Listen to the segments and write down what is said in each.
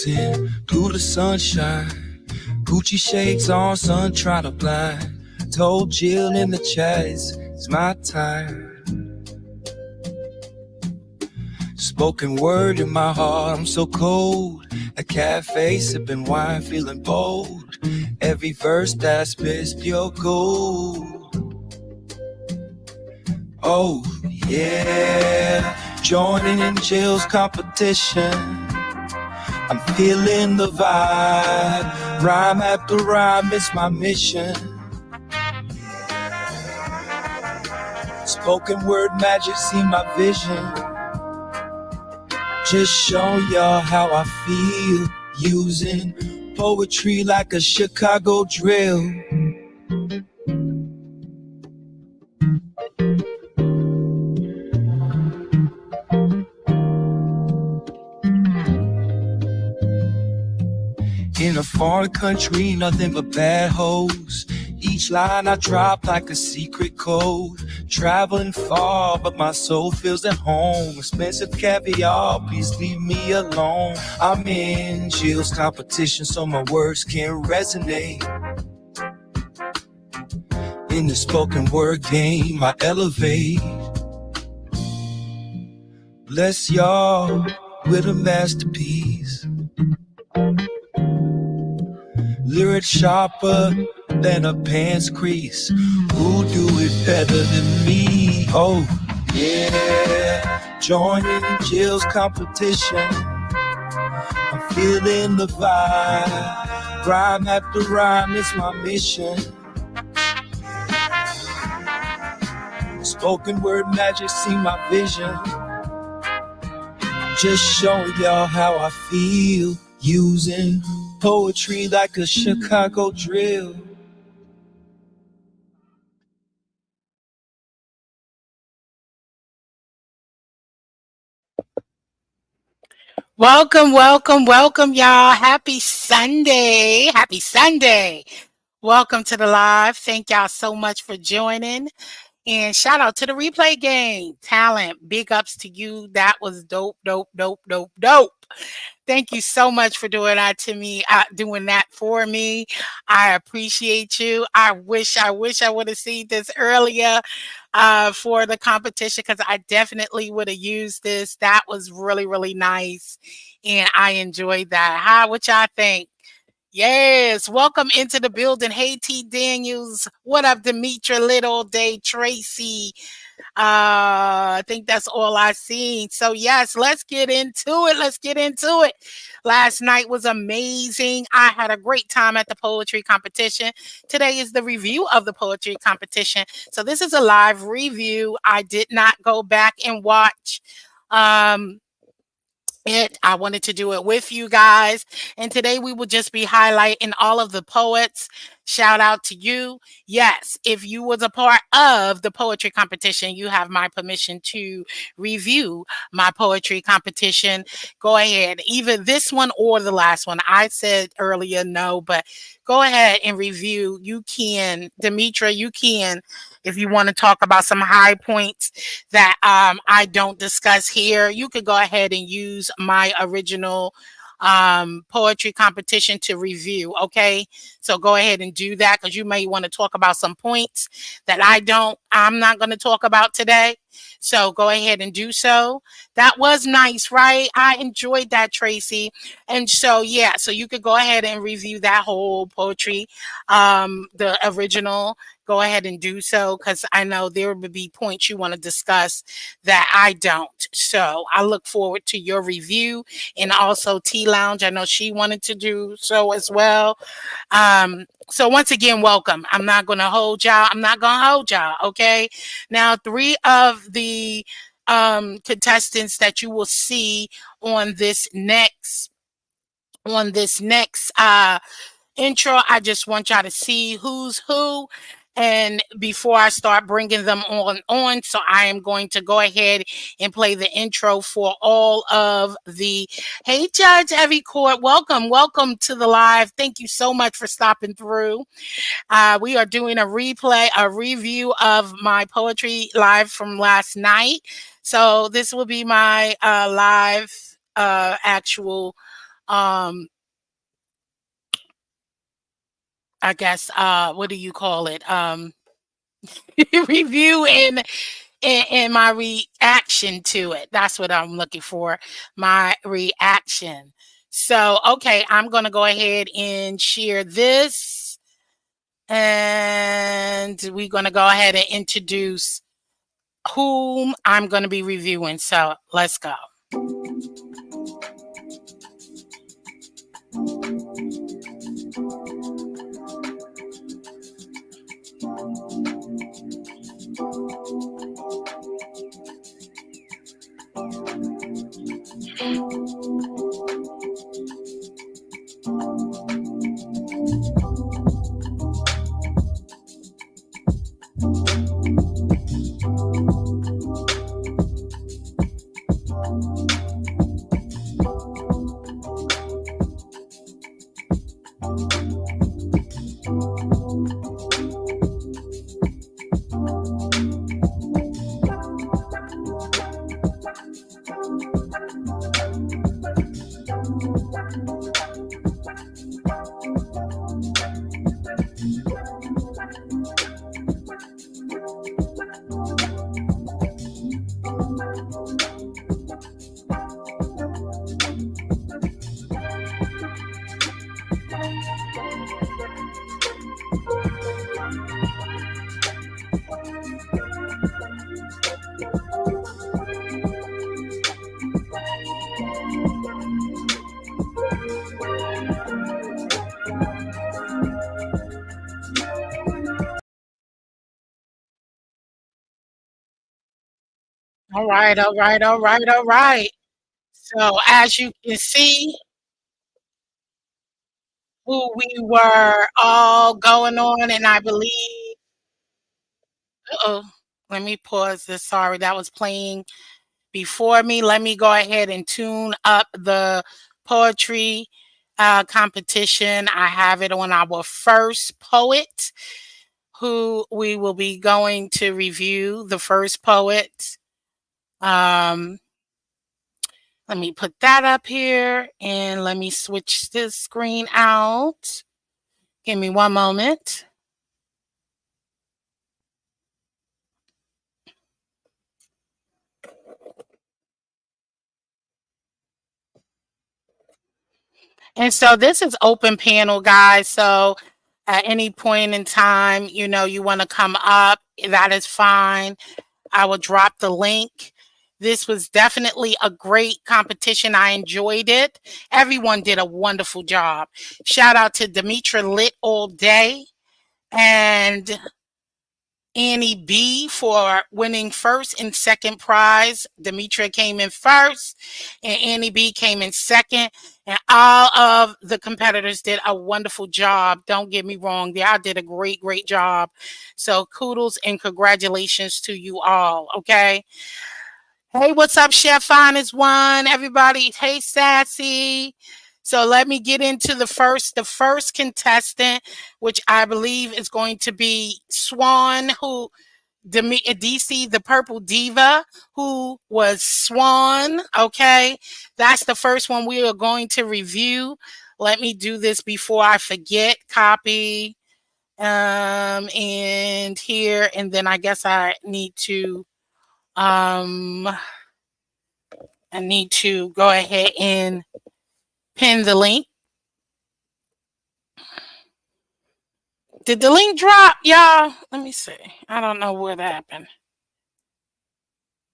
cruising through the sunshine. Gucci shades on, sun trying to blind. Told Jill in the chat it's my time. Spoken word in my heart, I'm so cold. A cafe sipping wine, feeling bold. Every verse that I spit's pure gold. Oh yeah, joining in Jill's competition. I'm feeling the vibe. Rhyme after rhyme, it's my mission. Spoken word magic, see my vision. Just show y'all how I feel. Using poetry like a Chicago drill. In a foreign country, nothing but bad hoes. Each line I drop like a secret code. Traveling far, but my soul feels at home. Expensive caviar, please leave me alone. I'm in Jill's competition, so my words can resonate. In the spoken word game, I elevate. Bless y'all with a masterpiece. Lyric sharper than a pants crease. Who do it better than me? Oh yeah, joining Jill's competition. I'm feeling the vibe. Rhyme after rhyme is my mission. Spoken word magic, see my vision. Just showing y'all how I feel. Using poetry like a Chicago drill. Welcome, welcome, welcome, y'all. Happy Sunday. Happy Sunday. Welcome to the live. Thank y'all so much for joining. And shout out to the replay game. Talent. Big ups to you. That was dope, dope, dope, dope, dope. Thank you so much for doing that to me, doing that for me. I appreciate you. I wish I would have seen this earlier for the competition, because I definitely would have used this. That was really, really nice. And I enjoyed that. Hi, what y'all think? Yes, welcome into the building. Hey, T. Daniels. What up, Demitra, Little Day, Tracy? I think that's all I seen. So yes, let's get into it. Let's get into it. Last night was amazing. I had a great time at the poetry competition. Today is the review of the poetry competition. So this is a live review. I did not go back and watch I wanted to do it with you guys. And today we will just be highlighting all of the poets. Shout out to you. Yes, if you was a part of the poetry competition, you have my permission to review my poetry competition. Go ahead, either this one or the last one. I said earlier no, but go ahead and review. You can, Demitra, you can, if you want to talk about some high points that I don't discuss here, you could go ahead and use my original poetry competition to review. Okay, so go ahead and do that, because you may want to talk about some points that I'm not going to talk about today. So go ahead and do so. That was nice, right? I enjoyed that, Tracy. And so yeah, so you could go ahead and review that whole poetry, the original. Go ahead and do so, because I know there will be points you want to discuss that I don't. So I look forward to your review. And also T Lounge, I know she wanted to do so as well. So once again, welcome. I'm not going to hold y'all. Okay. Now, 3 of the contestants that you will see on this next intro, I just want y'all to see who's who. And before I start bringing them on, so I am going to go ahead and play the intro for all of the. Hey, Judge Evie Court, welcome to the live. Thank you so much for stopping through. We are doing a review of my poetry live from last night. So this will be my live actual I guess what do you call it? Review and my reaction to it. That's what I'm looking for. My reaction. So, okay, I'm going to go ahead and share this. And we're going to go ahead and introduce whom I'm going to be reviewing. So, let's go. All right, all right, all right, all right. So, as you can see, who we were all going on, and I believe, oh, let me pause this. Sorry, that was playing before me. Let me go ahead and tune up the poetry competition. I have it on our first poet, who we will be going to review. The first poet. Um, Let me put that up here and let me switch this screen out. Give me one moment. And so this is open panel, guys. So at any point in time, you want to come up, that is fine. I will drop the link. This was definitely a great competition. I enjoyed it. Everyone did a wonderful job. Shout out to Demitra Lit All Day and Annie B for winning first and second prize. Demitra came in first and Annie B came in second. And all of the competitors did a wonderful job. Don't get me wrong. They all did a great, great job. So kudos and congratulations to you all. Okay. Hey, what's up, Chef Honest One? Everybody, hey, Sassy. So let me get into the first contestant, which I believe is going to be Swan, who DC, the Purple Diva, who was Swan. Okay, that's the first one we are going to review. Let me do this before I forget. Copy, and here, and then I guess I need to go ahead and pin the link. Did the link drop, y'all? Let me see. I don't know what happened.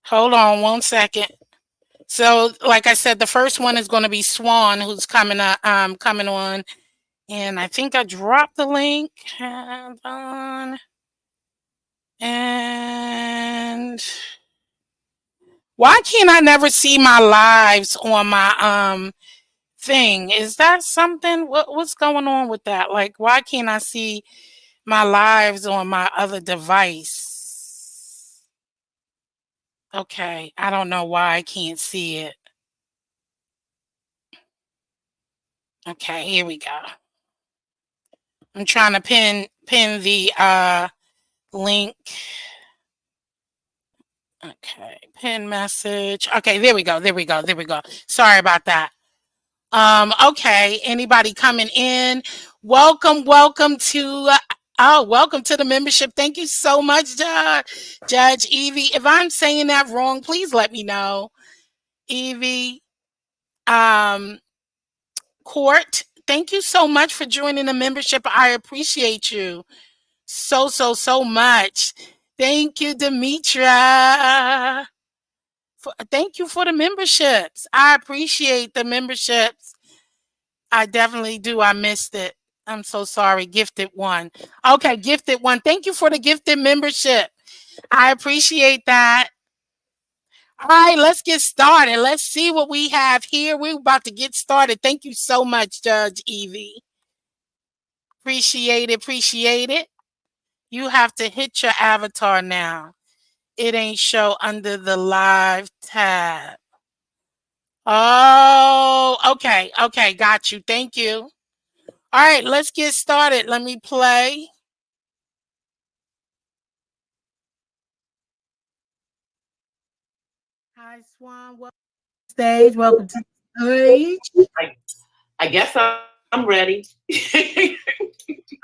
Hold on 1 second. So, like I said, the first one is going to be Swan, who's coming on, and I think I dropped the link. Hold on. And why can't I never see my lives on my thing? Is that something? What's going on with that? Like, why can't I see my lives on my other device? Okay, I don't know why I can't see it. Okay, here we go. I'm trying to pin the link. Okay, pin message. Okay, there we go. Sorry about that. Okay, anybody coming in? Welcome to welcome to the membership. Thank you so much, Judge Evie. If I'm saying that wrong, please let me know. Evie um Court, thank you so much for joining the membership. I appreciate you so much. Thank you, Demitra. Thank you for the memberships. I appreciate the memberships. I definitely do. I missed it. I'm so sorry. Gifted one. Okay, gifted one. Thank you for the gifted membership. I appreciate that. All right, let's get started. Let's see what we have here. We're about to get started. Thank you so much, Judge Evie. Appreciate it. Appreciate it. You have to hit your avatar now. It ain't show under the live tab. Oh, okay. Okay, got you. Thank you. All right, let's get started. Let me play. Hi, Swan. Welcome to the stage. Welcome to the stage. I guess I'm ready.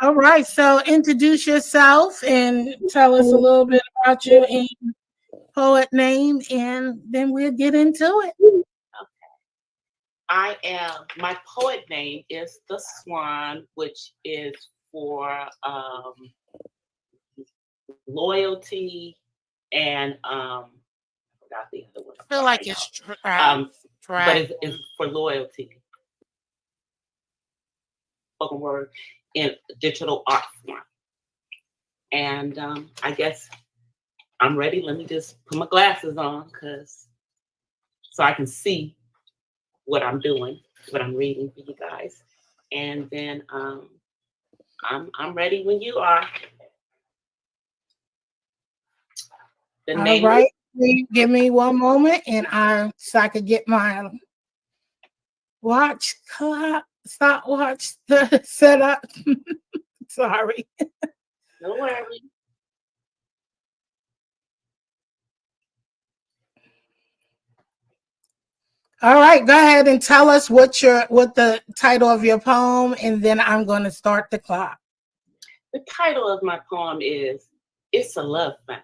All right, so introduce yourself and tell us a little bit about you and poet name, and then we'll get into it. My poet name is the Swan, which is for loyalty and I forgot the other one. I feel like it's but it's for loyalty. Spoken word in digital art form. And I guess I'm ready. Let me just put my glasses on so I can see what I'm doing, what I'm reading for you guys. And then I'm ready when you are. All right. Give me one moment and so I could get my watch clock, stopwatch set up. Sorry. No worries. All right, go ahead and tell us what the title of your poem, and then I'm going to start the clock. The title of my poem is "It's a Love Thing."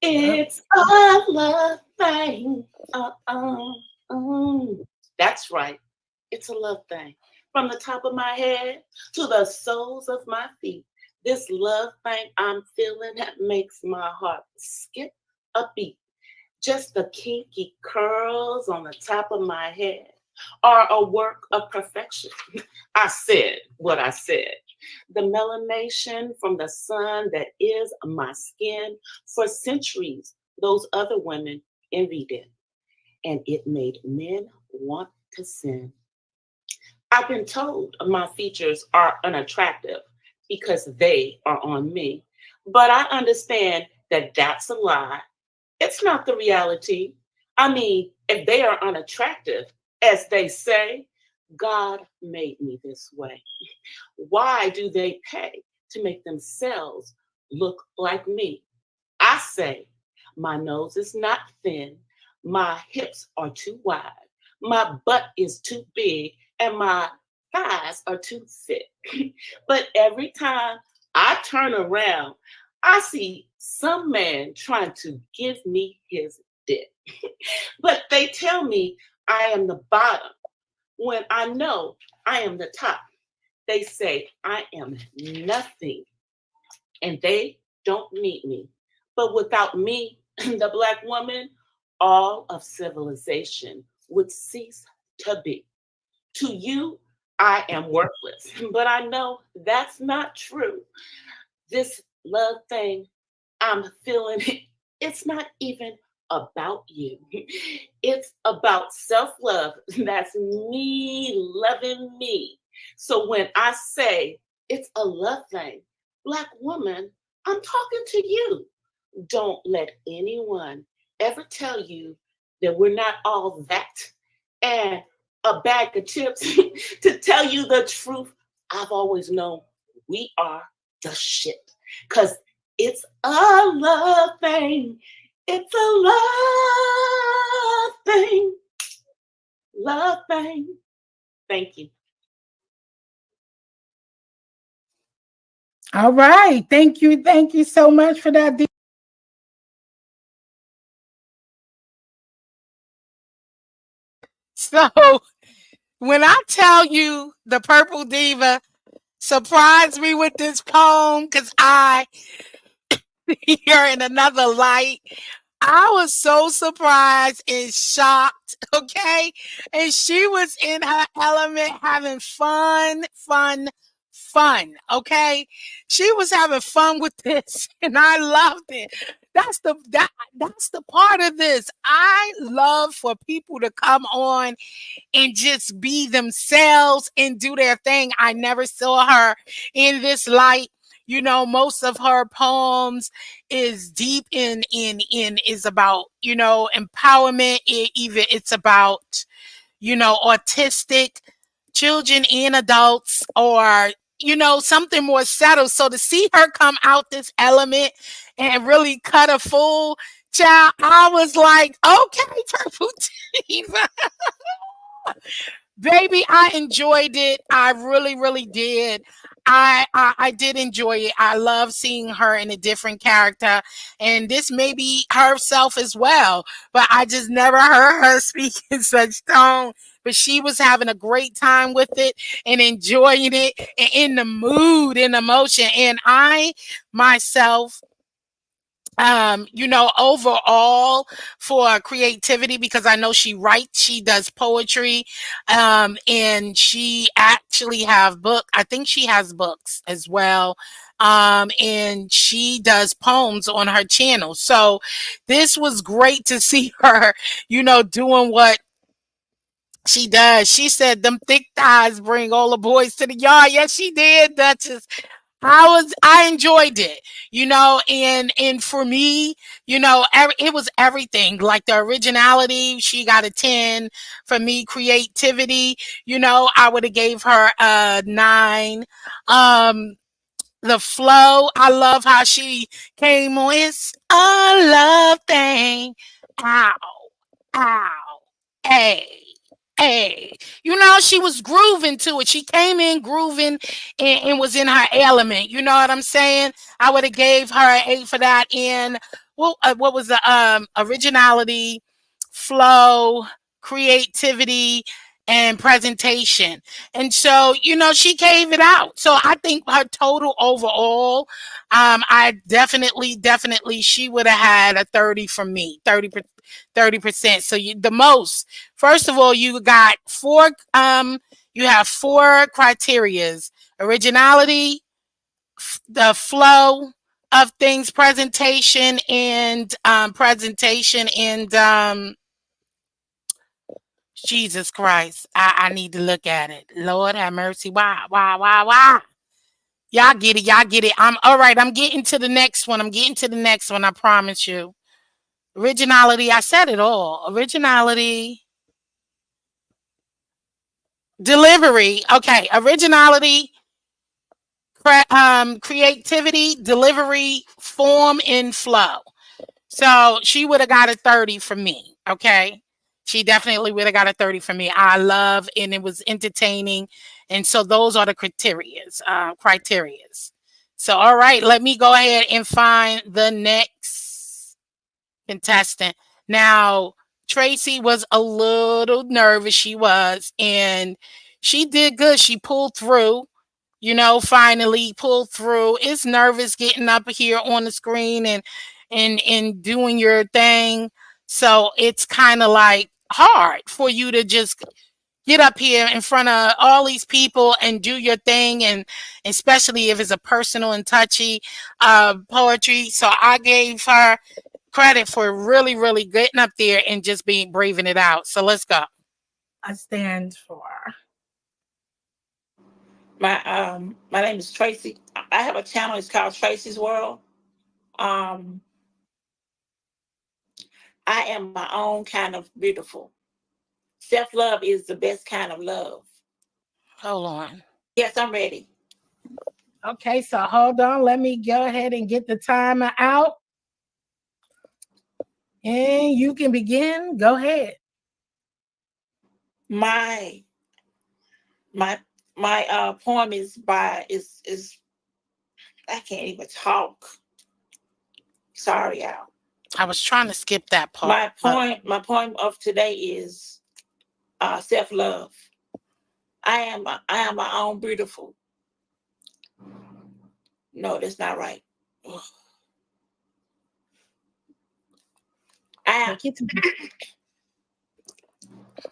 It's a love thing. That's right. It's a love thing. From the top of my head to the soles of my feet. This love thing I'm feeling that makes my heart skip a beat. Just the kinky curls on the top of my head are a work of perfection. I said what I said. The melanation from the sun that is my skin, for centuries, those other women envied it, and it made men want to sin. I've been told my features are unattractive because they are on me, but I understand that that's a lie. It's not the reality. I mean, if they are unattractive, as they say, God made me this way. Why do they pay to make themselves look like me? I say, my nose is not thin, my hips are too wide, my butt is too big, and my thighs are too thick. But every time I turn around, I see some man trying to give me his dick. But they tell me I am the bottom when I know I am the top. They say I am nothing and they don't need me. But without me, the Black woman, all of civilization would cease to be. To you, I am worthless, but I know that's not true. This love thing I'm feeling, it's not even about you. It's about self-love. That's me loving me. So when I say it's a love thing, Black woman, I'm talking to you. Don't let anyone ever tell you that we're not all that. And a bag of chips to tell you the truth, I've always known we are the shit. Because it's a love thing. It's a love thing. love thing. Thank you. All right. Thank you. Thank you so much for that. So when I tell you the Purple Diva surprised me with this poem, because I you're in another light. I was so surprised and shocked, okay? And she was in her element having fun, okay? She was having fun with this and I loved it. That's the part of this. I love for people to come on and just be themselves and do their thing. I never saw her in this light. You know, most of her poems is deep in is about, you know, empowerment. Even it's about, you know, autistic children and adults, or you know, something more settled. So to see her come out this element and really cut a full child, I was like, okay, Purple Diva. Baby, I enjoyed it. I really did. I did enjoy it. I love seeing her in a different character, and this may be herself as well. But I just never heard her speak in such tone. But she was having a great time with it and enjoying it and in the mood and emotion. And I myself, you know, overall for creativity, because I know she writes, she does poetry, and she actually have book. I think she has books as well. And she does poems on her channel. So this was great to see her, you know, doing what she does. She said them thick thighs bring all the boys to the yard. Yes, she did, Duchess. I enjoyed it, you know, and for me, you know, it was everything. Like the originality, she got a 10. For me, creativity, you know, I would have gave her a 9. Um, the flow, I love how she came on. It's a love thing. Ow, ow, hey. Hey, you know, she was grooving to it. She came in grooving and was in her element. You know what I'm saying? I would have gave her an 8 for that. And what was the originality, flow, creativity, and presentation. And so, you know, she gave it out. So I think her total overall, I definitely, she would have had a 30 from me, 30%. So the most, first of all, you have 4 criterias: originality, the flow of things, presentation and Jesus Christ. I need to look at it. Lord have mercy. Why? Y'all get it. Y'all get it. I'm all right. I'm getting to the next one. I promise you. Originality. I said it all. Originality. Delivery. Okay. Originality. Creativity. Delivery. Form and flow. So she would have got a 30 from me. Okay. She definitely would have got a 30 from me. I love, and it was entertaining. And so those are the criterias. So, all right, let me go ahead and find the next contestant. Now, Tracy was a little nervous. She was, and she did good. She pulled through, you know, finally pulled through. It's nervous getting up here on the screen and doing your thing. So it's kind of like hard for you to just get up here in front of all these people and do your thing, and especially if it's a personal and touchy poetry. So I gave her credit for really getting up there and just being braving it out. So let's go. I stand for My name is Tracy. I have a channel. It's called Tracy's World. Um, I am my own kind of beautiful. Self-love is the best kind of love. Hold on. Yes, I'm ready. Okay, so hold on. Let me go ahead and get the timer out. And you can begin. Go ahead. My poem is I can't even talk. Sorry, y'all. I was trying to skip that part. My poem of today is self-love. I am my own beautiful. No, that's not right. Ugh.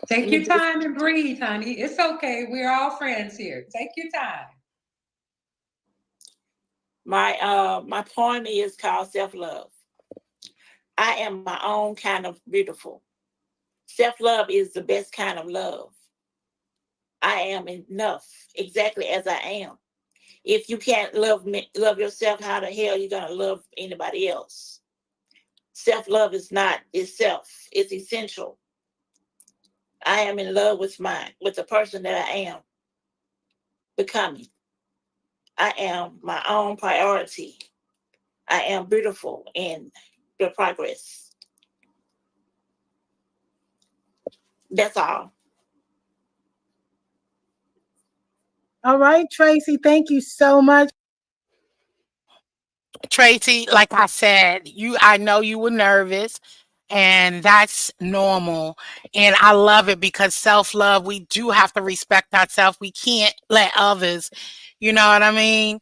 Take your time and breathe, honey. It's okay. We're all friends here. Take your time. My poem is called self-love. I am my own kind of beautiful. Self-love is the best kind of love. I am enough exactly as I am. If you can't love yourself, how the hell are you gonna love anybody else? Self-love is not itself. It's essential. I am in love with the person that I am becoming. I am my own priority. I am beautiful in the progress. That's all. All right, Tracy, thank you so much. Tracy, like I said, I know you were nervous, and that's normal. And I love it because self-love, we do have to respect ourselves. We can't let others, you know what I mean,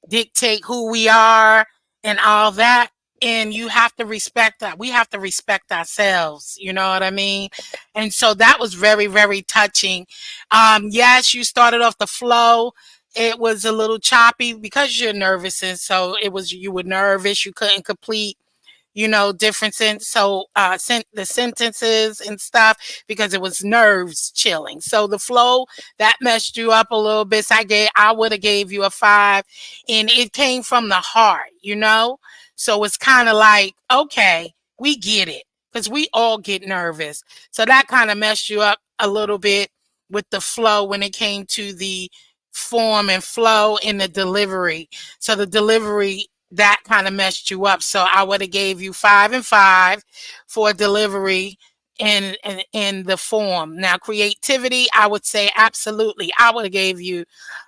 dictate who we are and all that. And you have to respect that. We have to respect ourselves, you know what I mean? And so that was very, very touching. Yes, you started off the flow. It was a little choppy because you're nervous, and so you were nervous, you couldn't complete, different the sentences and stuff because it was nerves chilling. So the flow that messed you up a little bit. So I would have gave you a 5, and it came from the heart. So it's kind of like, okay, we get it because we all get nervous. So that kind of messed you up a little bit with the flow when it came to the form and flow in the delivery. So the delivery that kind of messed you up. So I would have gave you 5 and 5 for delivery in the form. Now creativity, I would say absolutely. I would have gave you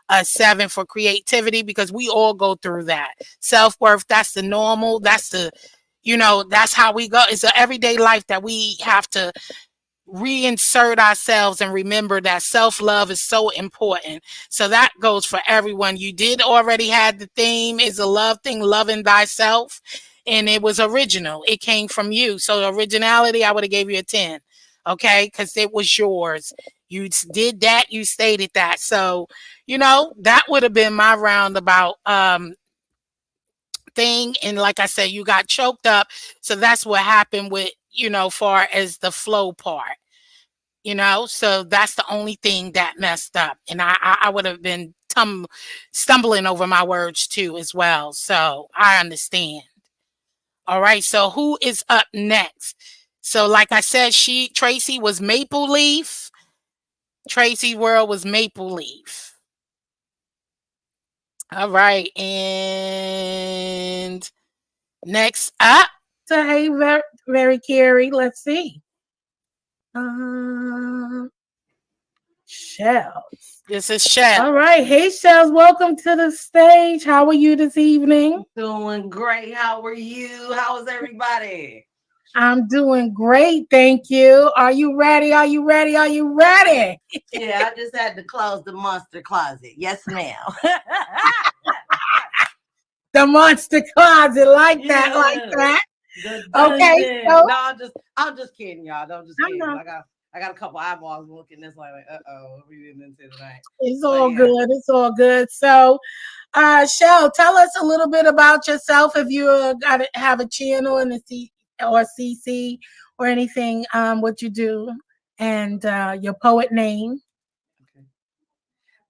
a 7 for creativity because we all go through that. Self-worth, that's the normal. That's how we go. It's an everyday life that we have to reinsert ourselves and remember that self-love is so important. So that goes for everyone. You did already had the theme is a love thing, loving thyself, and it was original. It came from you. So originality, I would have gave you a 10. Okay, because it was yours. You did that, you stated that. So, that would have been my roundabout thing. And like I said, you got choked up. So that's what happened with, far as the flow part. So that's the only thing that messed up, and I would have been stumbling over my words too as well, so I understand. All right, so who is up next? So like I said, Tracy was Maple Leaf. Tracy's world was Maple Leaf. All right, and next up, so hey, very Carrie, let's see. Shells. This is Shells. All right. Hey, Shells. Welcome to the stage. How are you this evening? Doing great. How are you? How is everybody? I'm doing great. Thank you. Are you ready? Are you ready? Are you ready? Yeah, I just had to close the monster closet. Yes, ma'am. The monster closet. Like that. Like that. Okay. So, no, I'm just kidding, y'all. I'm just kidding. I got a couple eyeballs looking this way, like, what we getting into tonight? It's all good. It's all good. So, Shell, tell us a little bit about yourself. If you got to have a channel in the or CC or anything, what you do, and your poet name.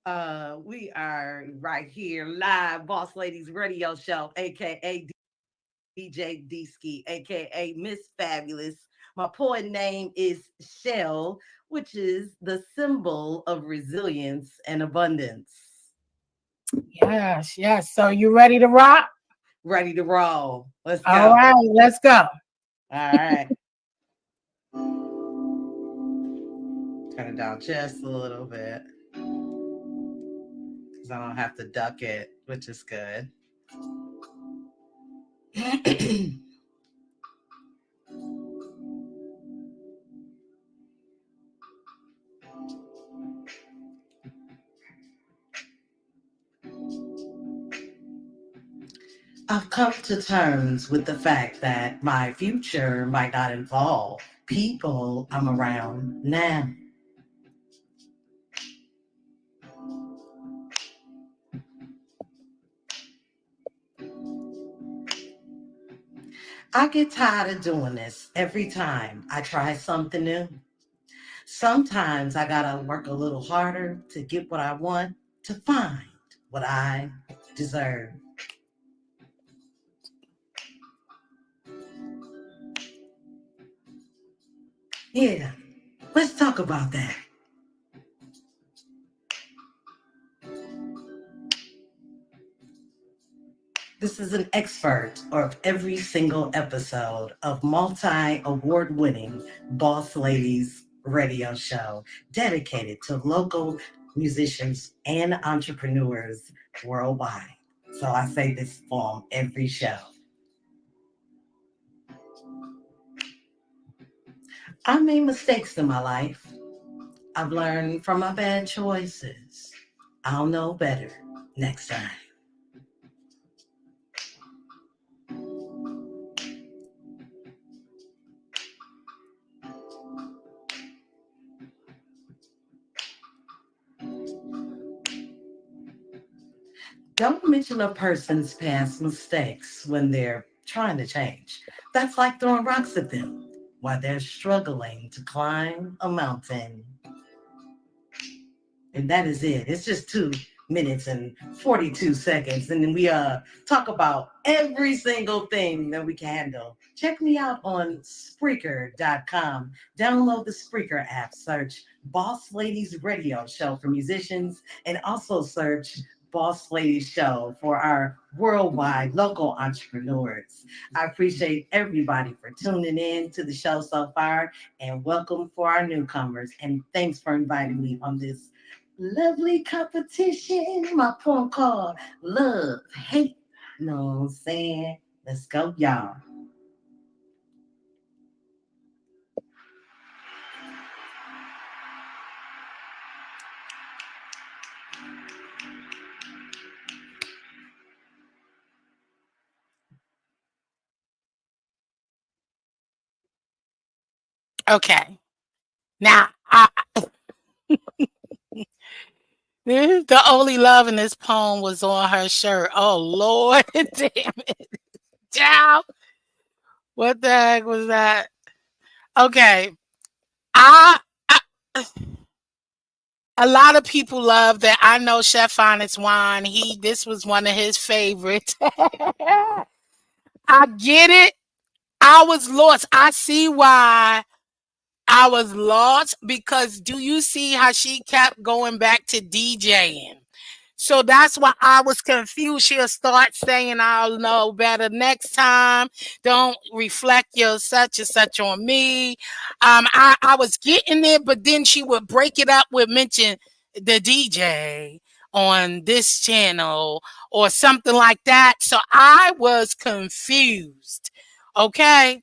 Okay. We are right here live, Boss Ladies Radio Show, aka DJ D-Ski, aka Miss Fabulous. My poet name is Shell, which is the symbol of resilience and abundance. Yes, yes. So you ready to rock? Ready to roll. Let's go. All right, let's go. All right. Turn it down just a little bit because I don't have to duck it, which is good. I've come to terms with the fact that my future might not involve people I'm around now. I get tired of doing this every time I try something new. Sometimes I gotta work a little harder to get what I want, to find what I deserve. Yeah, let's talk about that. This is an expert of every single episode of multi-award winning Boss Ladies radio show dedicated to local musicians and entrepreneurs worldwide. So I say this for every show. I made mistakes in my life. I've learned from my bad choices. I'll know better next time. Don't mention a person's past mistakes when they're trying to change. That's like throwing rocks at them while they're struggling to climb a mountain. And that is it. It's just 2 minutes and 42 seconds. And then we talk about every single thing that we can handle. Check me out on Spreaker.com. Download the Spreaker app. Search Boss Ladies Radio Show for musicians, and also search Boss Ladies Show for our worldwide local entrepreneurs. I appreciate everybody for tuning in to the show so far, and welcome for our newcomers. And thanks for inviting me on this lovely competition. My poem called Love, Hate. Know what I'm saying? Let's go, y'all. Okay. Now, the only love in this poem was on her shirt. Oh Lord, damn it, child! What the heck was that? Okay, I, I a lot of people love that. I know Chef Honest Wine. This was one of his favorites. I get it. I was lost. I see why I was lost, because do you see how she kept going back to DJing? So that's why I was confused. She'll start saying, I'll know better next time. Don't reflect your such and such on me. I was getting it, but then she would break it up with mention the DJ on this channel or something like that. So I was confused. Okay.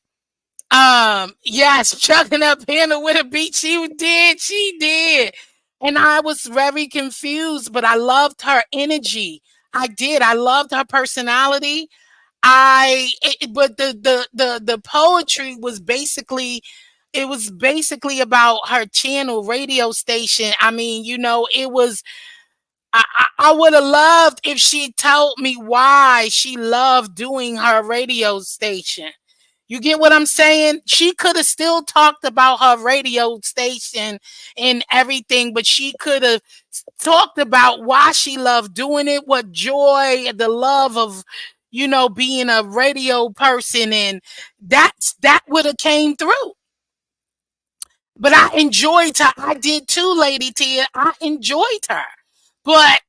Yes, chucking up Hannah with a beat. She did. And I was very confused, but I loved her energy. I did. I loved her personality. But the poetry was basically, it was basically about her channel radio station. I mean, it was, I would have loved if she told me why she loved doing her radio station. You get what I'm saying? She could have still talked about her radio station and everything, but she could have talked about why she loved doing it, what joy, the love of, being a radio person, and that would have came through. But I enjoyed her. I did too, Lady Tia. I enjoyed her. But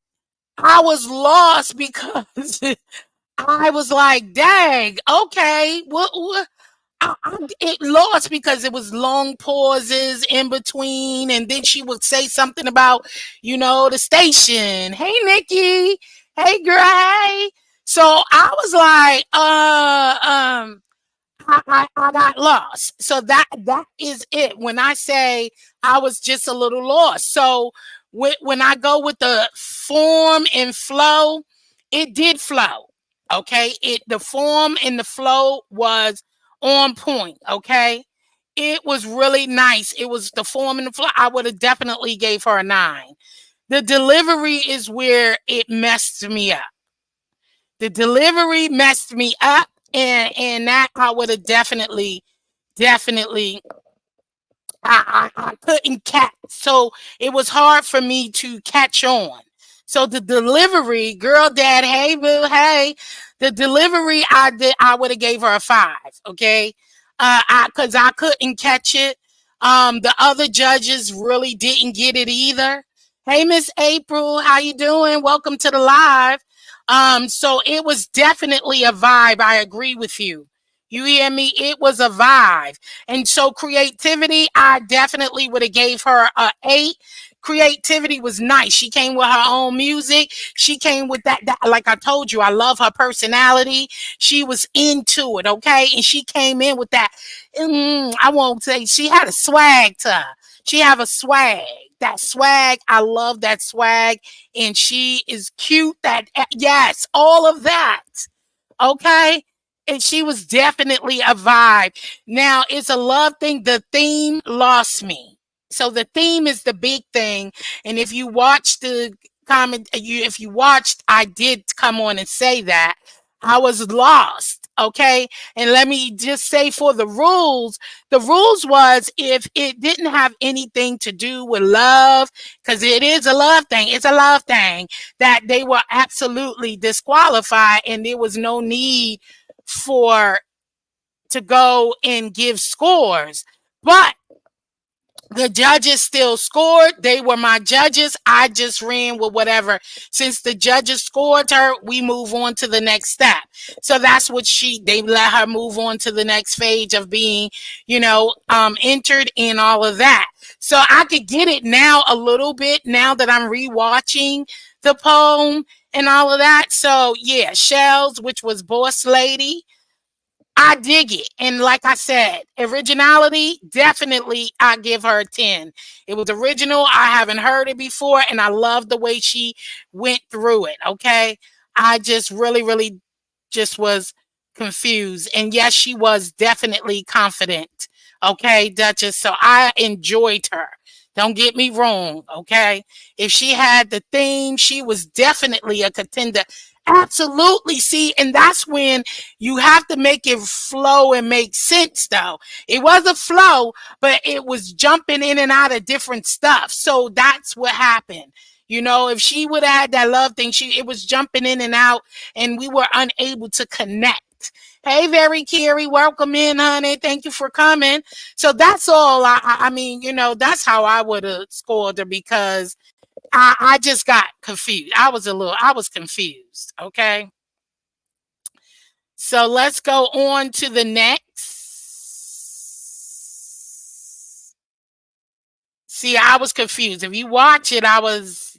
I was lost because I was like, dang, okay, what it lost because it was long pauses in between, and then she would say something about, the station. Hey, Nikki. Hey, girl. Hey. So I was like, I got lost. So that is it. When I say I was just a little lost. So when I go with the form and flow, it did flow. Okay. The form and the flow was on point. Okay. It was really nice. It was the form and the flow. I would have definitely gave her a 9. The delivery is where it messed me up. The delivery messed me up, and that I would have definitely I couldn't catch. So it was hard for me to catch on. So the delivery, girl, dad, hey boo, hey, the delivery I would have gave her a 5. Okay, because I couldn't catch it. The other judges really didn't get it either. Hey, Miss April, how you doing? Welcome to the live. So it was definitely a vibe. I agree with you. You hear me? It was a vibe. And so creativity, I definitely would have gave her a 8. Creativity was nice. She came with her own music. She came with that, like I told you, I love her personality. She was into it, okay? And she came in with that, I won't say, she had a swag to her. She have a swag. That swag, I love that swag. And she is cute. Yes, all of that. Okay. And she was definitely a vibe. Now it's a love thing. The theme lost me. So the theme is the big thing. And if you watch the comment, if you watched, I did come on and say that I was lost. Okay. And let me just say for the rules was if it didn't have anything to do with love, because it is a love thing. It's a love thing that they were absolutely disqualified, and there was no need for to go and give scores. But the judges still scored. They were my judges. I just ran with whatever. Since the judges scored her, we move on to the next step. So that's what they let her move on to the next phase of being, entered in all of that. So I could get it now a little bit now that I'm rewatching the poem and all of that. So yeah, Shells, which was Boss Lady. I dig it. And like I said, originality, definitely I give her a 10. It was original. I haven't heard it before, and I love the way she went through it. Okay. I just really just was confused. And yes, she was definitely confident. Okay, Duchess. So I enjoyed her. Don't get me wrong. Okay. If she had the theme, she was definitely a contender. Absolutely. See, and that's when you have to make it flow and make sense, though. It was a flow, but it was jumping in and out of different stuff. So that's what happened. If she would have had that love thing, it was jumping in and out, and we were unable to connect. Hey, Very Carrie, welcome in, honey. Thank you for coming. So that's all. I mean, that's how I would have scored her, because I just got confused. I was confused. Okay. So let's go on to the next. See, I was confused. If you watch it, I was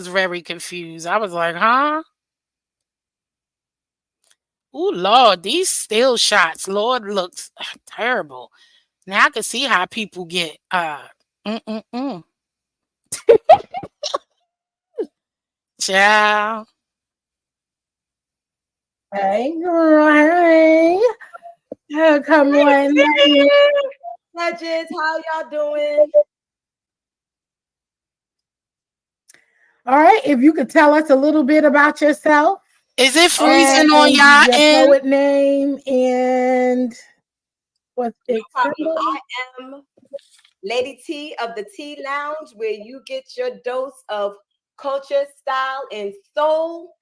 very confused. I was like, huh? Ooh, Lord, these still shots, Lord, looks terrible. Now I can see how people get mm-mm-mm. Ciao. Hey girl, hey. Come on. Judges, how y'all doing? All right, if you could tell us a little bit about yourself. Is it freezing on y'all your end? Poet name and what's it? I am Lady T of the Tea Lounge, where you get your dose of culture, style, and soul.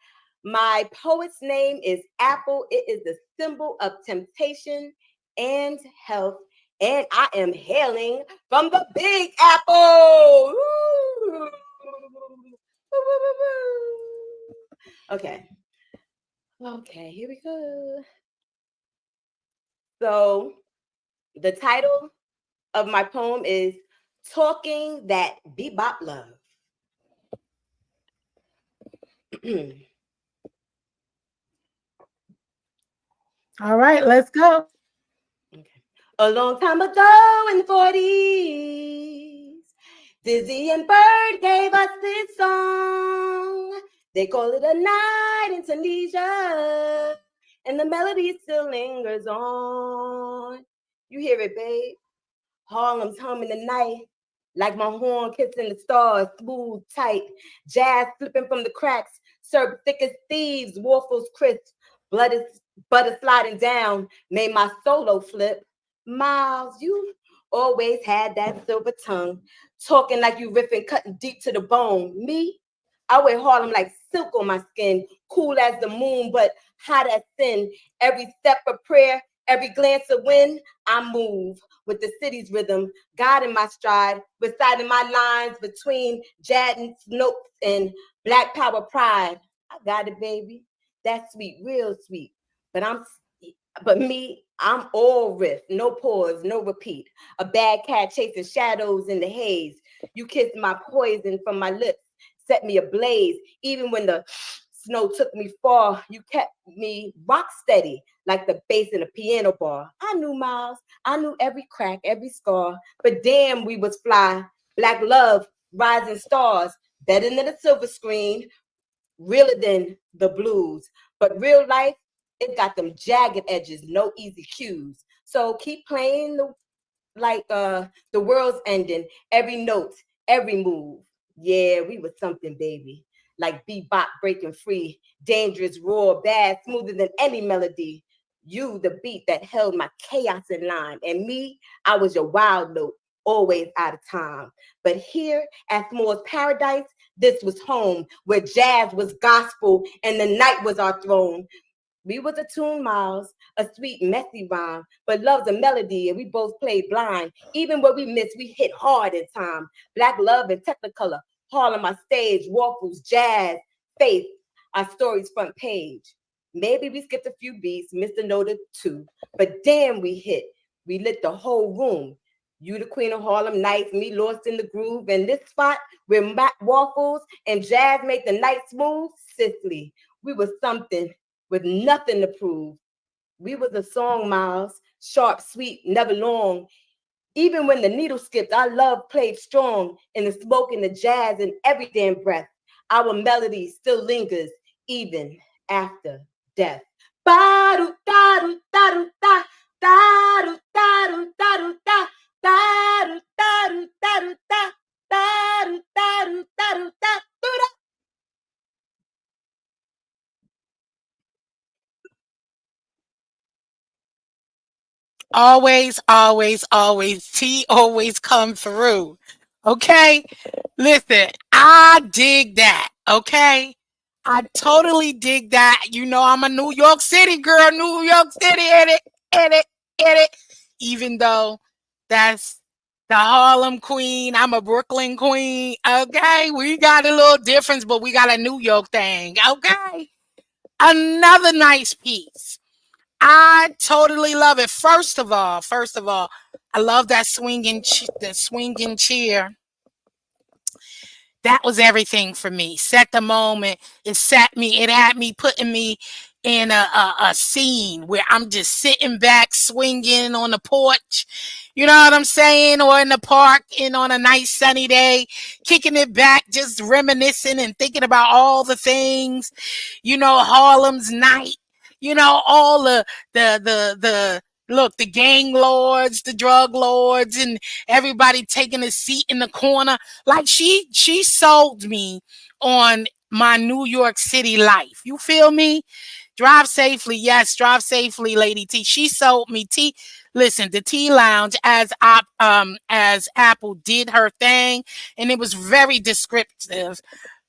My poet's name is Apple. It is the symbol of temptation and health. And I am hailing from the Big Apple. Woo! Okay. Okay, here we go. So The title of my poem is Talking That Bebop Love. All right, let's go. Okay. A long time ago in the 40s, Dizzy and Bird gave us this song. They call it a night in Tunisia, and the melody still lingers on. You hear it, babe? Harlem's humming the night, like my horn kissing the stars, smooth, tight, jazz flipping from the cracks, served thick as thieves, waffles crisp, butter sliding down, made my solo flip. Miles, you always had that silver tongue, talking like you riffing, cutting deep to the bone. Me, I wear Harlem like silk on my skin, cool as the moon, but hot as sin. Every step of prayer, every glance of wind, I move with the city's rhythm, guiding my stride, reciting my lines between Jadden's notes and Black Power pride. I got it, baby. That's sweet, real sweet. But me, I'm all riff, no pause, no repeat. A bad cat chasing shadows in the haze. You kissed my poison from my lips, set me ablaze. Even when the snow took me far, you kept me rock steady like the bass in a piano bar. I knew Miles, I knew every crack, every scar, but damn, we was fly. Black love, rising stars, better than a silver screen, realer than the blues. But real life, it got them jagged edges, no easy cues. So keep playing the world's ending, every note, every move. Yeah, we was something, baby. Like bebop breaking free, dangerous, raw, bad, smoother than any melody. You, the beat that held my chaos in line. And me, I was your wild note, always out of time. But here at Moore's Paradise, this was home, where jazz was gospel and the night was our throne. We was a tune, Miles, a sweet, messy rhyme, but love's a melody, and we both played blind. Even when we missed, we hit hard in time. Black love and Technicolor, Harlem, our stage, waffles, jazz, faith, our story's front page. Maybe we skipped a few beats, missed a note or two, but damn, we hit. We lit the whole room. You the queen of Harlem nights, me lost in the groove, and this spot where waffles and jazz make the night smooth, Sicily. We was something with nothing to prove. We was a song, Miles, sharp, sweet, never long. Even when the needle skipped, our love played strong in the smoke and the jazz and every damn breath. Our melody still lingers even after death. Ba-do, da-do, da-do, da, da-do, da-do, da-do, da, da-do, da-do, da-do, da, da-do, da-do, da-do, da, da. Always, always, always. T always come through. Okay? Listen, I dig that. Okay? I totally dig that. You know, I'm a New York City girl, New York City, edit. Even though that's the Harlem queen, I'm a Brooklyn queen. Okay? We got a little difference, but we got a New York thing. Okay? Another nice piece. I totally love it. First of all, I love that the swinging cheer. That was everything for me. Set the moment. It had me putting me in a scene where I'm just sitting back, swinging on the porch. You know what I'm saying? Or in the park and on a nice sunny day, kicking it back, just reminiscing and thinking about all the things, Harlem's night, all the look, the gang lords, the drug lords, and everybody taking a seat in the corner. Like she sold me on my New York City life. You feel me? Drive safely, yes, drive safely, Lady T. She sold me T. Listen, the Tea Lounge as Apple did her thing, and it was very descriptive.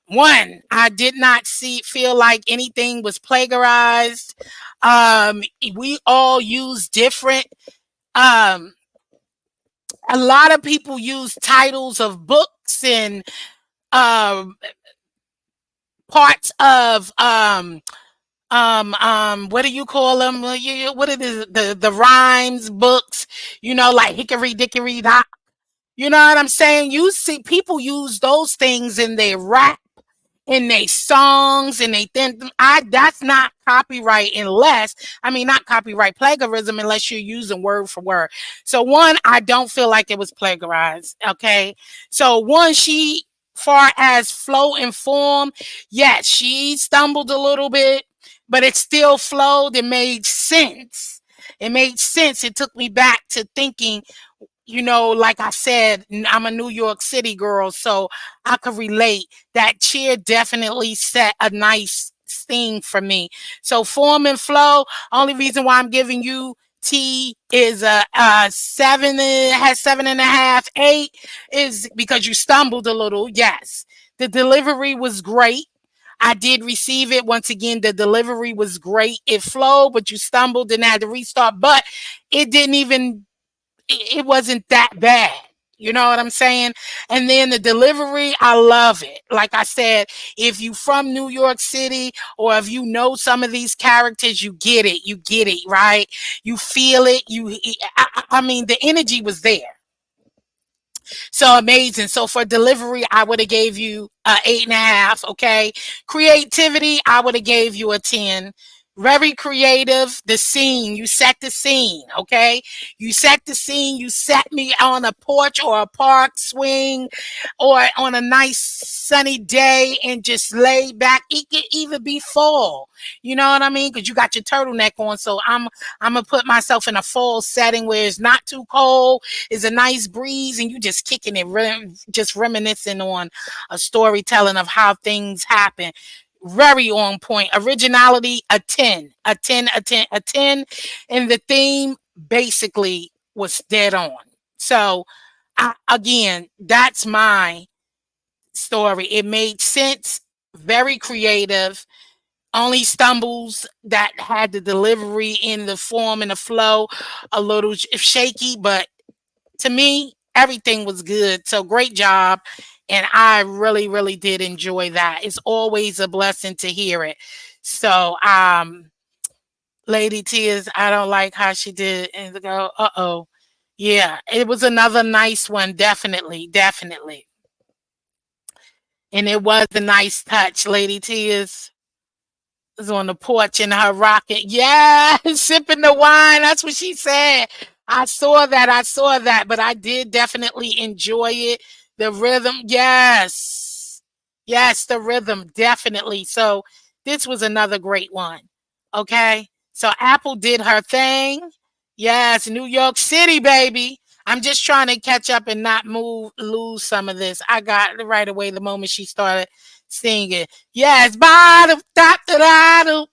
One, I did not feel like anything was plagiarized. We all use different. Um, a lot of people use titles of books and um, parts of what do you call them? What it is, the rhymes books, like Hickory Dickory Dock. You know what I'm saying? You see people use those things in their rap, in their songs, and they think that's not copyright unless, I mean, not copyright, plagiarism, unless you're using word for word. So one, I don't feel like it was plagiarized. Okay. So one, she, far as flow and form, yes, she stumbled a little bit, but it still flowed. It made sense. It made sense. It took me back to thinking, like I said, I'm a New York City girl, so I could relate. That cheer definitely set a nice thing for me. So form and flow. Only reason why I'm giving you T is a 7. It has 7.5, 8 is because you stumbled a little. Yes, the delivery was great. I did receive it. Once again, the delivery was great. It flowed, but you stumbled and had to restart. But it didn't even it wasn't that bad. You know what I'm saying? And then the delivery, I love it. Like I said, if you from New York City or if you know some of these characters, you get it. You get it, right? You feel it. I mean, the energy was there. So amazing. So for delivery, I would have gave you a 8.5. Okay. Creativity, I would have gave you a 10. Very creative. The scene, you set the scene. Okay. You set the scene. You set me on a porch or a park swing or on a nice sunny day and just lay back. It could even be fall. You know what I mean? Because you got your turtleneck on. So I'm gonna put myself in a fall setting where it's not too cold, it's a nice breeze, and you just kicking it, just reminiscing on a storytelling of how things happen. Very on point. Originality, a 10, a 10, a 10, a 10. And the theme basically was dead on. So again, that's my story. It made sense, very creative. Only stumbles that had the delivery in the form and the flow a little shaky, but to me, everything was good. So great job. And I really, really did enjoy that. It's always a blessing to hear it. So, Lady Tears, I don't like how she did and go, uh-oh. Yeah, it was another nice one, definitely, definitely. And it was a nice touch, Lady Tears was on the porch in her rocket. Yeah, sipping the wine. That's what she said. I saw that. I saw that. But I did definitely enjoy it. The rhythm. Yes. Yes, the rhythm. Definitely. So this was another great one. Okay. So Apple did her thing. Yes, New York City, baby. I'm just trying to catch up and not lose some of this. I got it right away the moment she started singing. Yes, bottom, da, da, da, da.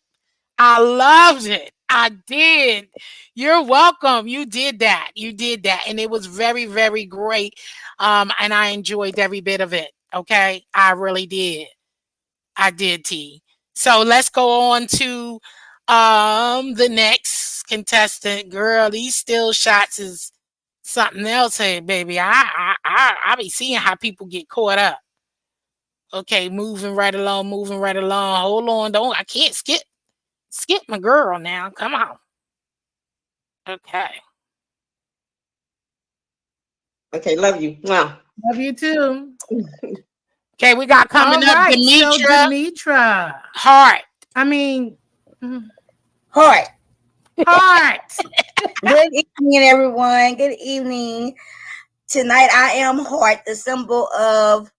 I loved it. I did. You're welcome. You did that. You did that. And it was very, very great. And I enjoyed every bit of it. Okay. I really did. I did, T. So let's go on to the next contestant. Girl, these still shots is something else. Hey, baby. I be seeing how people get caught up. Okay, moving right along, moving right along. Hold on, don't I can't skip my girl now. Come on. Okay. Okay, love you. Wow. Love you too. Okay, we got coming up right, Demitra. so Demitra. Heart. I mean, Heart. heart. Good evening, everyone. Good evening. Tonight I am heart, the symbol of.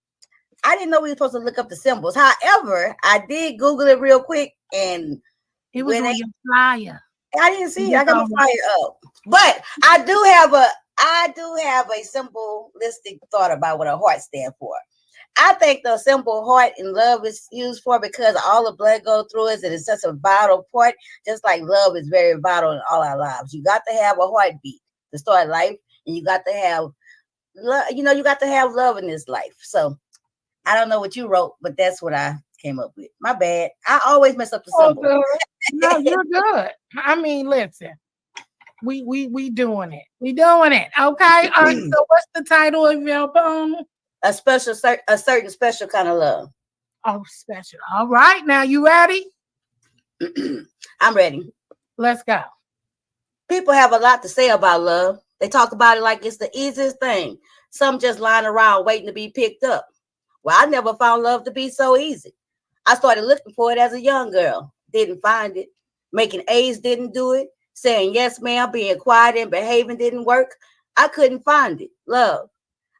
I didn't know we were supposed to look up the symbols. However, I did Google it real quick, and It was when on your flyer. I didn't see it. I got my flyer up, but I do have a symbolistic thought about what a heart stands for. I think the symbol heart in love is used for because all the blood goes through it, and it's such a vital part. Just like love is very vital in all our lives. You got to have a heartbeat to start life, and you got to have love. You know, you got to have love in this life. So I don't know what you wrote, but that's what I came up with. My bad. I always mess up the symbol. Good. No, you're good. I mean, listen, we doing it. We doing it. Okay. All right. So what's the title of your poem? A certain special kind of love. Oh, special. All right. Now you ready? I'm ready. Let's go. People have a lot to say about love. They talk about it like it's the easiest thing. Some just lying around waiting to be picked up. Well, I never found love to be so easy. I started looking for it as a young girl. Didn't find it. Making A's didn't do it. Saying yes, ma'am, being quiet and behaving didn't work. I couldn't find it. Love.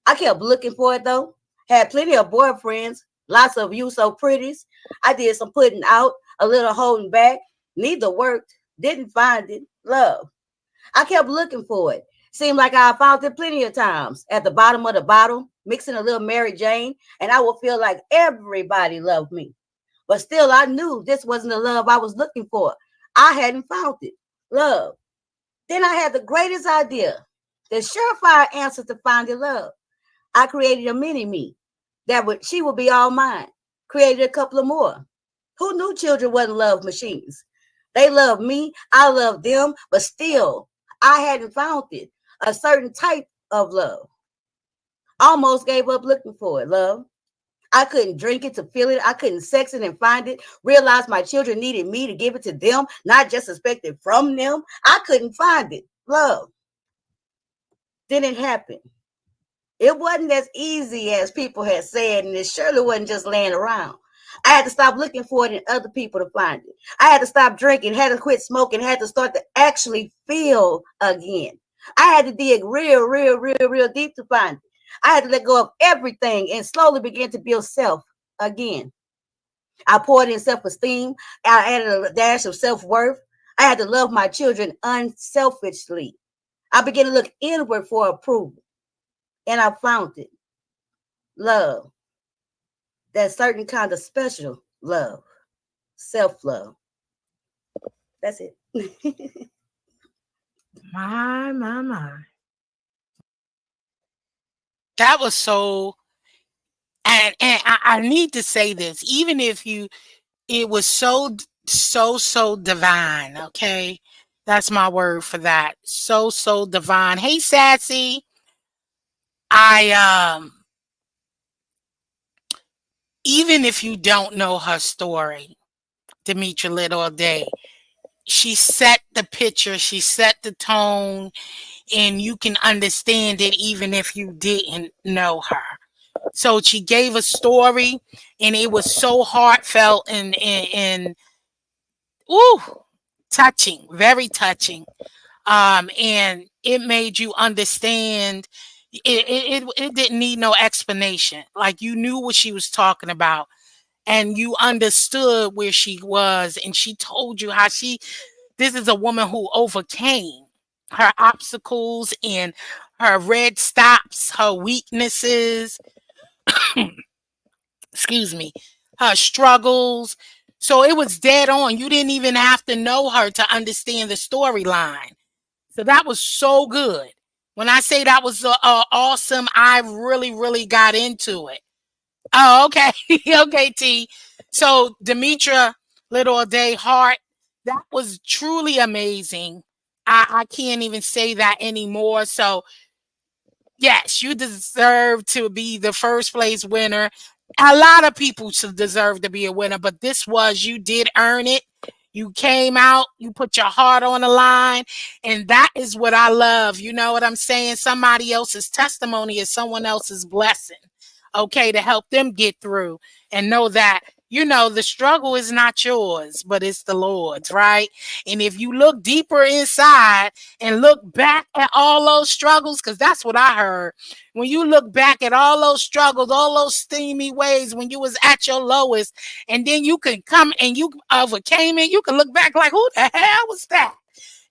I kept looking for it though. Had plenty of boyfriends. Lots of you so pretties. I did some putting out, a little holding back. Neither worked. Didn't find it. Love. I kept looking for it. Seemed like I found it plenty of times at the bottom of the bottle, mixing a little Mary Jane, and I would feel like everybody loved me. But still, I knew this wasn't the love I was looking for. I hadn't found it. Love. Then I had the greatest idea, the surefire answer to finding love. I created a mini me she would be all mine. Created a couple of more. Who knew children wasn't love machines? They love me, I love them, but still, I hadn't found it. A certain type of love. Almost gave up looking for it, love. I couldn't drink it to feel it. I couldn't sex it and find it. Realized my children needed me to give it to them, not just expect it from them. I couldn't find it, love. Then it happened. It wasn't as easy as people had said, and it surely wasn't just laying around. I had to stop looking for it in other people to find it. I had to stop drinking, had to quit smoking, had to start to actually feel again. I had to dig real deep to find it. I had to let go of everything and slowly begin to build self again. I poured in self-esteem. I added a dash of self-worth. I had to love my children unselfishly. I began to look inward for approval. And I found it. Love. That certain kind of special love. Self-love. That's it. My. That was so, and I need to say this, even if it was so divine, okay? That's my word for that. So divine. Hey, Sassy. I even if you don't know her story, Demitra lit all day, she set the picture, she set the tone, and you can understand it even if you didn't know her. So she gave a story, and it was so heartfelt and ooh, touching, very touching. And it made you understand. It didn't need no explanation. Like, you knew what she was talking about, and you understood where she was, and she told you how this is a woman who overcame her obstacles and her red stops, her weaknesses, excuse me, her struggles. So it was dead on. You didn't even have to know her to understand the storyline. So that was so good. When I say that was awesome, I really got into it. Oh, okay. Okay, T. So Demitra, Little Day Heart, that was truly amazing. I can't even say that anymore. So yes, you deserve to be the first place winner. A lot of people should deserve to be a winner, but you did earn it. You came out, you put your heart on the line, and that is what I love. You know what I'm saying? Somebody else's testimony is someone else's blessing, okay, to help them get through and know that, the struggle is not yours, but it's the Lord's, right? And if you look deeper inside and look back at all those struggles, because that's what I heard. When you look back at all those struggles, all those steamy ways when you was at your lowest, and then you can come and you overcame it, you can look back like, who the hell was that?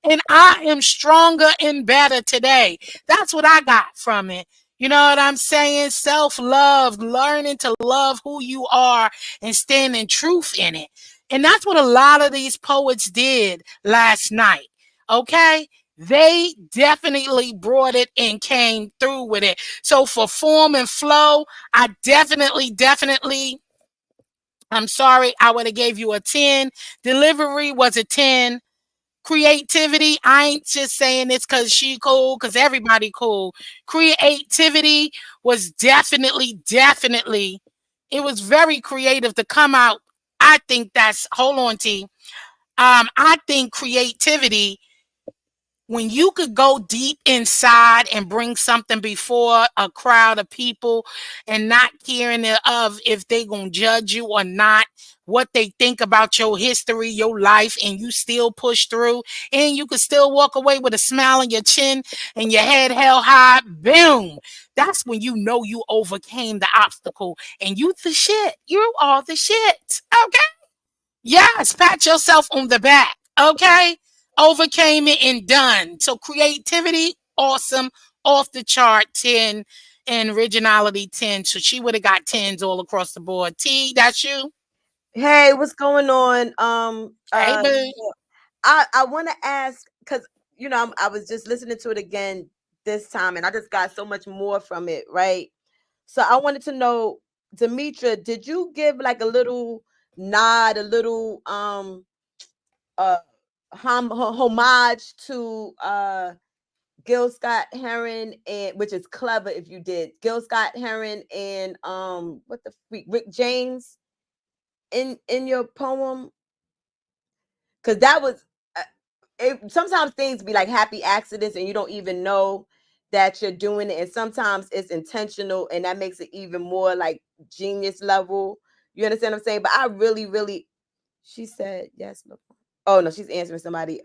And I am stronger and better today. That's what I got from it. You know what I'm saying? Self-love, learning to love who you are and stand in truth in it. And that's what a lot of these poets did last night. Okay? They definitely brought it and came through with it. So for form and flow, I definitely, I'm sorry, I would have gave you a 10. Delivery was a 10. Creativity, I ain't just saying this because she cool, because everybody cool. Creativity was definitely, it was very creative to come out. I think hold on, T. I think creativity, when you could go deep inside and bring something before a crowd of people and not caring of if they gonna judge you or not, what they think about your history, your life, and you still push through, and you could still walk away with a smile on your chin and your head held high, boom. That's when you know you overcame the obstacle and you the shit. You are the shit. Okay? Yes, pat yourself on the back. Okay? Overcame it and done. So creativity, awesome, off the chart 10, and originality 10. So she would have got 10s all across the board. T, that's you. Hey, what's going on? Hey, boo. I want to ask because I was just listening to it again this time, and I just got so much more from it, right? So I wanted to know, Demitra, did you give like a little nod, a little homage to Gil Scott Heron, and which is clever if you did Gil Scott Heron and what the freak, Rick James in your poem? Because that was sometimes things be like happy accidents and you don't even know that you're doing it, and sometimes it's intentional and that makes it even more like genius level. You understand what I'm saying? But I really, she said yes. Oh no, she's answering somebody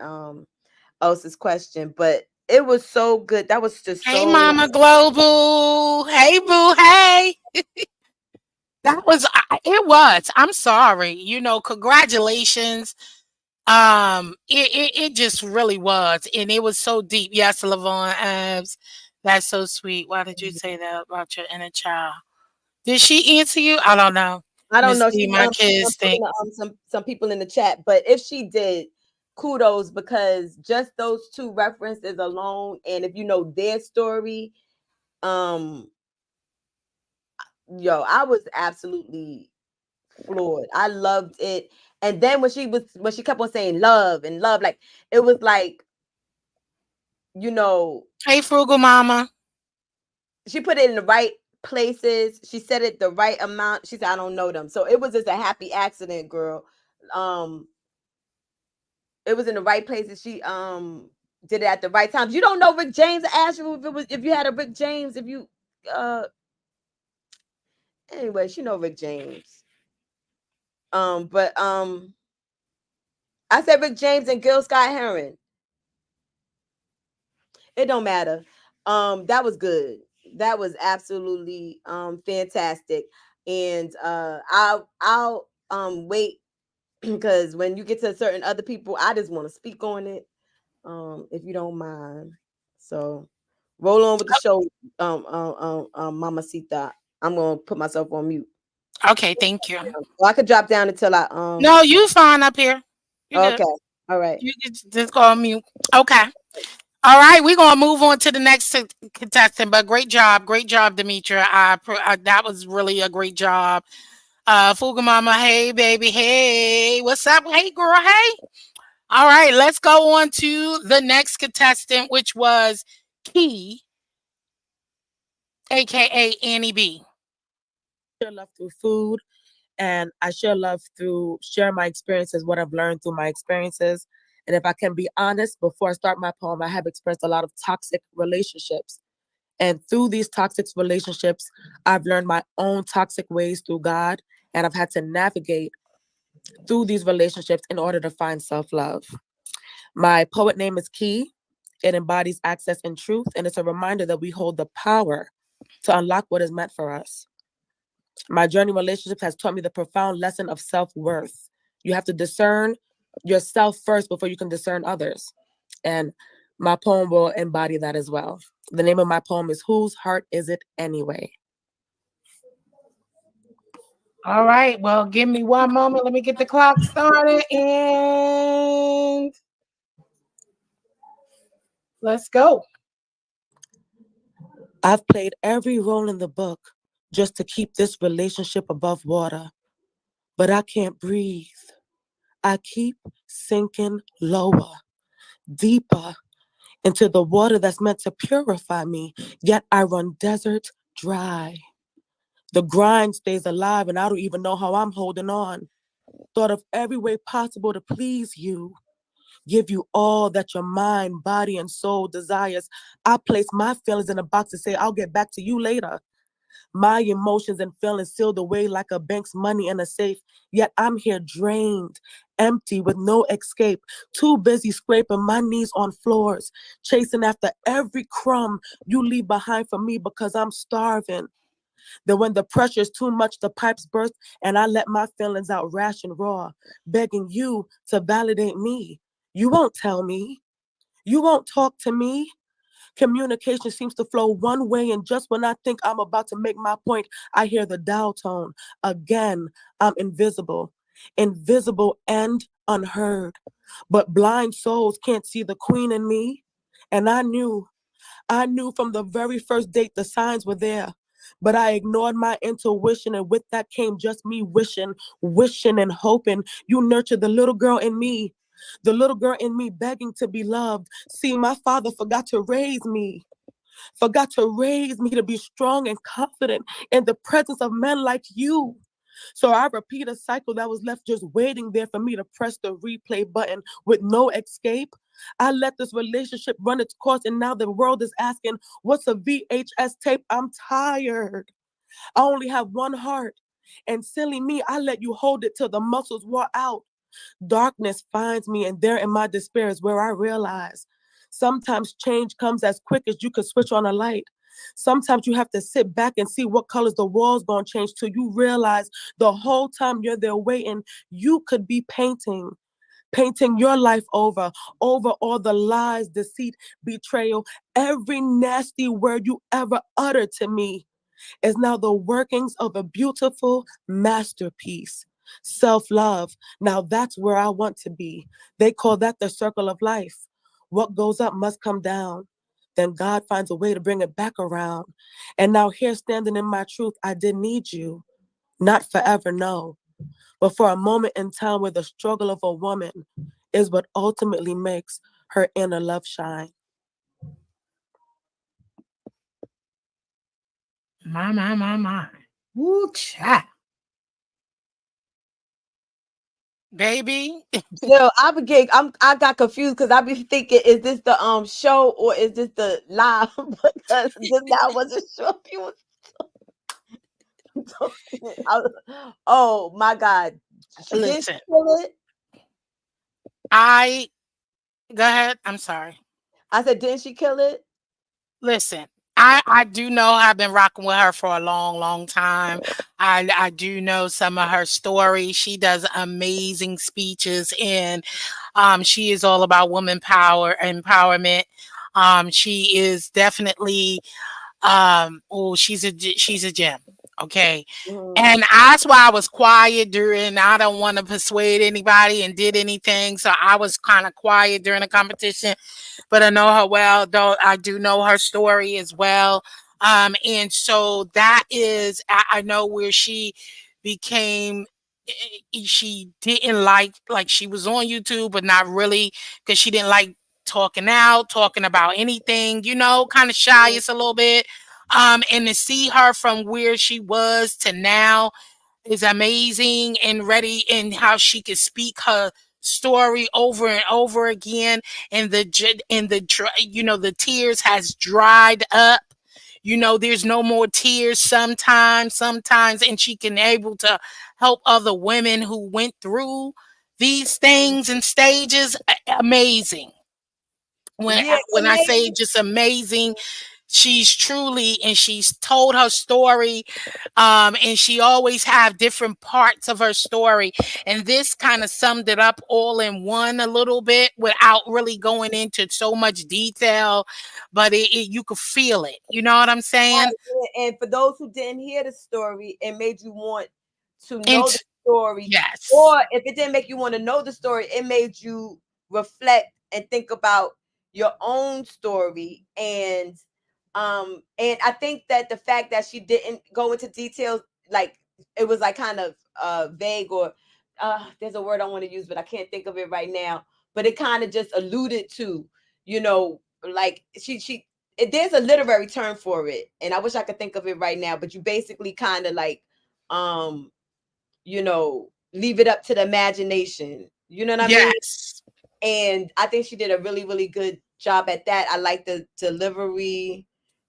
else's question, but it was so good. That was just Hey, so Mama Global. Hey, boo. Hey. That was, it was. I'm sorry. Congratulations. It just really was. And it was so deep. Yes, Lavon Abs. That's so sweet. Why did you say that about your inner child? Did she answer you? I don't know. I don't Miss know. D, She's my kids putting think. some people in the chat, but if she did, kudos, because just those two references alone, and if you know their story, yo, I was absolutely floored. I loved it. And then when she kept on saying love and love, like it was like, Hey, Frugal Mama. she put it in the right places. She said it the right amount. She said, I don't know them. So it was just a happy accident, girl. It was in the right places. She did it at the right times. You don't know Rick James. I asked you if you had a Rick James, if you anyway, she know Rick James. But I said Rick James and Gil Scott Heron. It don't matter. That was good. That was absolutely fantastic. And I'll wait because when you get to certain other people, I just want to speak on it. If you don't mind. So roll on with the show, Mama Sita. I'm gonna put myself on mute. Okay, thank you. Or I could drop down until I No, you fine up here. You good. okay. All right. You can just go on mute. Okay. All right, we're gonna move on to the next contestant. But great job, Demitra. That was really a great job. Fuga Mama, hey baby, hey, what's up? Hey girl, hey. All right, let's go on to the next contestant, which was Key, aka Annie B. Share love through food, and I share love through sharing my experiences, what I've learned through my experiences. And if I can be honest, before I start my poem, I have experienced a lot of toxic relationships. And through these toxic relationships, I've learned my own toxic ways through God, and I've had to navigate through these relationships in order to find self-love. My poet name is Key. It embodies access and truth, and it's a reminder that we hold the power to unlock what is meant for us. My journey in relationships has taught me the profound lesson of self-worth. You have to discern yourself first before you can discern others. And my poem will embody that as well. The name of my poem is Whose Heart Is It Anyway? All right. Well, give me one moment. Let me get the clock started and let's go. I've played every role in the book just to keep this relationship above water, but I can't breathe. I keep sinking lower, deeper into the water that's meant to purify me, yet I run desert dry. The grind stays alive and I don't even know how I'm holding on. thought of every way possible to please you, give you all that your mind, body, and soul desires. I place my feelings in a box and say, I'll get back to you later. My emotions and feelings sealed away like a bank's money in a safe. Yet I'm here drained, empty, with no escape. Too busy scraping my knees on floors, chasing after every crumb you leave behind for me because I'm starving. Then when the pressure is too much, the pipes burst and I let my feelings out rash and raw, begging you to validate me. You won't tell me. You won't talk to me. Communication seems to flow one way, and just when I think I'm about to make my point, I hear the dial tone. Again, I'm invisible. Invisible and unheard. But blind souls can't see the queen in me. And I knew from the very first date the signs were there. But I ignored my intuition, and with that came just me wishing and hoping you nurtured the little girl in me. The little girl in me begging to be loved. See, my father forgot to raise me to be strong and confident in the presence of men like you. So I repeat a cycle that was left just waiting there for me to press the replay button with no escape. I let this relationship run its course, and now the world is asking, what's a VHS tape? I'm tired. I only have one heart. And silly me, I let you hold it till the muscles wore out. Darkness finds me, and there in my despair is where I realize sometimes change comes as quick as you could switch on a light. Sometimes you have to sit back and see what colors the walls gonna change till you realize the whole time you're there waiting, you could be painting your life over all the lies, deceit, betrayal, every nasty word you ever uttered to me is now the workings of a beautiful masterpiece. Self-love. Now that's where I want to be. They call that the circle of life. What goes up must come down. Then God finds a way to bring it back around. And now here standing in my truth, I did need you. Not forever, no. But for a moment in time where the struggle of a woman is what ultimately makes her inner love shine. My. Woo, child. Baby. No, I got confused because I be thinking, is this the show or is this the live? Because just now I wasn't sure if you was oh my God. Did she Listen, kill it? go ahead. I'm sorry. I said, didn't she kill it? Listen, I do know I've been rocking with her for a long, long time. I do know some of her stories. She does amazing speeches, and she is all about woman power empowerment. She is definitely she's a gem. Okay. Mhm. And that's why I was quiet during. I don't want to persuade anybody and did anything, so I was kind of quiet during the competition, but I know her well, though I do know her story as well. And so that is, I know where she became. She didn't like she was on YouTube, but not really because she didn't like talking about anything, kind of shy Mhm. just a little bit. And to see her from where she was to now is amazing and ready, and how she could speak her story over and over again, and the tears has dried up. There's no more tears sometimes, and she can able to help other women who went through these things and stages. Amazing. when Yeah, when it I made say just amazing, she's truly, and she's told her story, and she always have different parts of her story, and this kind of summed it up all in one a little bit without really going into so much detail, but you could feel it, you know what I'm saying? and for those who didn't hear the story, it made you want to And know the story. yes. Or if it didn't make you want to know the story, it made you reflect and think about your own story. And I think that the fact that she didn't go into details, like it was like kind of vague, or there's a word I want to use, but I can't think of it right now. But it kind of just alluded to, like there's a literary term for it, and I wish I could think of it right now, but you basically kind of like um leave it up to the imagination. You know what I mean? Yes. And I think she did a really, really good job at that. I like the delivery,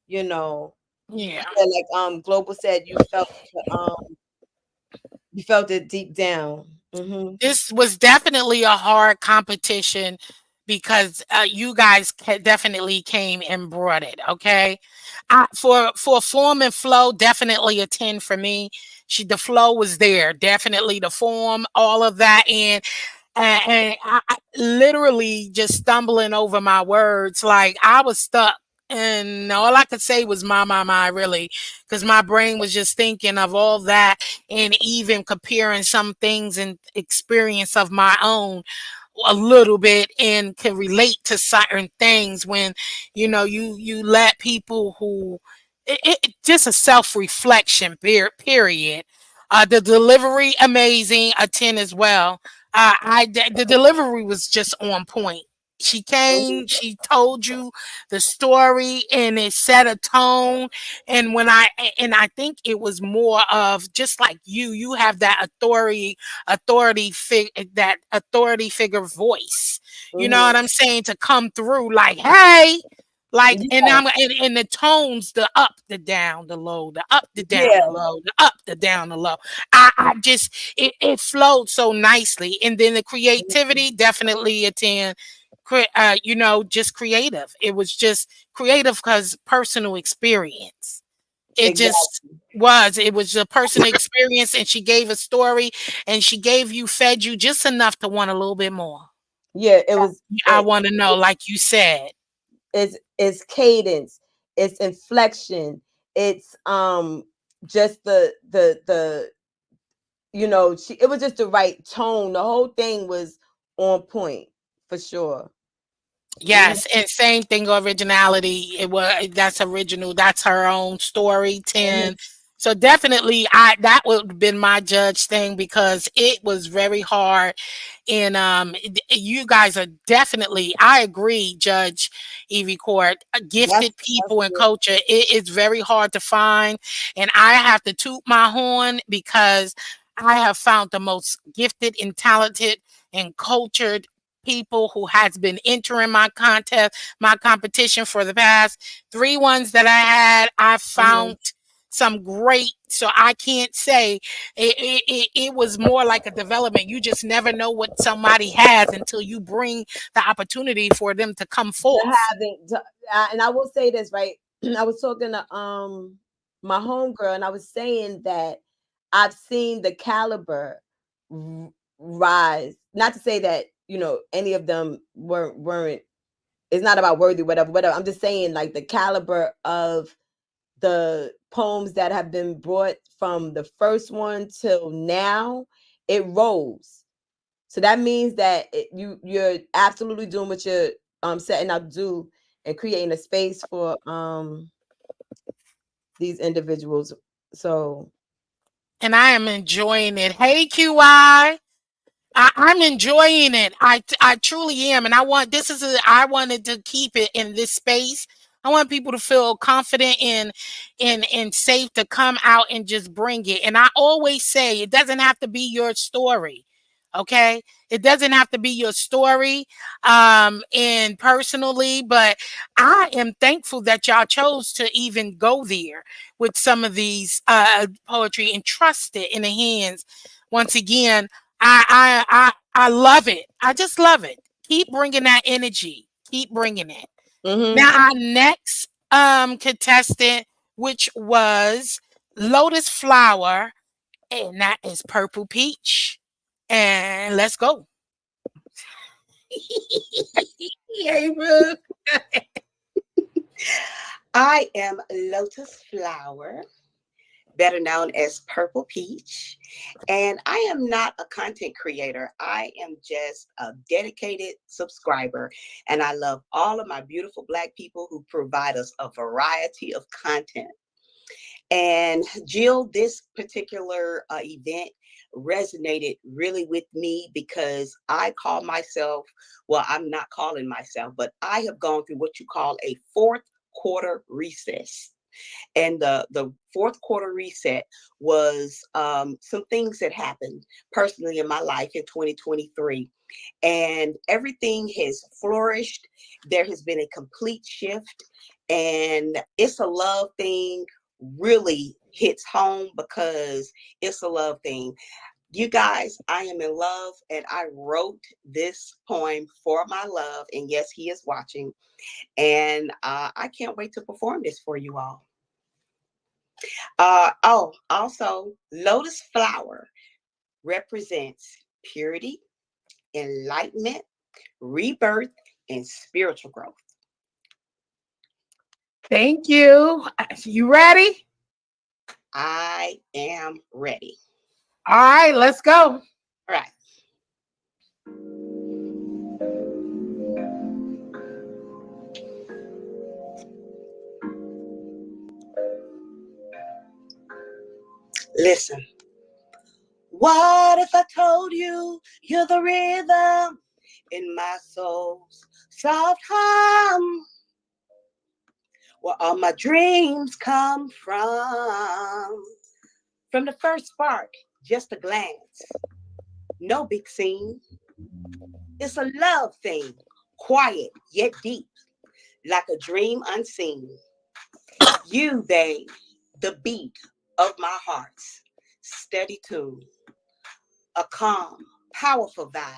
you know. Yeah. Yeah, like Global said, you felt it deep down. This was definitely a hard competition because you guys definitely came and brought it. Okay, for form and flow, definitely a 10 for me. The flow was there, definitely the form, all of that, and I literally just stumbling over my words. Like I was stuck. And all I could say was my, really, because my brain was just thinking of all that and even comparing some things and experience of my own a little bit and can relate to certain things when you let people who just a self-reflection period. The delivery amazing, a 10 as well. The delivery was just on point. She came, she told you the story and it set a tone. And I think it was more of just like you have that authority figure voice. You know what I'm saying? To come through like, hey, like, and Yeah, and the tones, the up, the down, the low, the up, the down, yeah, the low, the up, the down, the low. I just it flowed so nicely, and then the creativity definitely a 10. Just creative. It was just creative because personal experience. It just exactly. was. It was a personal experience, and she gave a story, and she fed you just enough to want a little bit more. Yeah, it was. I want to know, like you said. It's cadence, it's inflection, it's just the it was just the right tone. The whole thing was on point for sure. Yes, and same thing, originality. That's original. That's her own story. 10. So definitely, that would have been my judge thing because it was very hard. And you guys are definitely. I agree, Judge Evie Court. That's Gifted people in good. culture. It is very hard to find, and I have to toot my horn because I have found the most gifted and talented and cultured people who has been entering my competition for the past 3 ones that I had. I found some great, so I can't say it was more like a development. You just never know what somebody has until you bring the opportunity for them to come forth. And I will say this, right? I was talking to my homegirl, and I was saying that I've seen the caliber rise. Not to say that any of them weren't. It's not about worthy, whatever. I'm just saying, like, the caliber of the poems that have been brought from the first one till now, it rose. So that means that you're absolutely doing what you're setting out to do and creating a space for these individuals. So And I am enjoying it. Hey, QI. I'm enjoying it. I truly am, and I wanted to keep it in this space. I want people to feel confident and safe to come out and just bring it. And I always say it doesn't have to be your story. Okay? It doesn't have to be your story and personally, but I am thankful that y'all chose to even go there with some of these poetry and trust it in the hands once again. I love it. I just love it. Keep bringing that energy. Keep bringing it. Now our next contestant, which was Lotus Flower, and that is Purple Peach. And let's go. Hey, Brooke. I am Lotus Flower, better known as Purple Peach, and I am not a content creator. I am just a dedicated subscriber, and I love all of my beautiful Black people who provide us a variety of content. And Jill, this particular event resonated really with me because I call myself, well, I'm not calling myself, but I have gone through what you call a fourth quarter recess. And the fourth quarter reset was some things that happened personally in my life in 2023. And everything has flourished. There has been a complete shift. And It's a Love thing really hits home because It's a Love thing. You guys, I am in love, and I wrote this poem for my love. And yes, he is watching. And I can't wait to perform this for you all. Also, lotus flower represents purity, enlightenment, rebirth, and spiritual growth. Thank you. You ready? I am ready. All right, let's go. All right. Listen. What if I told you you're the rhythm in my soul's soft hum? Where all my dreams come from. From the first spark, just a glance. No big scene. It's a love thing, quiet yet deep, like a dream unseen. You, babe, the beat of my heart's steady tune. A calm, powerful vibe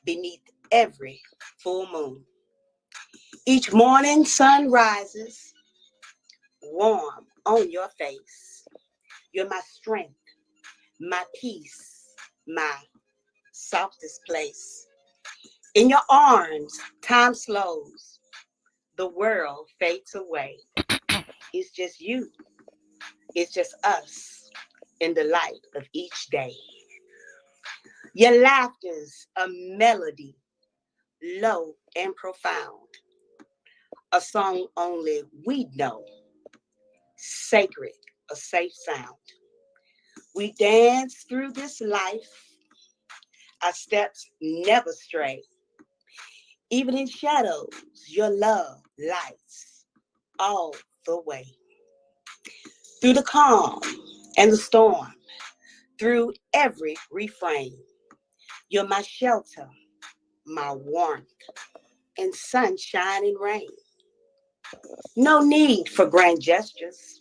beneath every full moon. Each morning sun rises warm on your face. You're my strength, my peace, my softest place. In your arms, time slows. The world fades away. It's just you. It's just us in the light of each day. Your laughter's a melody, low and profound. A song only we know. Sacred, a safe sound. We dance through this life. Our steps never stray. Even in shadows, your love lights all the way. Through the calm and the storm, through every refrain, you're my shelter, my warmth, and sunshine and rain. No need for grand gestures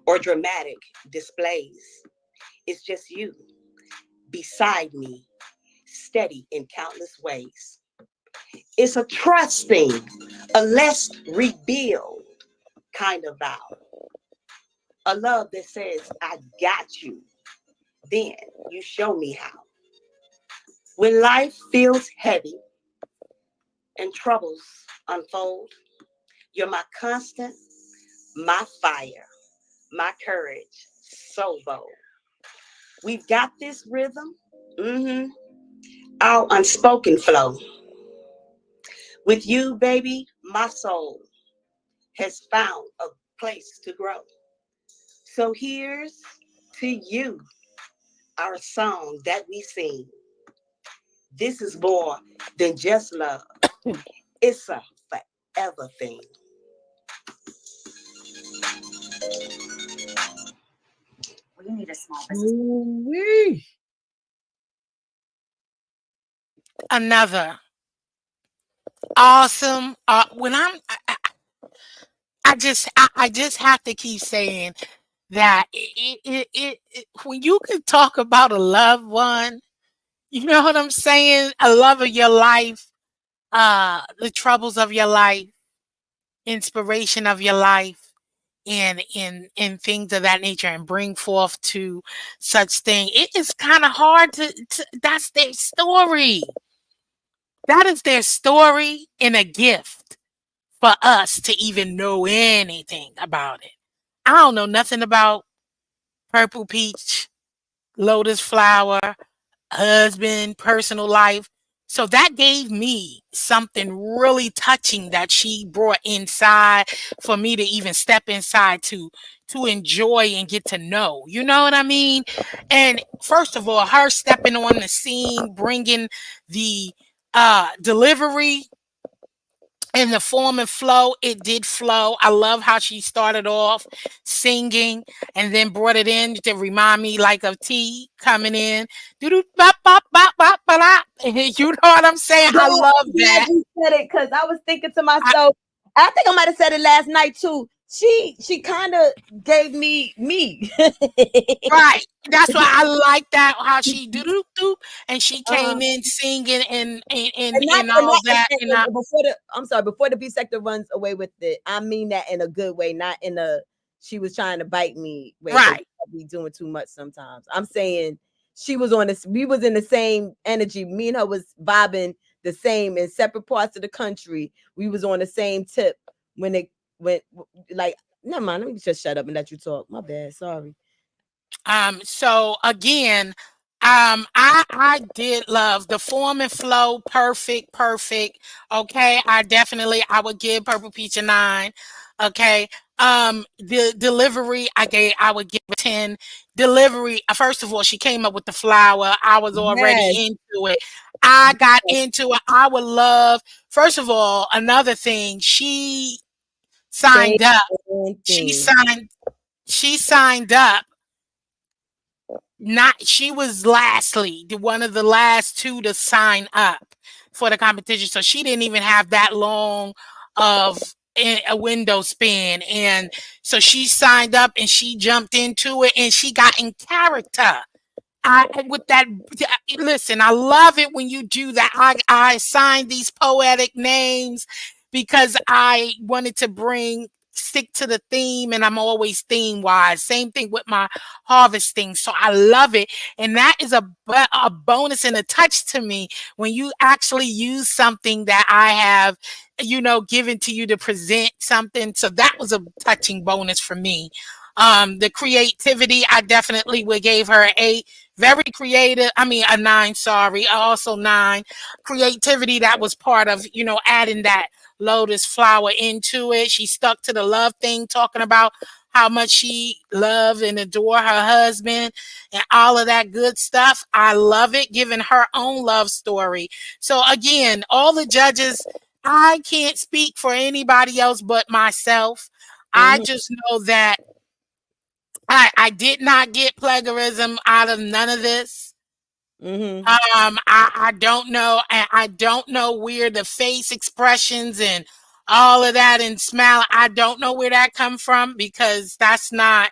or dramatic displays. It's just you beside me, steady in countless ways. It's a trusting, a let's rebuild kind of vow. A love that says, I got you. Then you show me how. When life feels heavy and troubles unfold, you're my constant, my fire, my courage, so bold. We've got this rhythm, our unspoken flow. With you, baby, my soul has found a place to grow. So here's to you, our song that we sing. This is more than just love. It's a forever thing. We need a small Ooh-wee. Another awesome. I just have to keep saying that when you can talk about a loved one, you know what I'm saying? A love of your life, the troubles of your life, inspiration of your life, and things of that nature, and bring forth to such thing. It is kind of hard to. That's their story. That is their story, and a gift for us to even know anything about it. I don't know nothing about Purple Peach, Lotus Flower, husband, personal life. So that gave me something really touching that she brought inside for me to even step inside to enjoy and get to know. You know what I mean? And first of all, her stepping on the scene, bringing the delivery And the form and flow, it did flow. I love how she started off singing and then brought it in to remind me like of T coming in. Doo-doo, bop, bop, bop, bop, bop, bop. You know what I'm saying? I Girl, love I'm that. glad you said it because I was thinking to I, myself, I think I might have said it last night too. She kind of gave me. right. That's why I like that how she do do and she uh-huh. came in singing And not and and all that that. and before the I'm sorry, before the B sector runs away with it, I mean that in a good way, not in a she was trying to bite me way because Right. be doing too much sometimes. I'm saying she was on this, we was in the same energy. Me and her was vibing the same in separate parts of the country. We was on the same tip when it went like never mind. Let me just shut up and let you talk. My bad. Sorry. So again, I did love the form and flow, perfect, perfect. Okay, I would give Purple Peach a 9. Okay. The delivery I would give a 10. Delivery, first of all, she came up with the flower. I was already Yes. into it. I got into it. I would love, first of all, another thing, she Same signed up. She thing. signed, she signed up not she was lastly one of the last two to sign up for the competition, so she didn't even have that long of a window span, and so she signed up and she jumped into it and she got in character. I with that listen, I love it when you do that. I signed these poetic names because I wanted to stick to the theme, and I'm always theme wise. Same thing with my harvesting. So I love it. And that is a bonus and a touch to me when you actually use something that I have, given to you to present something. So that was a touching bonus for me. The creativity, I definitely would gave her an 8. Very creative. I mean, a 9, sorry. Also 9. Creativity that was part of, adding that lotus flower into it. She stuck to the love thing, talking about how much she loved and adore her husband and all of that good stuff. I love it, giving her own love story. So again, all the judges, I can't speak for anybody else but myself. I Mhm. just know that I did not get plagiarism out of none of this. Mhm. I don't know. I don't know where the face expressions and all of that and smile. I don't know where that come from because that's not.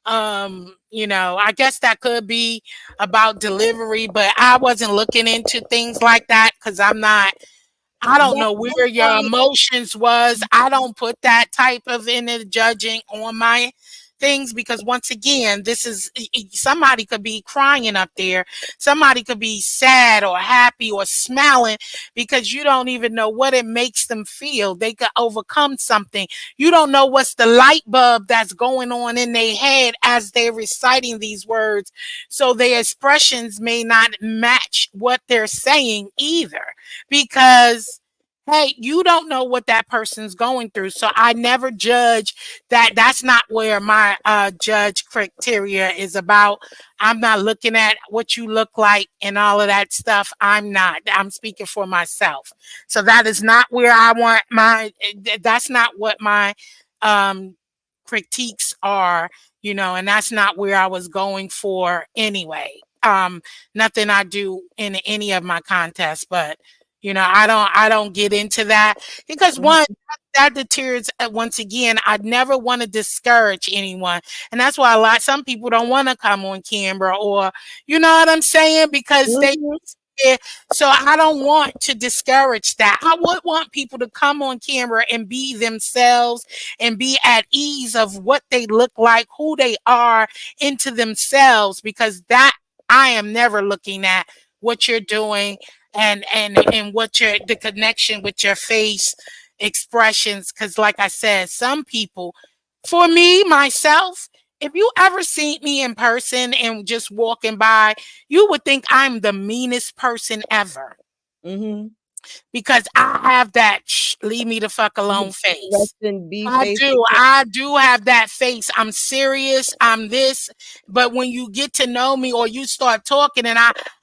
I guess that could be about delivery, but I wasn't looking into things like that because I'm not. I don't That's know where your emotions was. I don't put that type of inner judging on my things because once again, this is somebody could be crying up there. Somebody could be sad or happy or smiling because you don't even know what it makes them feel. They could overcome something. You don't know what's the light bulb that's going on in their head as they're reciting these words. So their expressions may not match what they're saying either because hey, you don't know what that person's going through. So I never judge that. That's not where my judge criteria is about. I'm not looking at what you look like and all of that stuff. I'm not. I'm speaking for myself. So that is not where I want that's not what my um critiques are, and that's not where I was going for anyway. Nothing I do in any of my contests, but I don't get into that because Mhm. one that deters once again, I never want to discourage anyone. And that's why some people don't want to come on camera or you know what I'm saying? Because they Mhm. yeah, so I don't want to discourage that. I would want people to come on camera and be themselves and be at ease of what they look like, who they are into themselves, because that I am never looking at what you're doing and what your the connection with your face expressions. Because like I said, some people, for me myself, if you ever seen me in person and just walking by, you would think I'm the meanest person ever. Mhm. because I have that leave me the fuck alone face. Rest in be I face. do. I do have that face. I'm serious. I'm this. But when you get to know me or you start talking and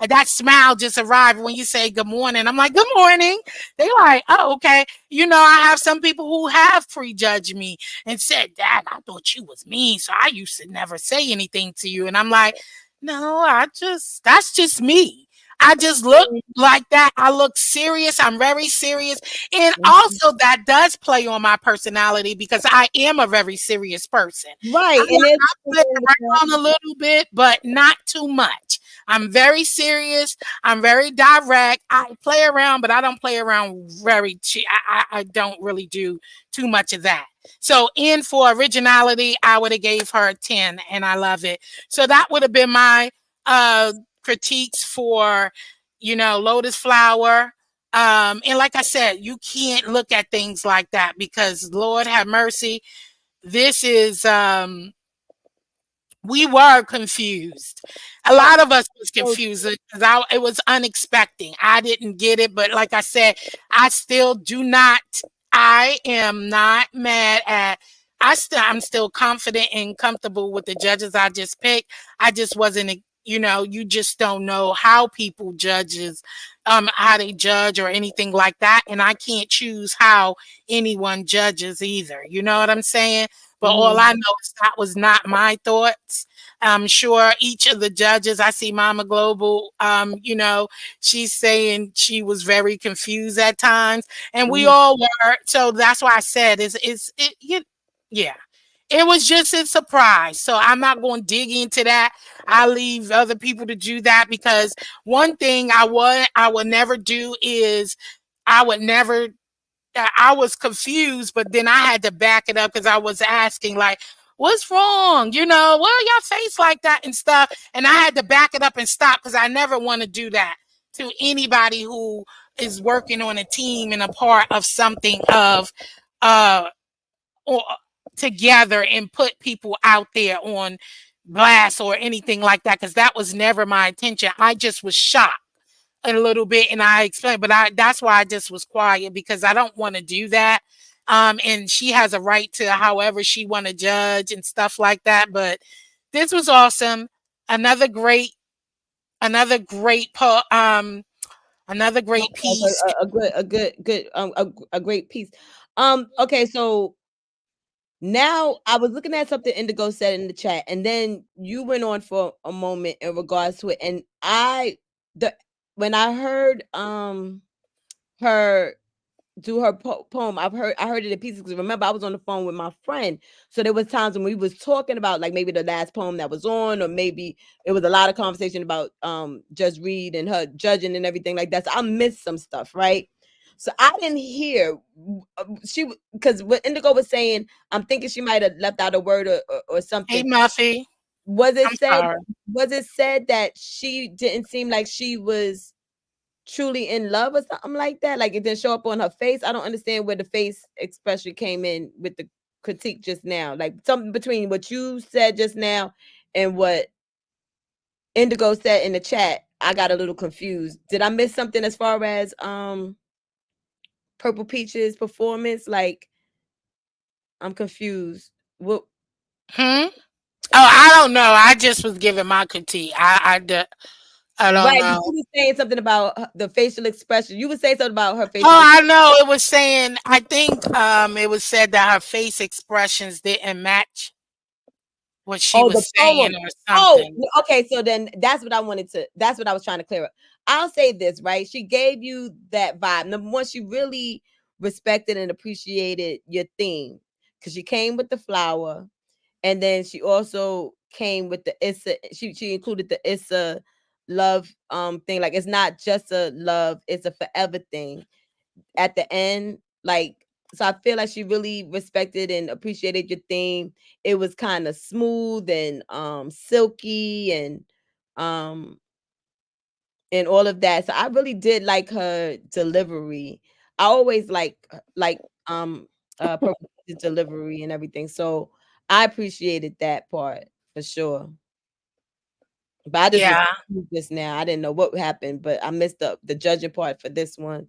that smile just arrived when you say good morning. I'm like, good morning. They like, oh, okay. You know, I have some people who have prejudged me and said, Dad, I thought you was mean. So I used to never say anything to you. And I'm like, no, that's just me. I just look like that. I look serious. I'm very serious. And also that does play on my personality because I am a very serious person. Right. And I play around a little bit, but not too much. I'm very serious. I'm very direct. I play around, but I don't play around I don't really do too much of that. So in for originality, I would have gave her a 10 and I love it. So that would have been my critiques for, you know, Lotus Flower. And like I said, you can't look at things like that because Lord have mercy. This is we were confused. A lot of us was confused because it was unexpected. I didn't get it, but like I said, I still do not. I am not mad at. I'm still confident and comfortable with the judges I just picked. I just wasn't. You know, you just don't know how people judges, how they judge or anything like that, and I can't choose how anyone judges either. You know what I'm saying? But all I know is that was not my thoughts. I'm sure each of the judges, I see Mama Global, you know, she's saying she was very confused at times, and we all were. So that's why I said, yeah. It was just a surprise. So I'm not going to dig into that. I leave other people to do that because one thing I would never do is I would never I was confused, but then I had to back it up because I was asking, like, what's wrong? You know, why y'all face like that and stuff? And I had to back it up and stop because I never want to do that to anybody who is working on a team and a part of something of or together and put people out there on blast or anything like that because that was never my intention. I just was shocked a little bit and I explained, but that's why I just was quiet because I don't want to do that. And she has a right to however she want to judge and stuff like that. But this was awesome. Another great, another great another great piece. A great piece. Okay, so now I was looking at something Indigo said in the chat, and then you went on for a moment in regards to it, and when I heard her do her poem, I heard it in pieces because remember I was on the phone with my friend, so there was times when we was talking about like maybe the last poem that was on, or maybe it was a lot of conversation about Judge Reed and her judging and everything like that. So I missed some stuff, right? So I didn't hear because what Indigo was saying, I'm thinking she might have left out a word or something. Hey Muffy. Was it I'm said? sorry. Was it said that she didn't seem like she was truly in love or something like that? Like it didn't show up on her face. I don't understand where the face expression came in with the critique just now. Like something between what you said just now and what Indigo said in the chat. I got a little confused. Did I miss something as far as Purple Peach's performance? Like I'm confused. What? Oh, I don't know. I just was giving my critique. I don't Right, know. you were saying something about the facial expression. You were saying something about her facial. Oh, I know. It was saying. I think it was said that her face expressions didn't match what she was saying or something. Okay. So then that's what I wanted to. That's what I was trying to clear up. I'll say this, right? She gave you that vibe. Number one, she really respected and appreciated your theme because she came with the flower, and then she also came with the Issa. She included the Issa love thing. Like it's not just a love; it's a forever thing. At the end, like, so I feel like she really respected and appreciated your theme. It was kind of smooth and silky um and all of that. So I really did like her delivery. I always like Purple Peach's delivery and everything. So I appreciated that part for sure. But I just was Yeah. confused just now. I didn't know what happened, but I missed the judging part for this one.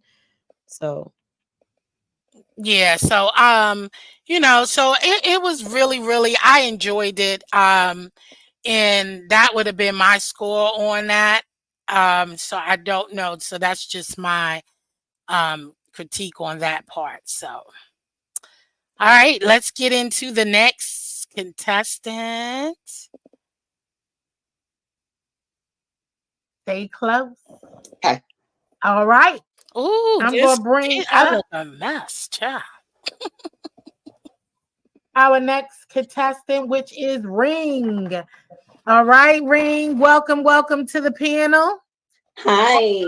So Yeah, so so it was really I enjoyed it. And that would have been my score on that. So I don't know. So that's just my critique on that part. So all right, let's get into the next contestant. Stay close. Okay. All right. Ooh, I'm this gonna bring I up look a mess, child. our next contestant, which is Ring. All right, Ring. Welcome to the panel. Hi.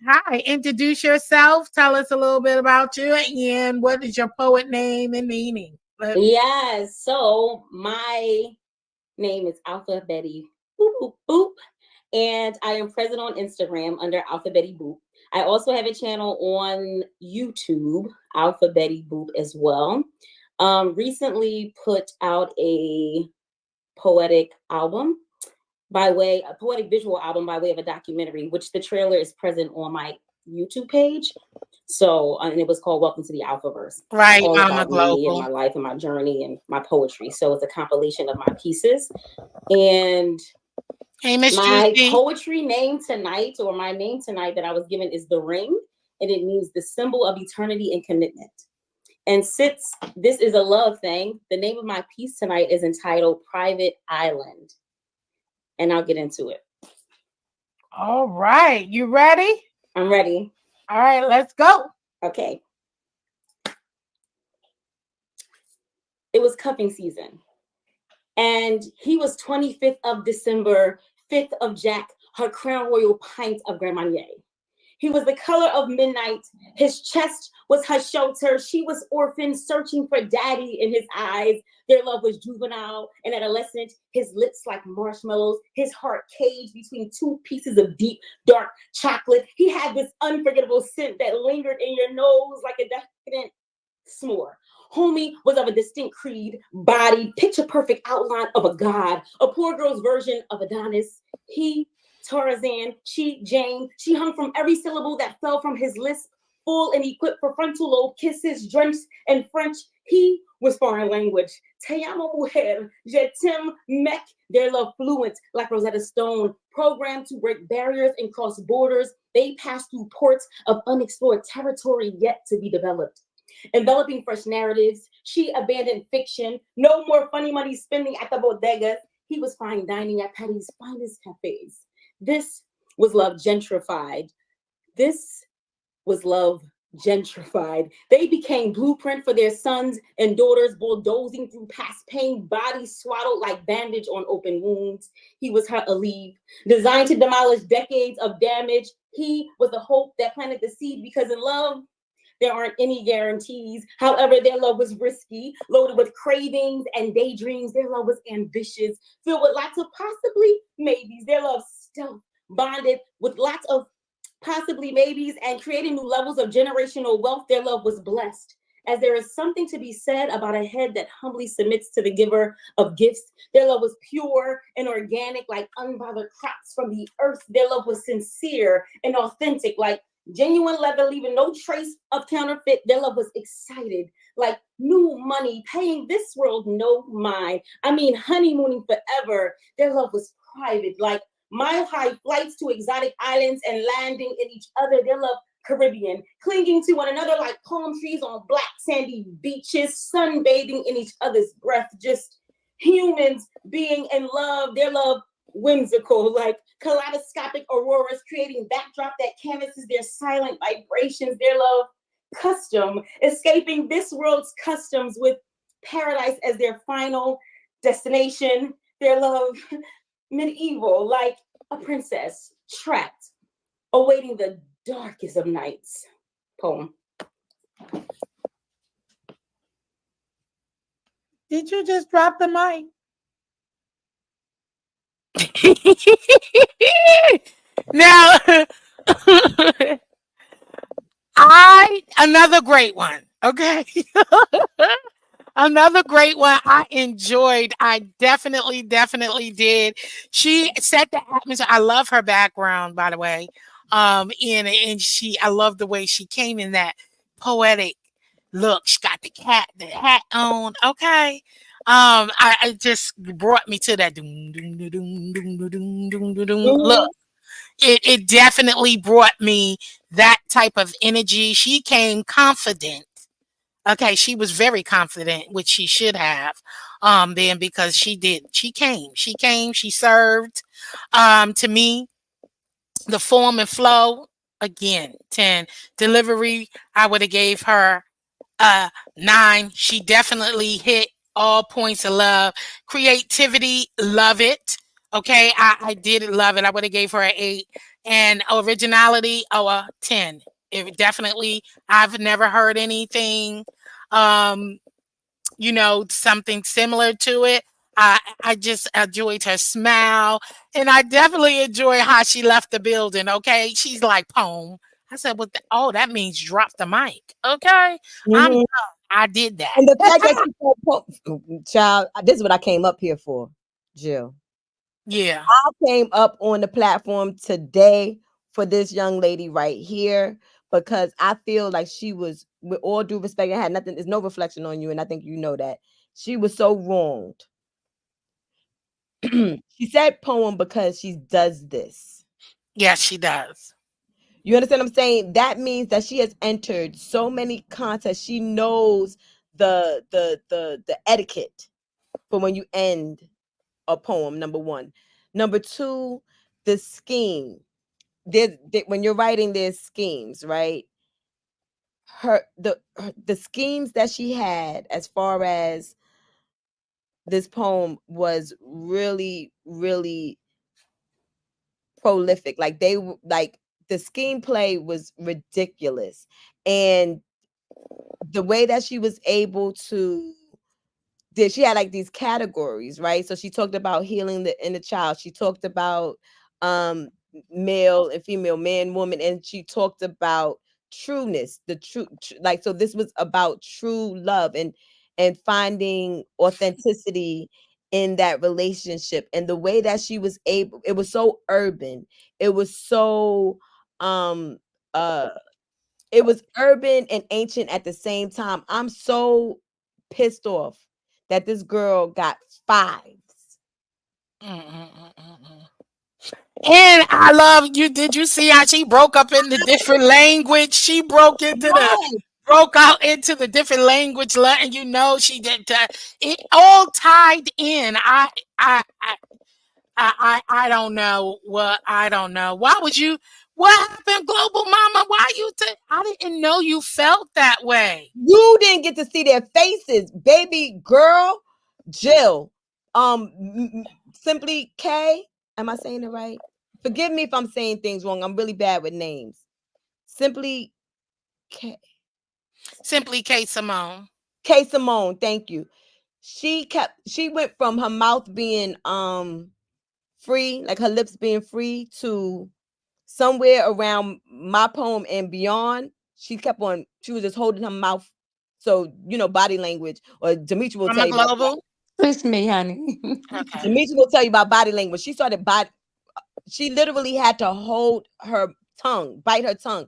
Hi. Introduce yourself. Tell us a little bit about you and what is your poet name and meaning. Yeah, so my name is Alphabetti Boop Boop Boop, and I am present on Instagram under Alphabetti Boop. I also have a channel on YouTube, Alphabetti Boop as well. Recently put out a poetic album a poetic visual album by way of a documentary, which the trailer is present on my YouTube page. So, and it was called Welcome to the Alphaverse. Right, All Mama about me and Global. my life and my journey and my poetry. So it's a compilation of my pieces. And Hey, Miss my Juicy. poetry name tonight, or my name tonight that I was given, is The Ring. And it means the symbol of eternity and commitment. And since this is a love thing, the name of my piece tonight is entitled Private Island. And I'll get into it. All right. You ready? I'm ready. All right, let's go. Okay. It was cuffing season. And he was 25th of December, 5th of Jack, her crown royal pint of Grand Marnier. He was the color of midnight. His chest was her shelter. She was orphaned, searching for daddy in his eyes. Their love was juvenile and adolescent. His lips like marshmallows. His heart caged between two pieces of deep, dark chocolate. He had this unforgettable scent that lingered in your nose like a decadent s'more. Homie was of a distinct creed, body, picture-perfect outline of a god, a poor girl's version of Adonis. He Tarzan, she Jane, she hung from every syllable that fell from his lisp, full and equipped for frontal lobe kisses, drenched in French. He was foreign language. Te amo mujer, je t'aime mec, their love fluent like Rosetta Stone, programmed to break barriers and cross borders. They passed through ports of unexplored territory yet to be developed. Enveloping fresh narratives, she abandoned fiction. No more funny money spending at the bodegas. He was fine dining at Patty's finest cafes. This was love gentrified. This was love gentrified. They became blueprint for their sons and daughters, bulldozing through past pain, bodies swaddled like bandage on open wounds. He was her Aleve, designed to demolish decades of damage. He was the hope that planted the seed, because in love, there aren't any guarantees. However, their love was risky, loaded with cravings and daydreams. Their love was ambitious, filled with lots of possibly maybes. Their love stealth, bonded with lots of possibly maybes, and creating new levels of generational wealth. Their love was blessed, as there is something to be said about a head that humbly submits to the giver of gifts. Their love was pure and organic, like unbothered crops from the earth. Their love was sincere and authentic, like genuine leather, leaving no trace of counterfeit. Their love was excited, like new money, paying this world no mind. I mean, honeymooning forever. Their love was private, like mile-high flights to exotic islands and landing in each other. Their love Caribbean, clinging to one another like palm trees on black sandy beaches, sunbathing in each other's breath, just humans being in love. Their love whimsical, like kaleidoscopic auroras, creating backdrop that canvases their silent vibrations. Their love custom, escaping this world's customs with paradise as their final destination. Their love medieval, like a princess trapped, awaiting the darkest of nights. Poem. Did you just drop the mic? Now, another great one. Okay. Another great one I enjoyed. I definitely did. She set the atmosphere. I love her background, by the way. And I love the way she came in that poetic look. She got the hat on. Okay. It just brought me to that doom, doom, doom, doom, doom, doom, doom, doom, doom look. It definitely brought me that type of energy. She came confident. Okay, she was very confident, which she should have, then because she served. To me, the form and flow, again, 10. Delivery, I would have gave her 9. She definitely hit all points of love. Creativity, love it. Okay, I did love it. I would have gave her an 8. And originality, a 10. It definitely, I've never heard anything, um, something similar to it. I just enjoyed her smile, and I definitely enjoy how she left the building. Okay, she's like poem. I said, "What? Oh, that means drop the mic." Okay, I'm done. I did that. And the fact that she said, child, this is what I came up here for, Jill. Yeah. I came up on the platform today for this young lady right here because I feel like she was, with all due respect, it had nothing, there's no reflection on you, and I think you know that. She was so wronged. She said poem because she does this. Yes, she does. You understand what I'm saying? That means that she has entered so many contests. She knows the etiquette for when you end a poem, number one. Number two, the scheme. When you're writing, there's schemes, right? The schemes that she had as far as this poem was really, really prolific. Like the screenplay was ridiculous, and the way that she was able to she had like these categories, right? So she talked about healing the inner child. She talked about male and female, man, woman, and she talked about trueness, like, so this was about true love and finding authenticity in that relationship. And the way that she was able, it was so urban, it was so uh it was urban and ancient at the same time. I'm so pissed off that this girl got 5s. And I love you. Did you see how she broke up into different language? She broke out into the different language, letting you know she did. It all tied in. I don't know what I don't know. Why would you? What happened, Global Mama? Why you? I didn't know you felt that way. You didn't get to see their faces, baby girl. Jill, Simply K. Am I saying it right? Forgive me if I'm saying things wrong. I'm really bad with names. Simply K. Simply K Simone. K Simone. Thank you. She went from her mouth being free, like her lips being free, to somewhere around my poem and beyond. She was just holding her mouth. So, body language, or Demitra will tell you about, It's me, honey. Okay. Demitra will tell you about body language. She literally had to hold her tongue, bite her tongue.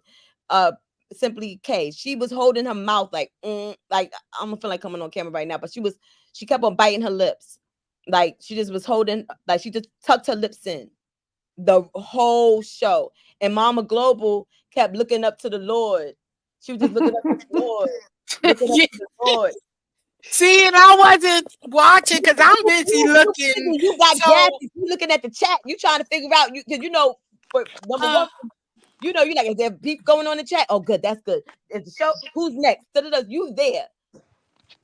Simply K. She was holding her mouth like I'm gonna feel like coming on camera right now, but she kept on biting her lips. Like she just was holding, like she just tucked her lips in the whole show. And Mama Global kept looking up to the Lord. She was just looking up to the Lord. Looking up to the Lord. See, and I wasn't watching because I'm busy looking. You got gases. You looking at the chat. You trying to figure out, because for number one, you like, is there beef going on in the chat? Oh, good, that's good. Is the show? Who's next? You there?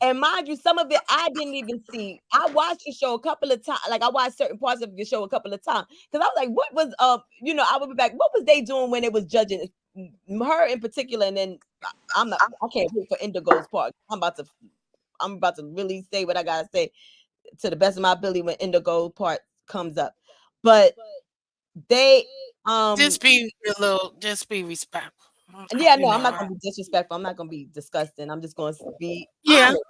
And mind you, some of it I didn't even see. I watched the show a couple of times. Like I watched certain parts of the show a couple of times because I was like, what was I would be back. What was they doing when they was judging her in particular? And then I can't wait for Indigo's part. I'm about to really say what I gotta say to the best of my ability when Indigo part comes up. But they just be respectful. Yeah, no, I'm not gonna be disrespectful. I'm not gonna be disgusting. I'm just gonna be honest.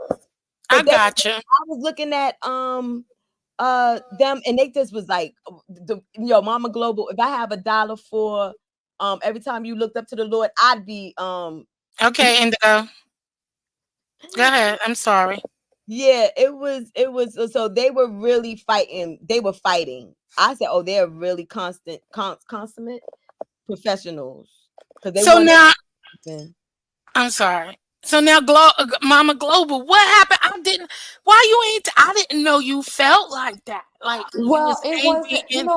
I gotcha. I was looking at them, and they just was like, Mama Global. If I have $1 for every time you looked up to the Lord, I'd be Okay, Indigo. Go ahead. I'm sorry. yeah, it was so they were really fighting. They were fighting. I said, oh, they're really consummate professionals because they So wanted now, something. I'm sorry. So now, Mama Global, what happened? I didn't. Why you ain't? I didn't know you felt like that. Like you was Well, it angry wasn't, and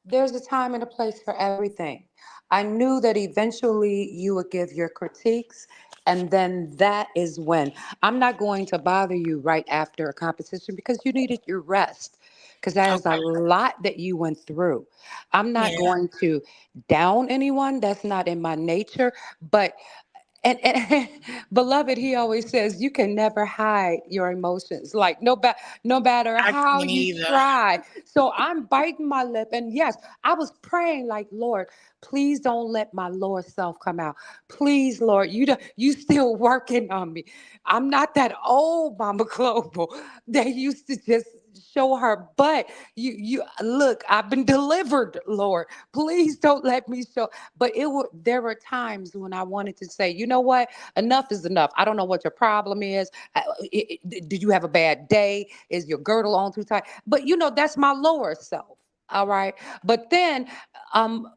there's a time and a place for everything. I knew that eventually you would give your critiques, and then that is when I'm not going to bother you right after a competition because you needed your rest. Because that is a okay. lot that you went through. I'm not Yeah, going to down anyone. That's not in my nature. But and beloved, he always says you can never hide your emotions. Like no matter I how can't you either. try. So I'm biting my lip, and yes, I was praying like, Lord, please don't let my lower self come out. Please, Lord, you still working on me. I'm not that old Mama Global that used to just show her butt. You look, I've been delivered, Lord. Please don't let me show. But there were times when I wanted to say, you know what? Enough is enough. I don't know what your problem is. Did you have a bad day? Is your girdle on too tight? But that's my lower self. All right. But then um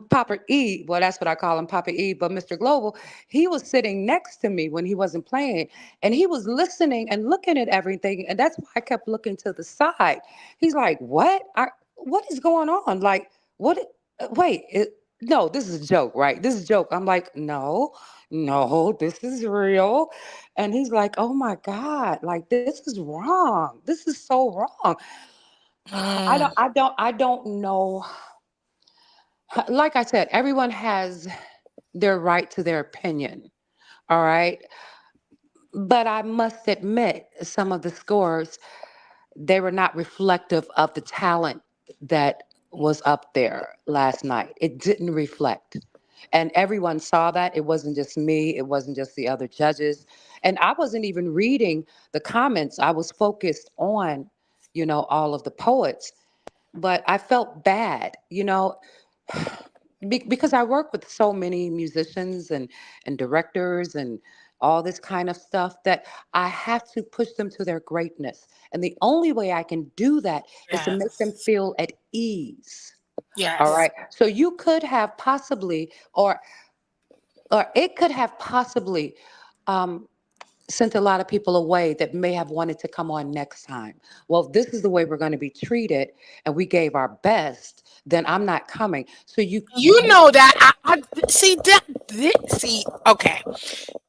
Papa E, well, that's what I call him, Papa E, but Mr. Global, he was sitting next to me when he wasn't playing, and he was listening and looking at everything, and that's why I kept looking to the side. He's like, what is going on? Like, what? Wait, no, this is a joke, right? This is a joke. I'm like, no, no, this is real. And he's like, oh my God, like this is wrong. This is so wrong. Mm, I don't know. Like I said, everyone has their right to their opinion. All right. But I must admit, some of the scores, they were not reflective of the talent that was up there last night. It didn't reflect. And everyone saw that. It wasn't just me, it wasn't just the other judges. And I wasn't even reading the comments. I was focused on, all of the poets. But I felt bad, because I work with so many musicians and directors and all this kind of stuff that I have to push them to their greatness. And the only way I can do that is to make them yes. feel at ease. All Yes. right. So you could have possibly, or it could have possibly um, sent a lot of people away that may have wanted to come on next time. Well, if this is the way we're going to be treated, and we gave our best, then I'm not coming. So You know that I see that see okay.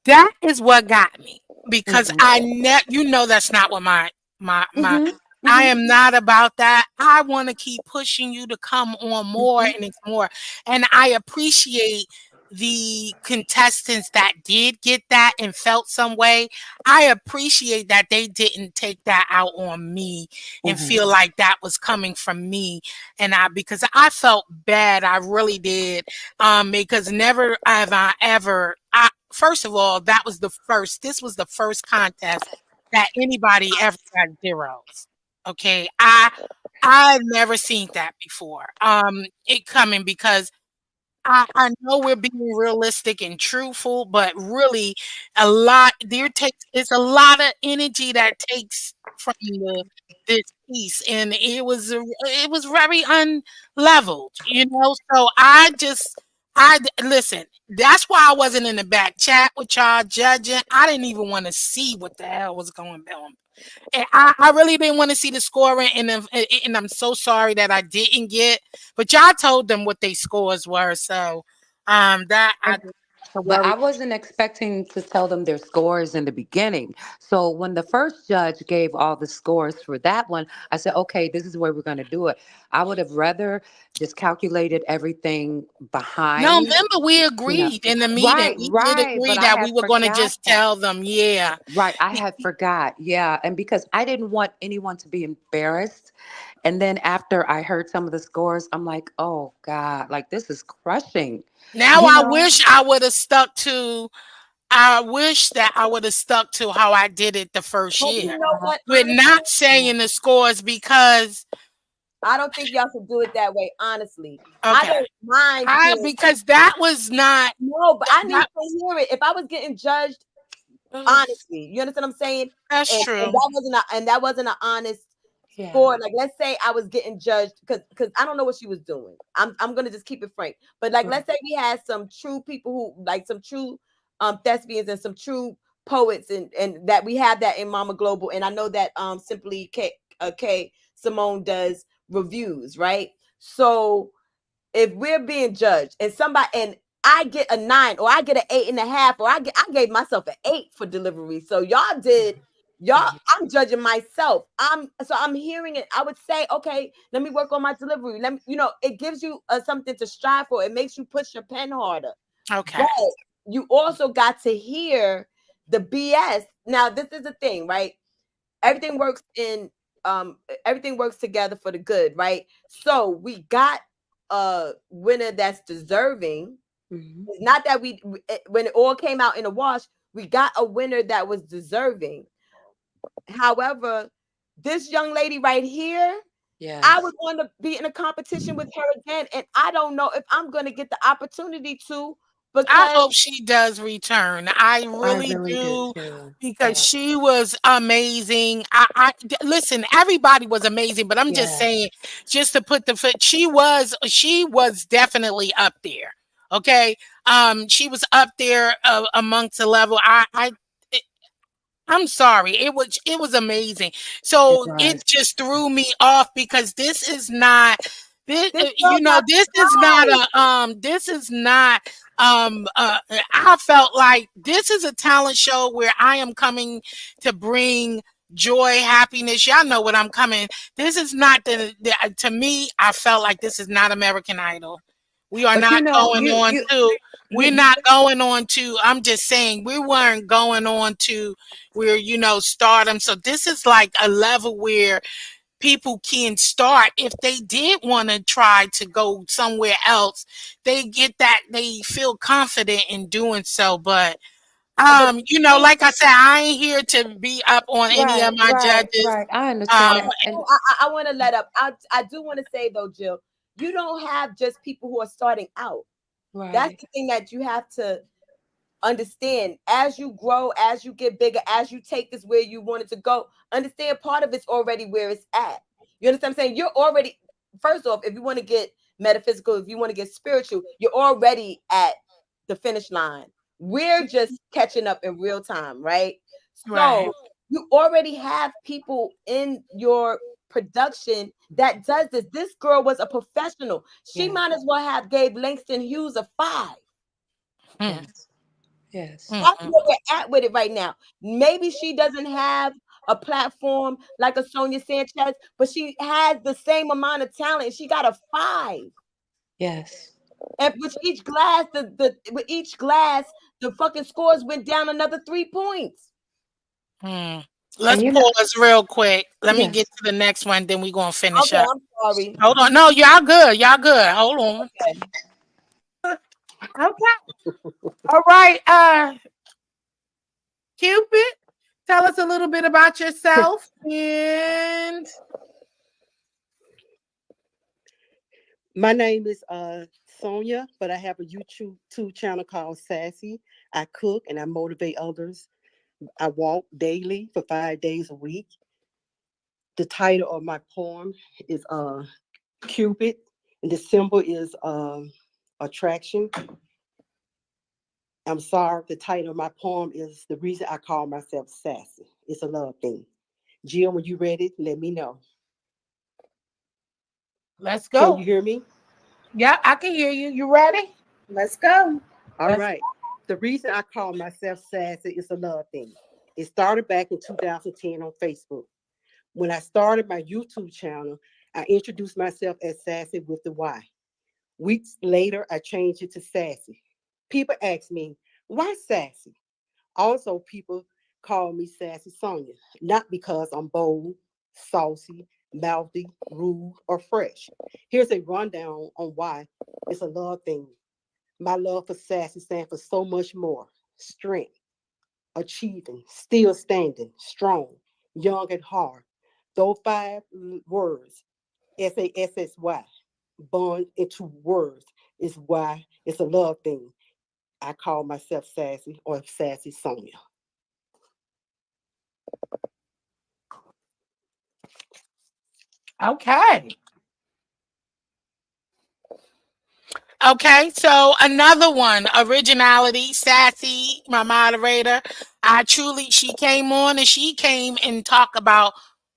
That is what got me because Mhm, you know that's not what my mhm, I mhm, am not about that. I want to keep pushing you to come on more mhm, and it's more. And I appreciate the contestants that did get that and felt some way. I appreciate that they didn't take that out on me and mhm. feel like that was coming from me. And because I felt bad, I really did. Because never have I ever first of all, this was the first contest that anybody ever got zeros. Okay. I've never seen that before. It coming because I know we're being realistic and truthful, but really it's a lot of energy that takes from this piece, and it was very unleveled, So listen. That's why I wasn't in the back chat with y'all judging. I didn't even want to see what the hell was going on. And I really didn't want to see the scoring, and I'm so sorry that I didn't get. But y'all told them what they scores were, so that I didn't have to But worry. I wasn't expecting to tell them their scores in the beginning. So when the first judge gave all the scores for that one, I said, okay, this is the way we're going to do it. I would have rather just calculated everything No, behind, remember we you know. agreed in the meeting. Right, We did right. agree But I that we had were going to forgot just that. tell them, yeah. Right, I had forgot. Yeah. And because I didn't want anyone to be embarrassed. And then after I heard some of the scores, I'm like, oh God, like this is crushing, Now you know? I wish that I would have stuck to how I did it the first But year. you know what? We're Honestly, not saying the scores because I don't think y'all should do it that way, honestly. I Okay. don't mind Because that was not no, but I need that, to hear it. If I was getting judged, honestly, you understand what I'm saying? that's And true. that wasn't an honest Yeah. score. Like, let's say I was getting judged because I don't know what she was doing. I'm gonna just keep it frank. But like, let's say we had some true people who like some true thespians and some true poets and that we have that in Mama Global. And I know that Simply K Simone does reviews, right? So if we're being judged and somebody and I get a 9 or I get an 8.5 or I gave myself an 8 for delivery. So I'm judging myself. I'm hearing it. I would say, okay, let me work on my delivery. Let me, it gives you something to strive for. It makes you push your pen harder. Okay. But you also got to hear the BS. Now, this is the thing, right? Everything works together for the good, right? So we got a winner that's deserving. It's not that when it all came out in the wash, we got a winner that was deserving. However, this young lady right here, I would want to be in a competition with her again, and I don't know if I'm going to get the opportunity to. I Because hope she does return. I really do because she was amazing. Listen, everybody was amazing, but I'm just saying, just to put the foot, she was definitely up there. Okay, she was up there amongst the level. I'm sorry. It was amazing. So it just threw me off because this is not this this girl got this is not I felt like this is a talent show where I am coming to bring joy, happiness. Y'all know what I'm coming. This is not to me, I felt like this is not American Idol. We are But not going on to we're you not going on to I'm just saying we weren't going on to where stardom. So this is like a level where people can start if they did want to try to go somewhere else. They get that they feel confident in doing so. But like I said, I ain't here to be up on any of my judges. I understand that. And I want to let up. I do want to say though, Jill, you don't have just people who are starting out. That's the thing that you have to understand. As you grow, as you get bigger, as you take this where you want it to go, understand part of it's already where it's at. You understand what I'm saying? You're already, first off, if you want to get metaphysical, if you want to get spiritual, you're already at the finish line. We're just catching up in real time, right? Right. So you already have people in your production that does this. This girl was a professional. She might as well have gave Langston Hughes a 5. Yes. That's where we're at with it right now. Maybe she doesn't have a platform like a Sonia Sanchez, but she has the same amount of talent. She got a 5. Yes. And with each glass, the fucking scores went down another 3 points. Let's pause real quick. Let me get to the next one, then we're gonna finish Okay, up. I'm sorry. Hold on. No, y'all good. Y'all good. Hold on. Okay. All right. Cupid, tell us a little bit about yourself and My name is Sonia, but I have a YouTube channel called Sassy. I cook and I motivate others. I walk daily for 5 days a week. The title of my poem is Cupid, and the symbol is attraction. I'm sorry, the title of my poem is The Reason I Call Myself Sassy. It's a love thing. Jill, when you ready, let me know. let's go. Can you hear me? Yeah, I can hear you. You ready? Let's go. All right. The reason I call myself Sassy is a love thing. It started back in 2010 on Facebook. When I started my YouTube channel, I introduced myself as Sassy with the Y. Weeks later, I changed it to Sassy. People ask me, why Sassy? Also, people call me Sassy Sonia, not because I'm bold, saucy, mouthy, rude, or fresh. Here's a rundown on why it's a love thing. My love for Sassy stands for so much more: strength, achieving, still standing, strong, young at heart. Those 5 words SASSY, born into words, is why it's a love thing. I call myself Sassy or Sassy Sonia. Okay. Okay, so another one, originality, Sassy, my moderator. She came on and she came and talked about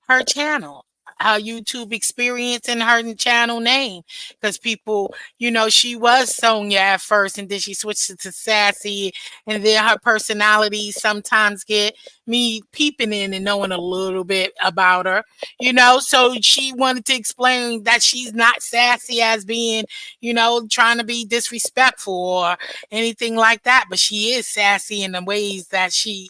her channel, her YouTube experience and her channel name. Because people, she was Sonia at first and then she switched it to Sassy. And then her personality sometimes get me peeping in and knowing a little bit about her, So she wanted to explain that she's not sassy as being trying to be disrespectful or anything like that. But she is sassy in the ways that she,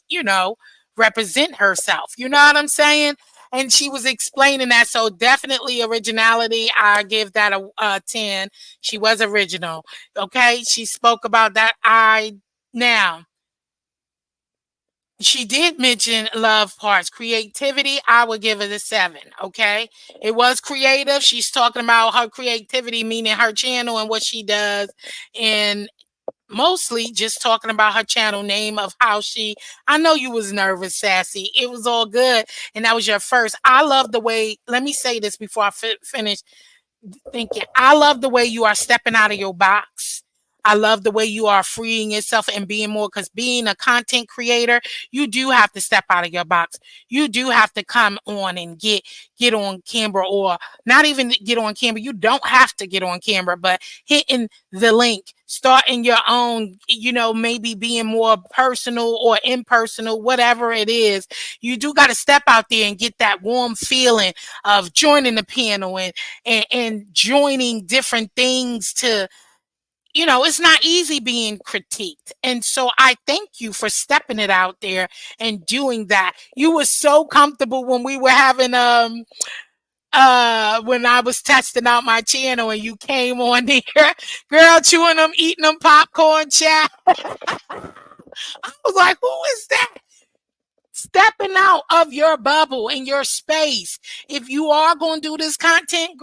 represent herself. You know what I'm saying? And she was explaining that. So definitely originality. I give that a 10. She was original. Okay. She spoke about that. Now, she did mention love parts. Creativity, I would give it a 7. Okay. It was creative. She's talking about her creativity, meaning her channel and what she does. And mostly just talking about her channel name of how I know you was nervous, Sassy. It was all good. And that was your first. I love the way, let me say this before I finish thinking. I love the way you are stepping out of your box. I love the way you are freeing yourself and being more, because being a content creator, you do have to step out of your box. You do have to come on and get on camera, or not even get on camera. You don't have to get on camera, but hitting the link, starting your own, maybe being more personal or impersonal, whatever it is. You do got to step out there and get that warm feeling of joining the panel and joining different things to, it's not easy being critiqued. And so I thank you for stepping it out there and doing that. You were so comfortable when we were having when I was testing out my channel and you came on there, girl, chewing them, eating them popcorn, chat. I was like, who is that? Stepping out of your bubble and your space. If you are going to do this content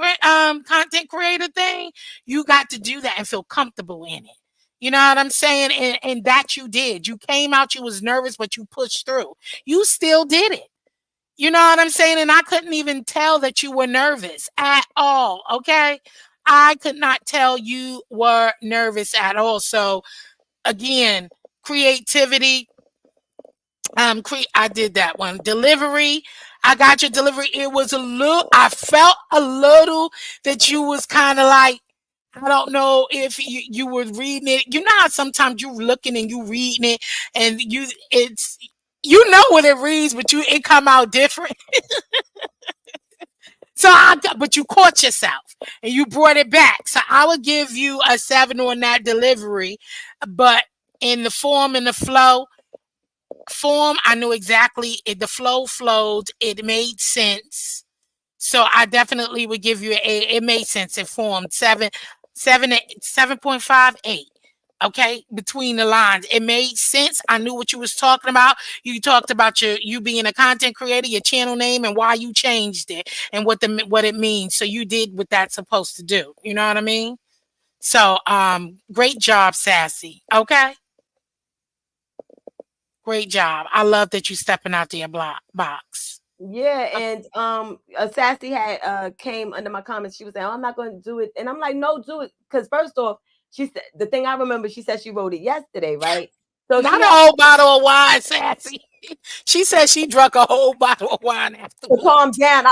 creator thing, you got to do that and feel comfortable in it. You know what I'm saying? And that you did. You came out, you was nervous, but you pushed through. You still did it. You know what I'm saying? And I couldn't even tell that you were nervous at all. Okay. I could not tell you were nervous at all. So again, creativity, I did that one. Delivery, I got your delivery. It was I felt a little that you was kind of like, I don't know if you were reading it. You know how sometimes you looking and you reading it and you know what it reads, but it come out different. But you caught yourself and you brought it back. So I would give you a 7 on that delivery, but in the form and the flow, I knew exactly the flow flowed. It made sense. So I definitely would give you it made sense. It formed 7.58. Okay, between the lines, it made sense. I knew what you was talking about. You talked about you being a content creator, your channel name, and why you changed it, and what it means. So you did what that's supposed to do. You know what I mean? So great job, Sassy. Okay. Great job. I love that you stepping out to your box. Yeah, and Sassy had came under my comments. She was saying, "Oh, I'm not going to do it," and I'm like, "No, do it." Because first off, she said the thing I remember. She said she wrote it yesterday, right? So not a whole bottle of wine, Sassy. She said she drank a whole bottle of wine afterwards. To calm down.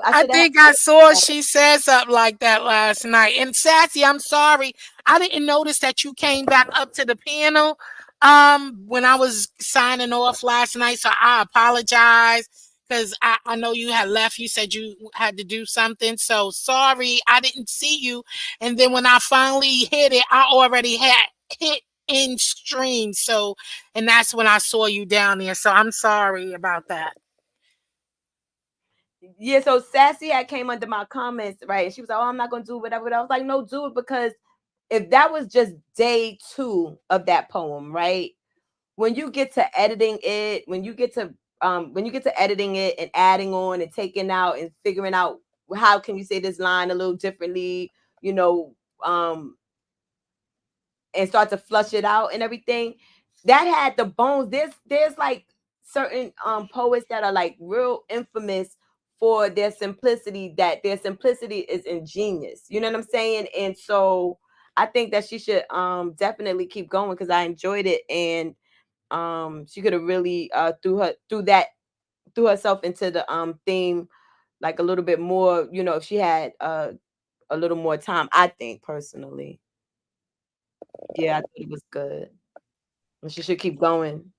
I think I saw she said something like that last night. And Sassy, I'm sorry, I didn't notice that you came back up to the panel when I was signing off last night. So I apologize because I know you had left. You said you had to do something. So sorry, I didn't see you. And then when I finally hit it, I already had hit in stream. So, and that's when I saw you down there. So I'm sorry about that. Yeah, so Sassy had came under my comments, right? And she was like, "Oh, I'm not gonna do whatever." I was like, "No, do it," because if that was just day 2 of that poem, right? When you get to editing it, when you get to when you get to editing it and adding on and taking out and figuring out how can you say this line a little differently, you know, and start to flush it out and everything, that had the bones. There's like certain poets that are like real infamous for their simplicity, that their simplicity is ingenious. You know what I'm saying? And so I think that she should definitely keep going because I enjoyed it, and she could have really threw herself into the theme like a little bit more, you know, if she had a little more time, I think personally. Yeah, I thought it was good. And she should keep going.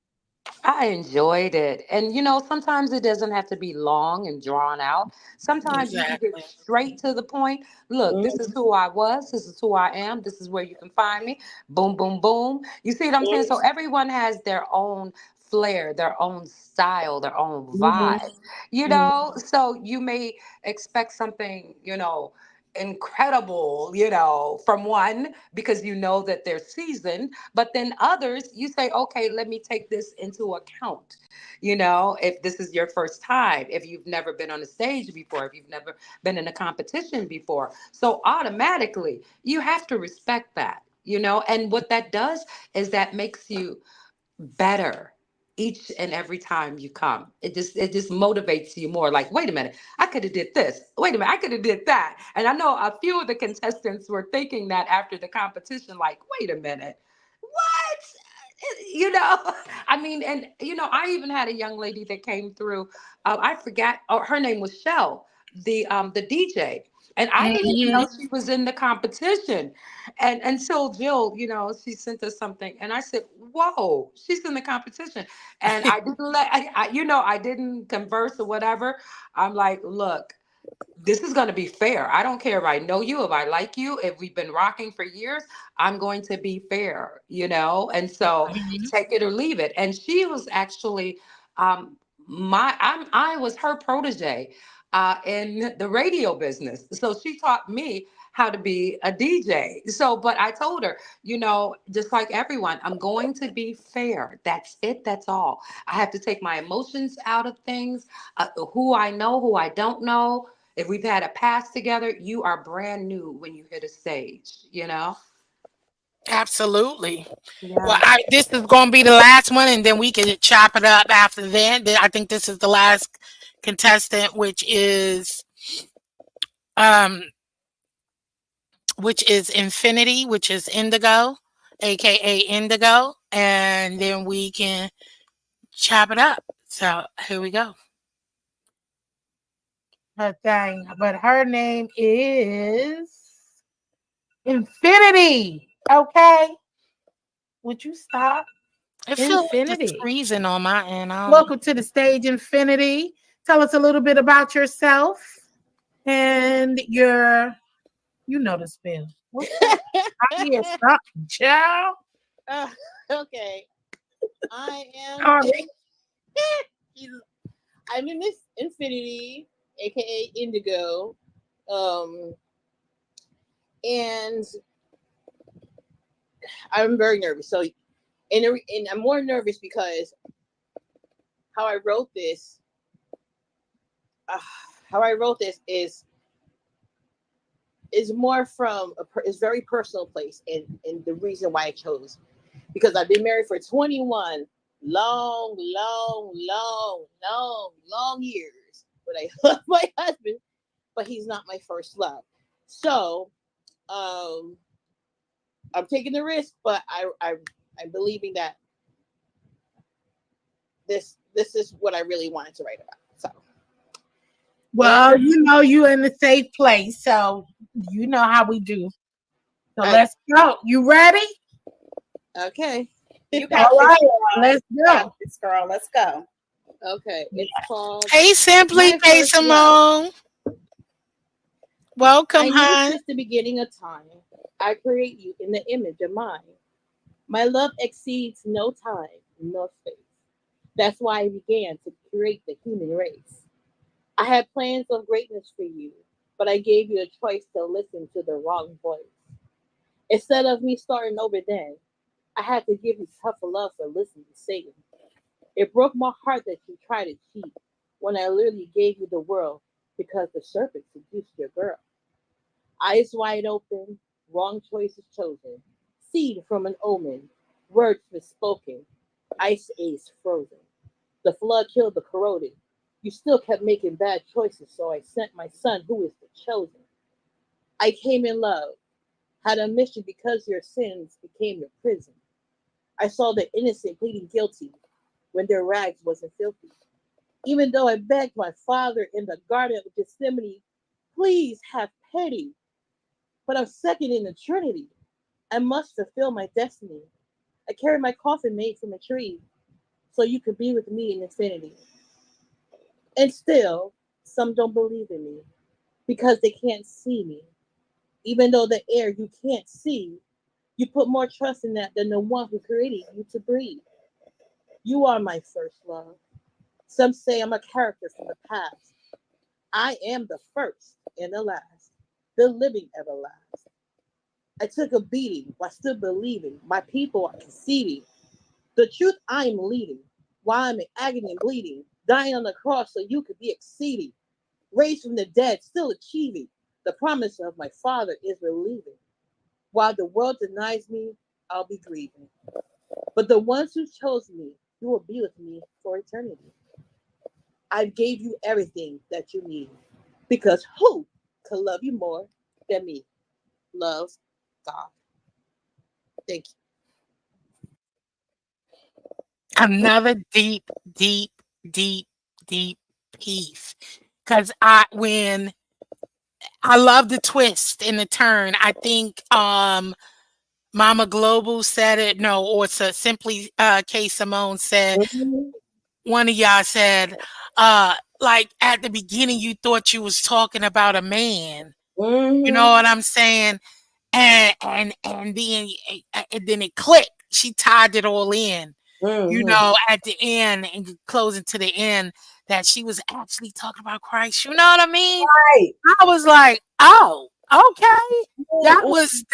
I enjoyed it. And you know, sometimes it doesn't have to be long and drawn out. Sometimes you can get Exactly. straight to the point. Look, this is who I was. This is who I am. This is where you can find me. Boom, boom, boom. You see what I'm saying? So everyone has their own flair, their own style, their own Mhm. vibe, you Mhm. know? So you may expect something, you know, incredible, you know, from one because you know that they're seasoned, but then others you say, okay, let me take this into account. You know, if this is your first time, if you've never been on a stage before, if you've never been in a competition before, so automatically you have to respect that, you know. And what that does is that makes you better each and every time you come. It just motivates you more. Like, wait a minute, I could have did this. Wait a minute, I could have did that. And I know a few of the contestants were thinking that after the competition, like, wait a minute, what? You know, I mean, and you know, I even had a young lady that came through. I forgot. Oh, her name was Shell, the DJ, and I didn't even Mhm. know she was in the competition. And until Jill, you know, she sent us something, and I said, "Whoa, she's in the competition." And I didn't you know, I didn't converse or whatever. I'm like, look, this is going to be fair. I don't care if I know you, if I like you, if we've been rocking for years, I'm going to be fair, you know? And so Mhm. take it or leave it. And she was actually I was her protege in the radio business. So she taught me how to be a DJ. So, but I told her, you know, just like everyone, I'm going to be fair. That's it. That's all. I have to take my emotions out of things, who I know, who I don't know. If we've had a past together, you are brand new when you hit a stage, you know? Absolutely. Well, Yeah. this is going to be the last one, and then we can chop it up after that. I think this is the last contestant, um, which is Infinity, which is Indigo, aka Indigo, and then we can chop it up. So here we go. Her thing, but her name is Infinity. Okay, would you stop? It feels like it's Infinity. freezing on my end. I don't know. Welcome to the stage, Infinity. Tell us a little bit about yourself and you know the spell. What's that? I hear something, child. Uh, okay. I am Sorry. I'm in Miss Infinity, aka Indigo. Um and I'm very nervous. So and I'm more nervous because how I wrote this uh, how I wrote this is more from is very personal place, and the reason why I chose because I've been married for 21 long years. But I love my husband, but he's not my first love. So um, I'm taking the risk, but I'm believing that this is what I really wanted to write about. So Well, you know you're in a safe place, so you know how we do. So let's go. You ready? Okay. You got All this, right, girl. let's You got go. this, girl. Let's go. Okay. It's called Hey, Simply, My hey, First Love. Simone. Welcome, I knew hon. since the beginning of time, I create you in the image of mine. My love exceeds no time, no space. That's why I began to create the human race. I had plans of greatness for you, but I gave you a choice to listen to the wrong voice. Instead of me starting over then, I had to give you tougher love for listening to singing. It broke my heart that you tried to cheat when I literally gave you the world because the serpent seduced your girl. Eyes wide open, wrong choices chosen. Seed from an omen, words misspoken. Ice ace frozen. The flood killed the corroded. You still kept making bad choices, so I sent my son, who is the chosen. I came in love, had a mission because your sins became your prison. I saw the innocent pleading guilty when their rags wasn't filthy. Even though I begged my father in the Garden of Gethsemane, please have pity. But I'm second in the Trinity. I must fulfill my destiny. I carry my coffin made from a tree so you could be with me in infinity. And still, some don't believe in me because they can't see me. Even though the air you can't see, you put more trust in that than the one who created you to breathe. You are my first love. Some say I'm a character from the past. I am the first and the last, the living everlast. I took a beating while still believing. My people are conceiving. The truth I am leading, while I'm in agony and bleeding, dying on the cross so you could be exceeding, raised from the dead, still achieving. The promise of my Father is relieving. While the world denies me, I'll be grieving. But the ones who chose me, you will be with me for eternity. I gave you everything that you need. Because who could love you more than me? Love God. Thank you. Another deep, deep, deep, deep piece. Cause when I love the twist and the turn. I think Mama Global said it, no, or simply K Simone said, Mhm. one of y'all said, like at the beginning you thought you was talking about a man. You know Mhm. what I'm saying? And then it clicked. She tied it all in. You Mhm. know, at the end and closing to the end that she was actually talking about Christ. You know what I mean? Right. I was like, oh, okay. That Mhm. was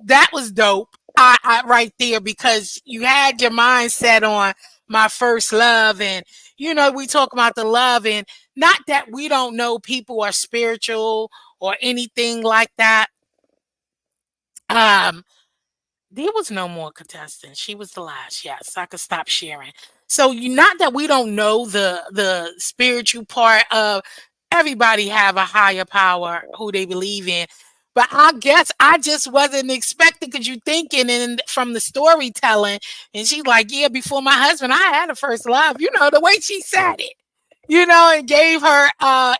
that was dope. I right there because you had your mindset on my first love, and we talk about the love, and not that we don't know people are spiritual or anything like that. Um, there was no more contestant. She was the last. Yes, I could stop sharing. So you not that we don't know the spiritual part of everybody have a higher power who they believe in. But I guess I just wasn't expecting because you thinking and from the storytelling, and she's like, yeah, before my husband, I had a first love. The way she said it, and gave her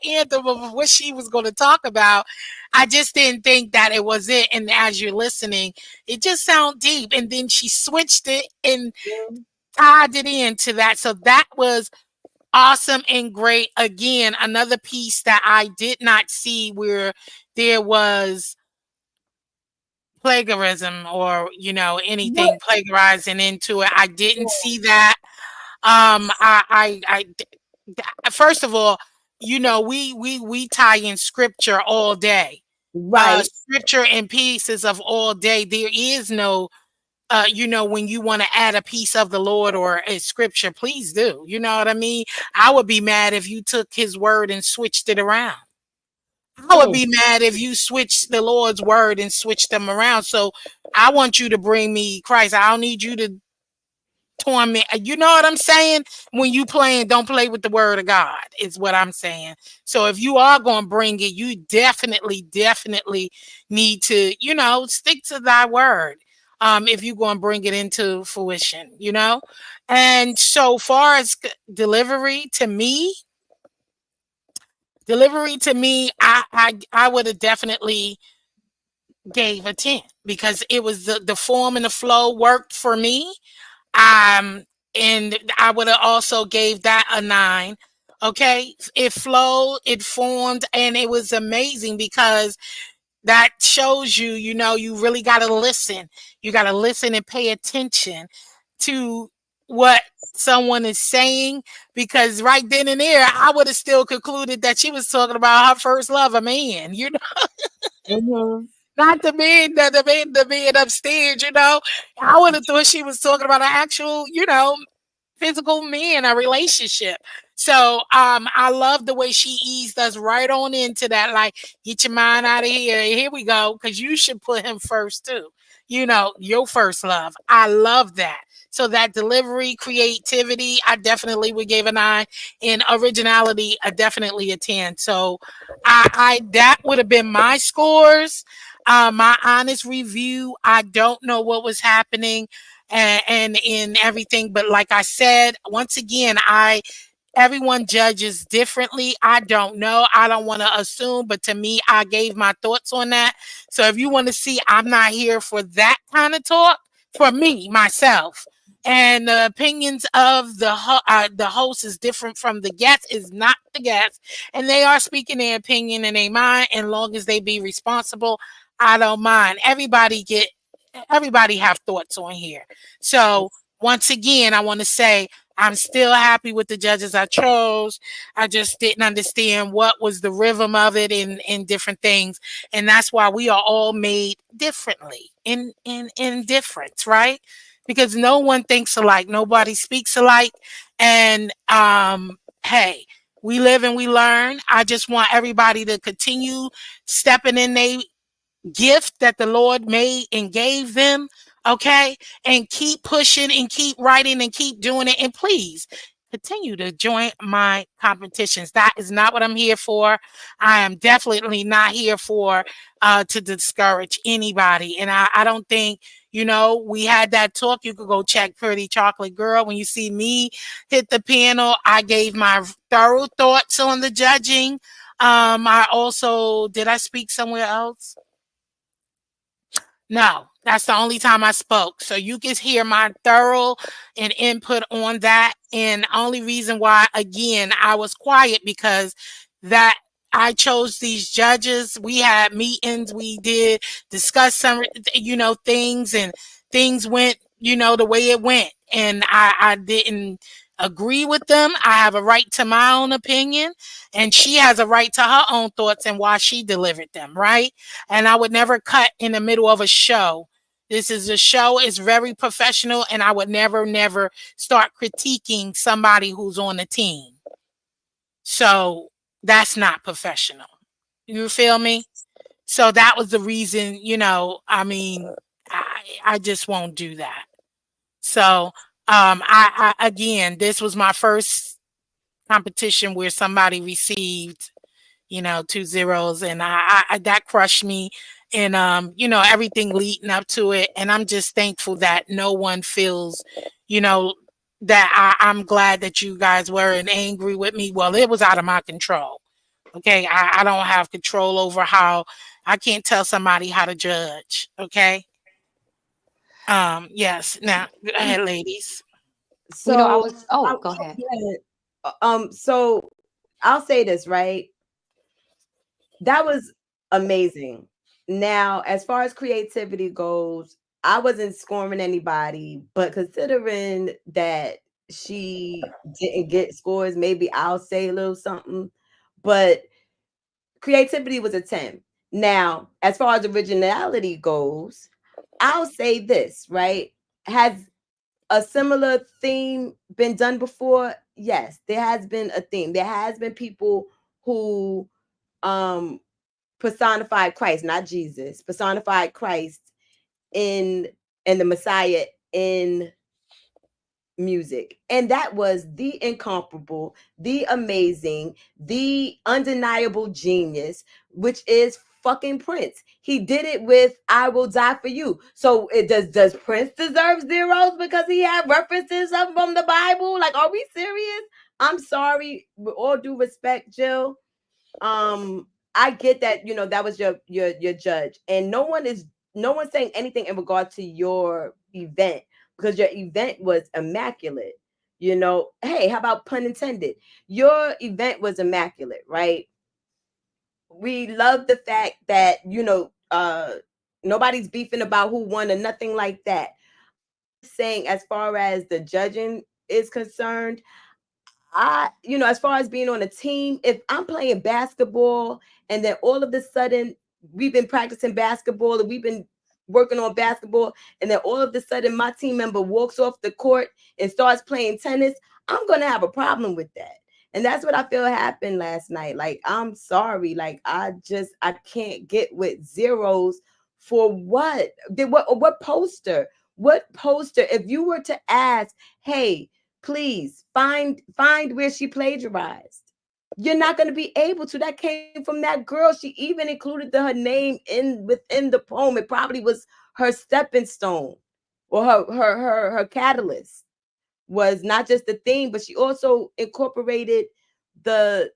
anthem of what she was going to talk about. I just didn't think that it was it. And as you're listening, it just sounded deep. And then she switched it and tied it into that. So that was awesome and great. Again, another piece that I did not see where there was plagiarism or, anything What? plagiarizing into it. I didn't see that. First of all, we tie in scripture all day. Right. Scripture and pieces of all day. There is no when you want to add a piece of the Lord or a scripture, please do. You know what I mean? I would be mad if you took his word and switched it around. I would Mm. be mad if you switched the Lord's word and switched them around. So I want you to bring me Christ. I don't need you to torment. You know what I'm saying? When you playing, don't play with the word of God, is what I'm saying. So if you are going to bring it, you definitely, definitely need to, stick to thy word. If you're going to bring it into fruition. And so far as delivery to me, I would have definitely gave a 10 because it was the form and the flow worked for me. Um, and I would have also gave that a 9. Okay, it flowed, it formed, and it was amazing because that shows you, you really got to listen. You got to listen and pay attention to what someone is saying because right then and there, I would have still concluded that she was talking about her first love, a man. Mhm. Not the man upstairs. I would have thought she was talking about an actual, physical me in a relationship. So I love the way she eased us right on into that, like, get your mind out of here. Here we go. Cause you should put him first too. You know, your first love. I love that. So that delivery, creativity, I definitely would give an 9. And originality, definitely a 10. So I that would have been my scores. My honest review. I don't know what was happening and in everything, but like I said, once again, everyone judges differently. I don't know. I don't want to assume, but to me, I gave my thoughts on that. So if you want to see, I'm not here for that kind of talk for me, myself. And the opinions of the host is different from the guest, is not the guest. And they are speaking their opinion and they mind, and long as they be responsible, I don't mind. Everybody have thoughts on here. So once again, I want to say I'm still happy with the judges I chose. I just didn't understand what was the rhythm of it in different things. And that's why we are all made differently in difference, right? Because no one thinks alike, nobody speaks alike. And hey, we live and we learn. I just want everybody to continue stepping in their gift that the Lord made and gave them, okay? And keep pushing and keep writing and keep doing it. And please continue to join my competitions. That is not what I'm here for. I am definitely not here for to discourage anybody. And I don't think, we had that talk. You could go check Pretty Chocolate Girl. When you see me hit the panel, I gave my thorough thoughts on the judging. I also, did I speak somewhere else? No, that's the only time I spoke. So you can hear my thorough and input on that. And only reason why, again, I was quiet because that I chose these judges. We had meetings, we did discuss some, things, and things went, the way it went. And I didn't agree with them. I have a right to my own opinion, and she has a right to her own thoughts and why she delivered them, right? And I would never cut in the middle of a show. This is a show, it's very professional, and I would never start critiquing somebody who's on the team. So that's not professional. You feel me? So that was the reason, I just won't do that. So I again, this was my first competition where somebody received 2 zeros, and I that crushed me, and everything leading up to it. And I'm just thankful that no one feels, that I'm glad that you guys weren't angry with me. Well, it was out of my control. Okay, I don't have control over how, I can't tell somebody how to judge. Okay. Yes. Now, go ahead, ladies. I So, was, oh, go ahead. so I'll say this, right? That was amazing. Now, as far as creativity goes, I wasn't scoring anybody, but considering that she didn't get scores, maybe I'll say a little something. But creativity was a 10. Now, as far as originality goes, I'll say this, right? Has a similar theme been done before? Yes, there has been a theme. There has been people who personified Christ, not Jesus, personified Christ in and the Messiah in music. And that was the incomparable, the amazing, the undeniable genius, which is fucking Prince. He did it with I Will Die for You. So it does Prince deserve zeros because he had references from the Bible? Like, are we serious? I'm sorry, with all due respect, Jill. I get that, that was your judge, and no one's saying anything in regard to your event, because your event was immaculate. Hey, how about pun intended? Your event was immaculate, right? We love the fact that nobody's beefing about who won or nothing like that. Saying, as far as the judging is concerned, as far as being on a team, if I'm playing basketball and then all of a sudden we've been practicing basketball and we've been working on basketball, and then all of a sudden my team member walks off the court and starts playing tennis, I'm gonna have a problem with that. And that's what I feel happened last night. Like, I'm sorry. Like, I can't get with zeros for what? What poster? What poster? If you were to ask, hey, please find where she plagiarized, you're not going to be able to. That came from that girl. She even included her name within the poem. It probably was her stepping stone or her catalyst. Was not just the theme, but she also incorporated the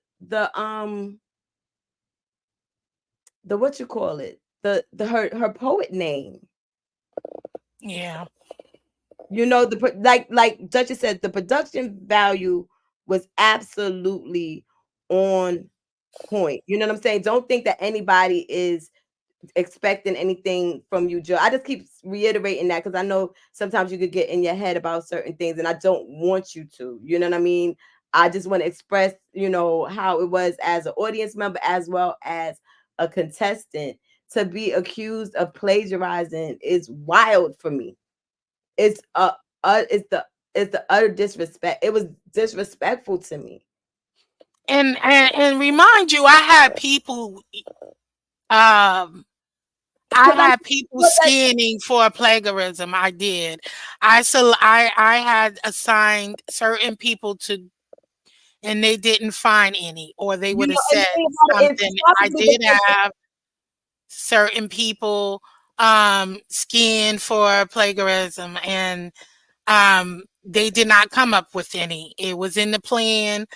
what you call it, the her poet name. Yeah. You know, like Duchess said, the production value was absolutely on point. You know what I'm saying? Don't think that anybody is expecting anything from you, Jill. I just keep reiterating that because I know sometimes you could get in your head about certain things, and I don't want you to. You know what I mean? I just want to express, you know, how it was as an audience member as well as a contestant. To be accused of plagiarizing is wild for me. It's it's the utter disrespect. It was disrespectful to me. And remind you, I had people um I Because I had people know that scanning for plagiarism. I did. I had assigned certain people to, and they didn't find any, or they you would have know, and the said thing about it, it's something. I probably did because have certain people scan for plagiarism, and they did not come up with any. It was in the plan,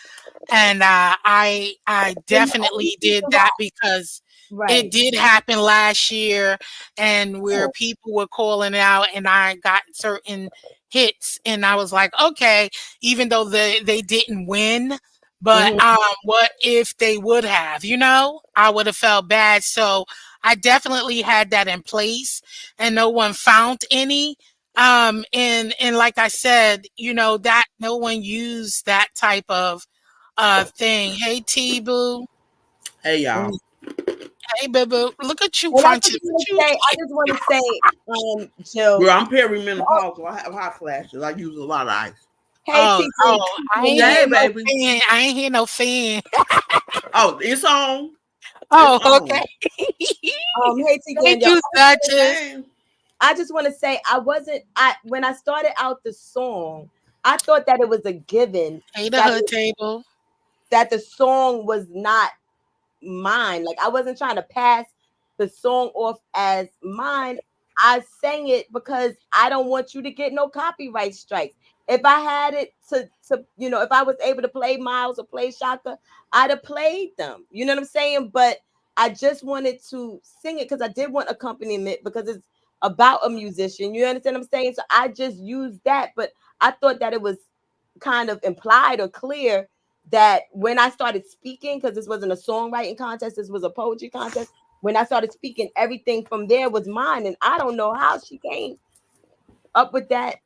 and I and the only definitely did reason why, that because it right? did happen last year, and where Oh, people were calling out, and I got certain hits, and I was like, okay, even though they didn't win, but mhm. what if they would have? You know, I would have felt bad. So I definitely had that in place, and no one found any. And like I said, you know, that no one used that type of thing. Hey T Boo. Hey y'all. Hey boo boo. Look at you And crunching. What you I just want to say, Jill. Well, I'm perimenopausal, so I have hot flashes. I use a lot of ice. Hey, Oh, TJ. I ain't Hey, hear no baby. fan. I ain't hear no fan. Oh, it's on. It's Oh, on. okay. Hey, TJ, Thank and yo, you, Duchess. I just want to say, when I started out the song, I thought that it was a given Hey, the that hood table. that the song was not mine. Like, I wasn't trying to pass the song off as mine. I sang it because I don't want you to get no copyright strikes. If I had it to if I was able to play Miles or play Shaka, I'd have played them. You know what I'm saying? But I just wanted to sing it because I did want accompaniment because it's about a musician. You understand what I'm saying? So I just used that, but I thought that it was kind of implied or clear that when I started speaking, because this wasn't a songwriting contest, this was a poetry contest. When I started speaking, everything from there was mine. And I don't know how she came up with that.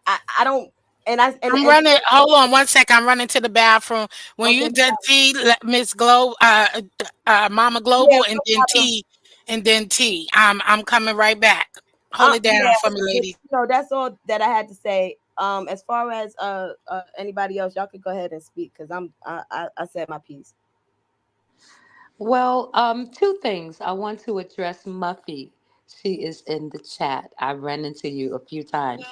I don't and I I'm and running. Hold on one second. I'm running to the bathroom. When okay, you done T, Miss Glow, Mama yeah, Global, and no then problem. T, and then T. I'm coming right back. Hold it down Yeah, for me, but, lady. that's all that I had to say. As far as anybody else, y'all could go ahead and speak because I said my piece. Well, two things. I want to address Muffy. She is in the chat. I've run into you a few times.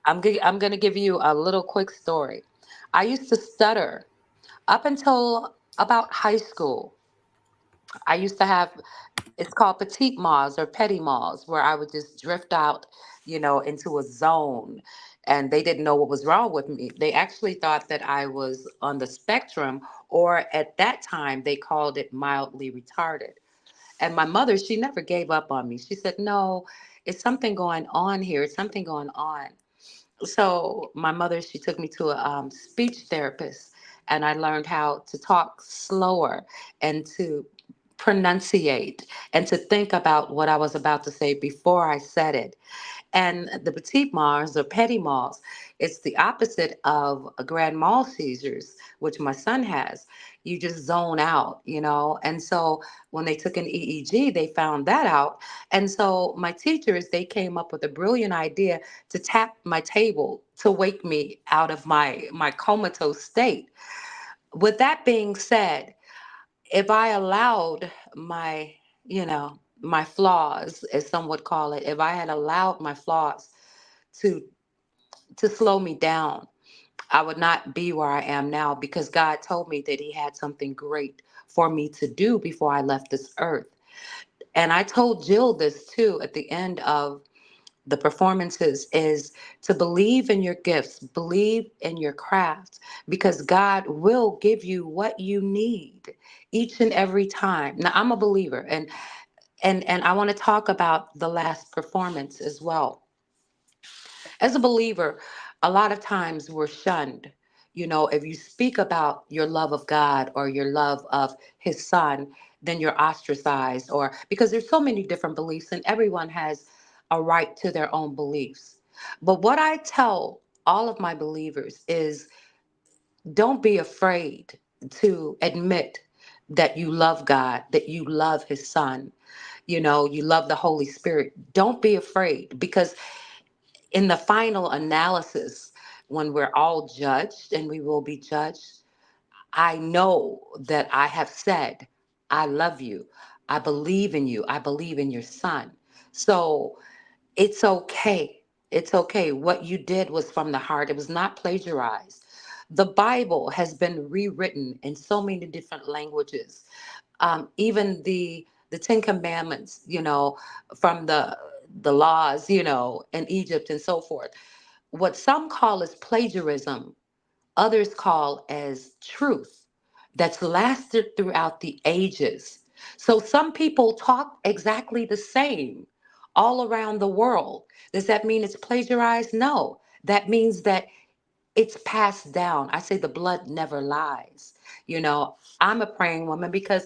I'm, I'm going to give you a little quick story. I used to stutter up until about high school. I used to have, it's called petite malls or petty malls, where I would just drift out, into a zone. And they didn't know what was wrong with me. They actually thought that I was on the spectrum, or at that time, they called it mildly retarded. And my mother, she never gave up on me. She said, no, it's something going on here. It's something going on. So my mother, she took me to a speech therapist, and I learned how to talk slower and to pronunciate and to think about what I was about to say before I said it. And the petite malls or petit malls, it's the opposite of a grand mal seizures, which my son has. You just zone out, you know. And so when they took an EEG, they found that out. And so my teachers, they came up with a brilliant idea to tap my table to wake me out of my comatose state. With that being said, if I allowed my, my flaws, as some would call it, if I had allowed my flaws to slow me down, I would not be where I am now because God told me that He had something great for me to do before I left this earth. And I told Jill this too at the end of the performances is to believe in your gifts, believe in your craft, because God will give you what you need each and every time. Now I'm a believer, and I want to talk about the last performance as well. As a believer, a lot of times we're shunned. You know, if you speak about your love of God or your love of His Son, then you're ostracized, or because there's so many different beliefs and everyone has a right to their own beliefs. But what I tell all of my believers is don't be afraid to admit that you love God, that you love His Son, you know, you love the Holy Spirit. Don't be afraid because in the final analysis, when we're all judged and we will be judged, I know that I have said, I love you. I believe in you. I believe in your son. So it's okay. It's okay. What you did was from the heart, it was not plagiarized. The Bible has been rewritten in so many different languages. Even the Ten Commandments, you know, from the laws, you know, in Egypt and so forth. What some call as plagiarism, others call as truth that's lasted throughout the ages. So some people talk exactly the same all around the world. Does that mean it's plagiarized? No. That means that it's passed down. I say the blood never lies. You know, I'm a praying woman because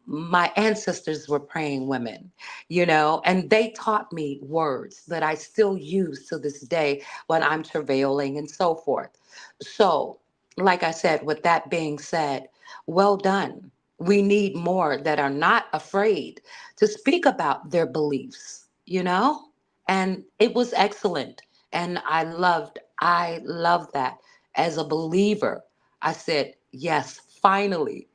my ancestors were praying women, you know, and they taught me words that I still use to this day when I'm travailing and so forth. So, like I said, with that being said, well done. We need more that are not afraid to speak about their beliefs, you know? And it was excellent. And I loved that. As a believer, I said, yes, finally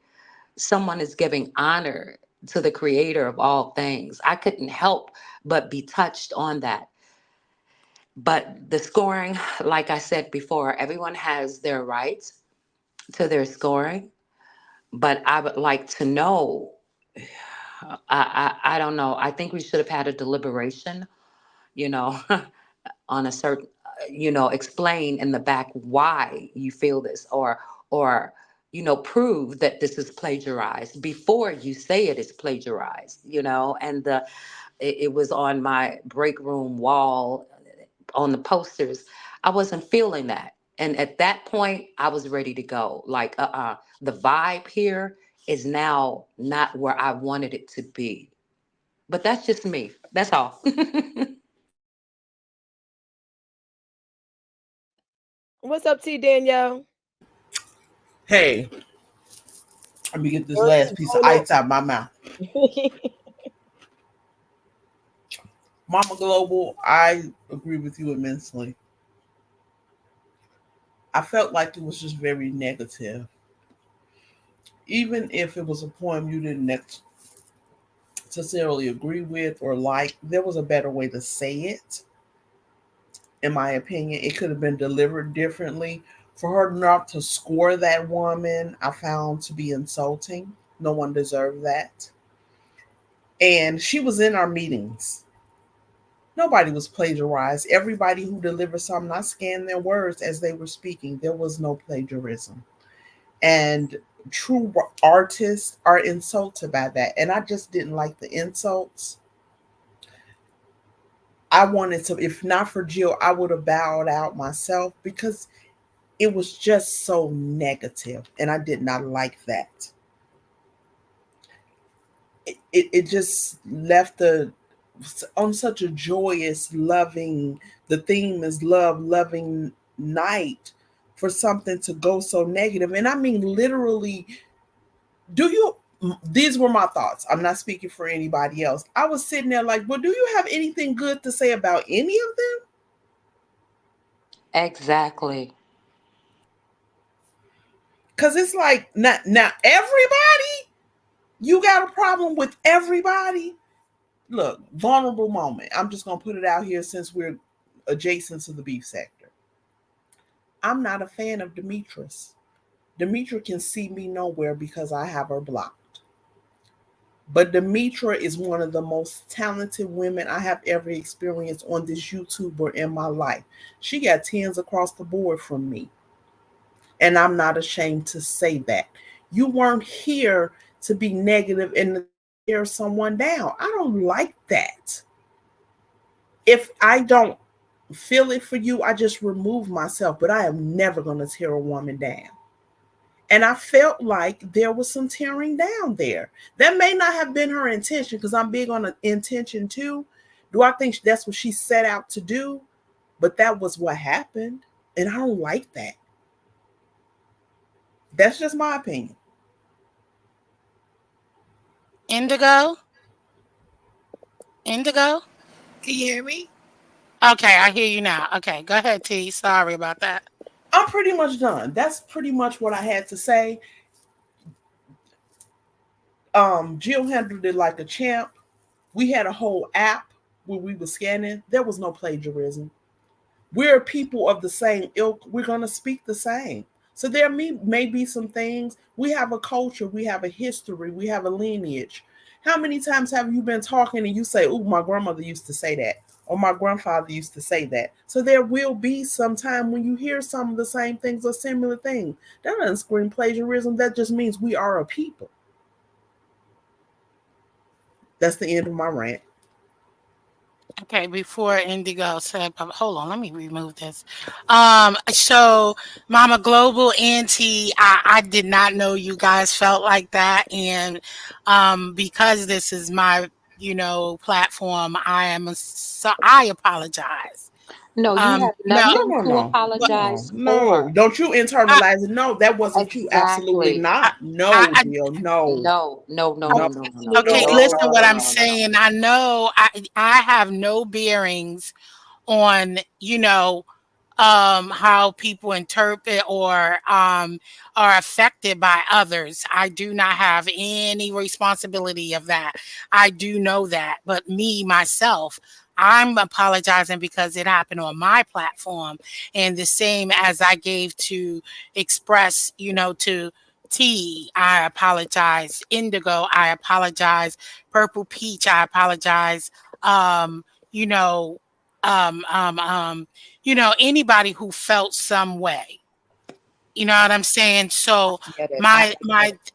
someone is giving honor to the creator of all things. I couldn't help but be touched on that. But the scoring, like I said before, everyone has their rights to their scoring. But I would like to know, I don't know. I think we should have had a deliberation, you know, on a certain, you know, explain in the back why you feel this, or you know, prove that this is plagiarized before you say it is plagiarized, you know. And it was on my break room wall on the posters. I wasn't feeling that, and at that point I was ready to go, like the vibe here is now not where I wanted it to be. But that's just me, that's all. What's up, T Danielle? Hey, let me get this last piece of ice out of my mouth. Mama Global, I agree with you immensely. I felt like it was just very negative. Even if it was a poem you didn't necessarily agree with or like, there was a better way to say it. In my opinion, it could have been delivered differently. For her not to score that woman, I found to be insulting. No one deserved that. And she was in our meetings. Nobody was plagiarized. Everybody who delivered something, I scanned their words as they were speaking. There was no plagiarism. And true artists are insulted by that. And I just didn't like the insults. I wanted to, if not for Jill, I would have bowed out myself because it was just so negative. And I did not like that. It just left the on such a joyous, loving, the theme is love, loving night, for something to go so negative. And I mean, literally, do you, these were my thoughts. I'm not speaking for anybody else. I was sitting there like, well, do you have anything good to say about any of them? Exactly. Because it's like, now everybody, you got a problem with everybody. Look, vulnerable moment. I'm just going to put it out here since we're adjacent to the beef sector. I'm not a fan of Demetra's. Demitra can see me nowhere because I have her blocked. But Demitra is one of the most talented women I have ever experienced on this YouTuber in my life. She got tens across the board from me. And I'm not ashamed to say that. You weren't here to be negative and to tear someone down. I don't like that. If I don't feel it for you, I just remove myself. But I am never going to tear a woman down. And I felt like there was some tearing down there. That may not have been her intention, because I'm big on intention too. Do I think that's what she set out to do? But that was what happened. And I don't like that. That's just my opinion. Indigo? Indigo? Can you hear me? Okay, I hear you now. Okay, go ahead, T. Sorry about that. I'm pretty much done. That's pretty much what I had to say. Jill handled it like a champ. We had a whole app where we were scanning. There was no plagiarism. We're people of the same ilk. We're going to speak the same. So there may be some things. We have a culture. We have a history. We have a lineage. How many times have you been talking and you say, oh, my grandmother used to say that, or my grandfather used to say that? So there will be some time when you hear some of the same things or similar things. That doesn't scream plagiarism. That just means we are a people. That's the end of my rant. Okay, before Indigo said, hold on, let me remove this. So Mama Global Auntie, I did not know you guys felt like that, and because this is my platform, I apologize. No, you have No, nothing to apologize No. for. Don't you internalize it. No, that wasn't you. Absolutely Exactly. not. No, Jill. No. No, no, no, no, No. no, no, okay, no, listen no, what no, I'm no, no. saying. I know I have no bearings on how people interpret or are affected by others. I do not have any responsibility of that. I do know that. But me, myself, I'm apologizing because it happened on my platform. And the same as I gave to express, to T, I apologize. Indigo, I apologize. Purple Peach, I apologize. You know, anybody who felt some way. You know what I'm saying? So Get it.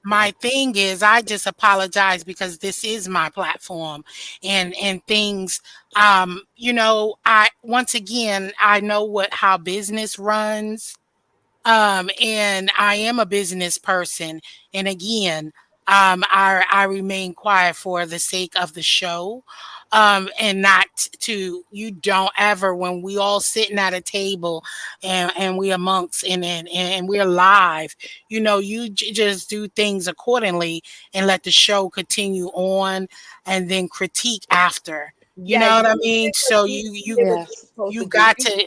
my thing is, I just apologize because this is my platform, and things I once again, I know how business runs, and I am a business person. And again, I remain quiet for the sake of the show. And not to, you don't ever, when we all sitting at a table and we amongst and we're live, you just do things accordingly and let the show continue on and then critique after. You Yeah, know you what I did mean? So what you Yes. you're supposed you to do. got to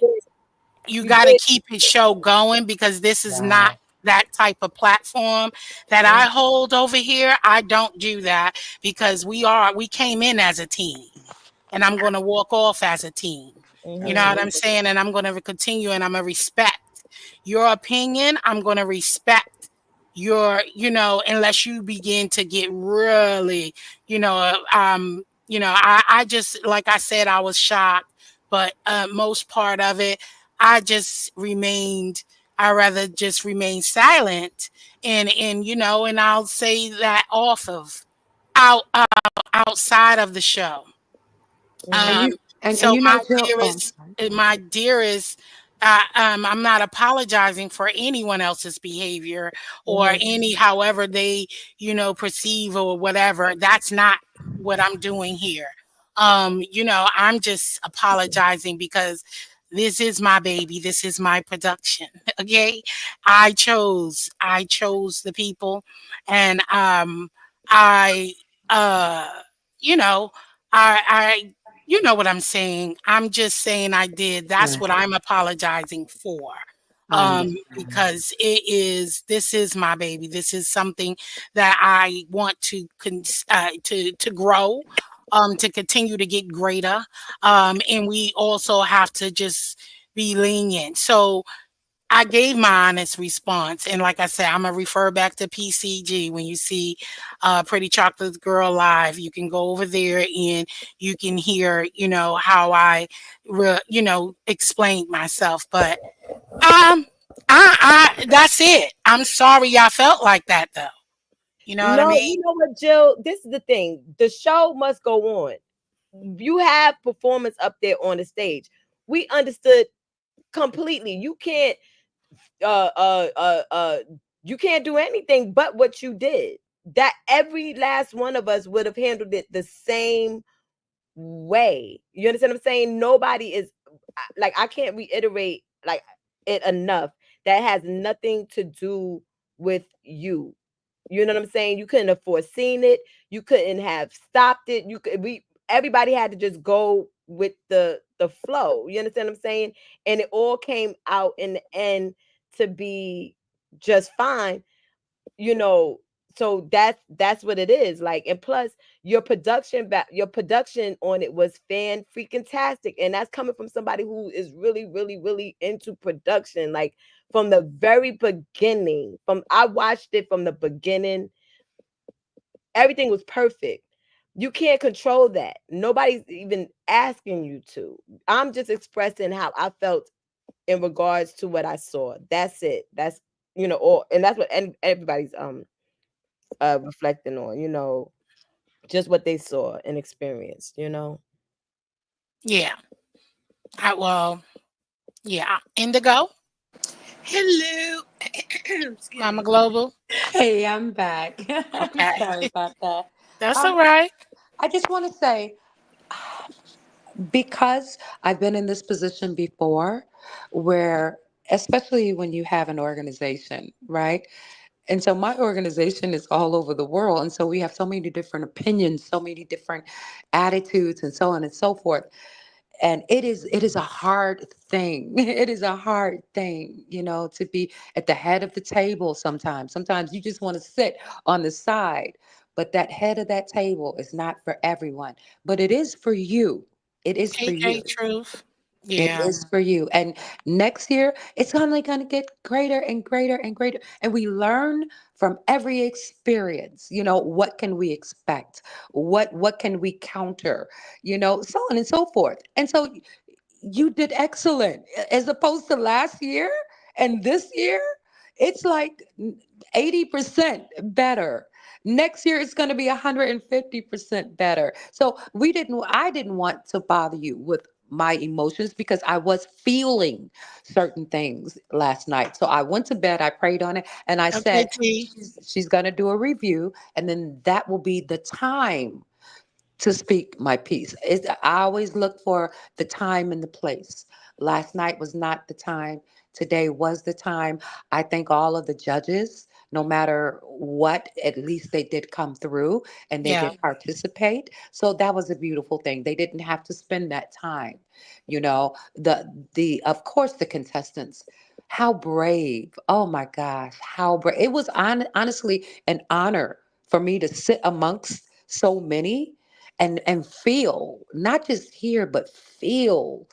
you You got to did. keep the show going, because this is not Wow. that type of platform that I Mhm. hold over here. I don't do that because we came in as a team, and I'm going to walk off as a team. You know what I'm Absolutely. saying? And I'm going to continue, and I'm going to respect your opinion. I'm going to respect unless you begin to get really, I just, like I said, I was shocked, but most part of it, I rather just remain silent, and I'll say that out outside of the show. And Um, you and so you know, Jill. Oh, I'm sorry. my dearest, I'm not apologizing for anyone else's behavior or Mhm. any, however they, perceive or whatever. That's not what I'm doing here. You know, I'm just apologizing because this is my baby. This is my production. Okay. I chose the people, and I uh you know, I you know what I'm saying. I'm just saying I did. That's what I'm apologizing for. I understand. Because this is my baby. This is something that I want to to grow, to continue to get greater. And we also have to just be lenient. So I gave my honest response. And like I said, I'm gonna refer back to PCG. When you see Pretty Chocolate Girl live, you can go over there and you can hear, you know, how I explained myself. But that's it. I'm sorry y'all felt like that though. You know what I No, mean? you know what, Jill? This is the thing. The show must go on. You have performance up there on the stage. We understood completely. Uh uh uh uh you can't do anything but what you did. That every last one of us would have handled it the same way. You understand what I'm saying? Nobody is like, I can't reiterate like it enough. That has nothing to do with you. You know what I'm saying? You couldn't have foreseen it. You couldn't have stopped it. Everybody had to just go with the flow. You understand what I'm saying? And it all came out in the end to be just fine. You know, so that's what it is. Like, and plus your production on it was fan freaking tastic. And that's coming from somebody who is really, really, really into production. Like from the very beginning. I watched it from the beginning. Everything was perfect. You can't control that. Nobody's even asking you to. I'm just expressing how I felt in regards to what I saw. That's it. That's, you know, or and that's what everybody's reflecting on, you know, just what they saw and experienced, you know. Yeah. Well, yeah. Indigo, Hello. Excuse Mama me. Global. Hey, I'm back. Okay. Sorry about that. That's Um, all right. I just want to say, because I've been in this position before, where especially when you have an organization, right? And so my organization is all over the world. And so we have so many different opinions, so many different attitudes, and so on and so forth. And it is a hard thing. It is a hard thing, you know, to be at the head of the table sometimes. Sometimes you just want to sit on the side. But that head of that table is not for everyone. But it is for you. It is for KK you. Truth. It Yeah. is for you. And next year, it's only going to get greater and greater and greater. And we learn from every experience. You know, what can we expect? What can we counter? You know, so on and so forth. And so you did excellent as opposed to last year and this year. It's like 80% better. Next year it's going to be 150% better. So I didn't want to bother you with my emotions because I was feeling certain things last night. So I went to bed, I prayed on it, and I Okay, said T. she's going to do a review, and then that will be the time to speak my piece. I always look for the time and the place. Last night was not the time. Today was the time. I thank all of the judges, no matter what, at least they did come through and they Yeah. did participate. So that was a beautiful thing. They didn't have to spend that time. You know, the of course the contestants, how brave. Oh my gosh, how brave. It was honestly an honor for me to sit amongst so many and feel, not just hear, but feel.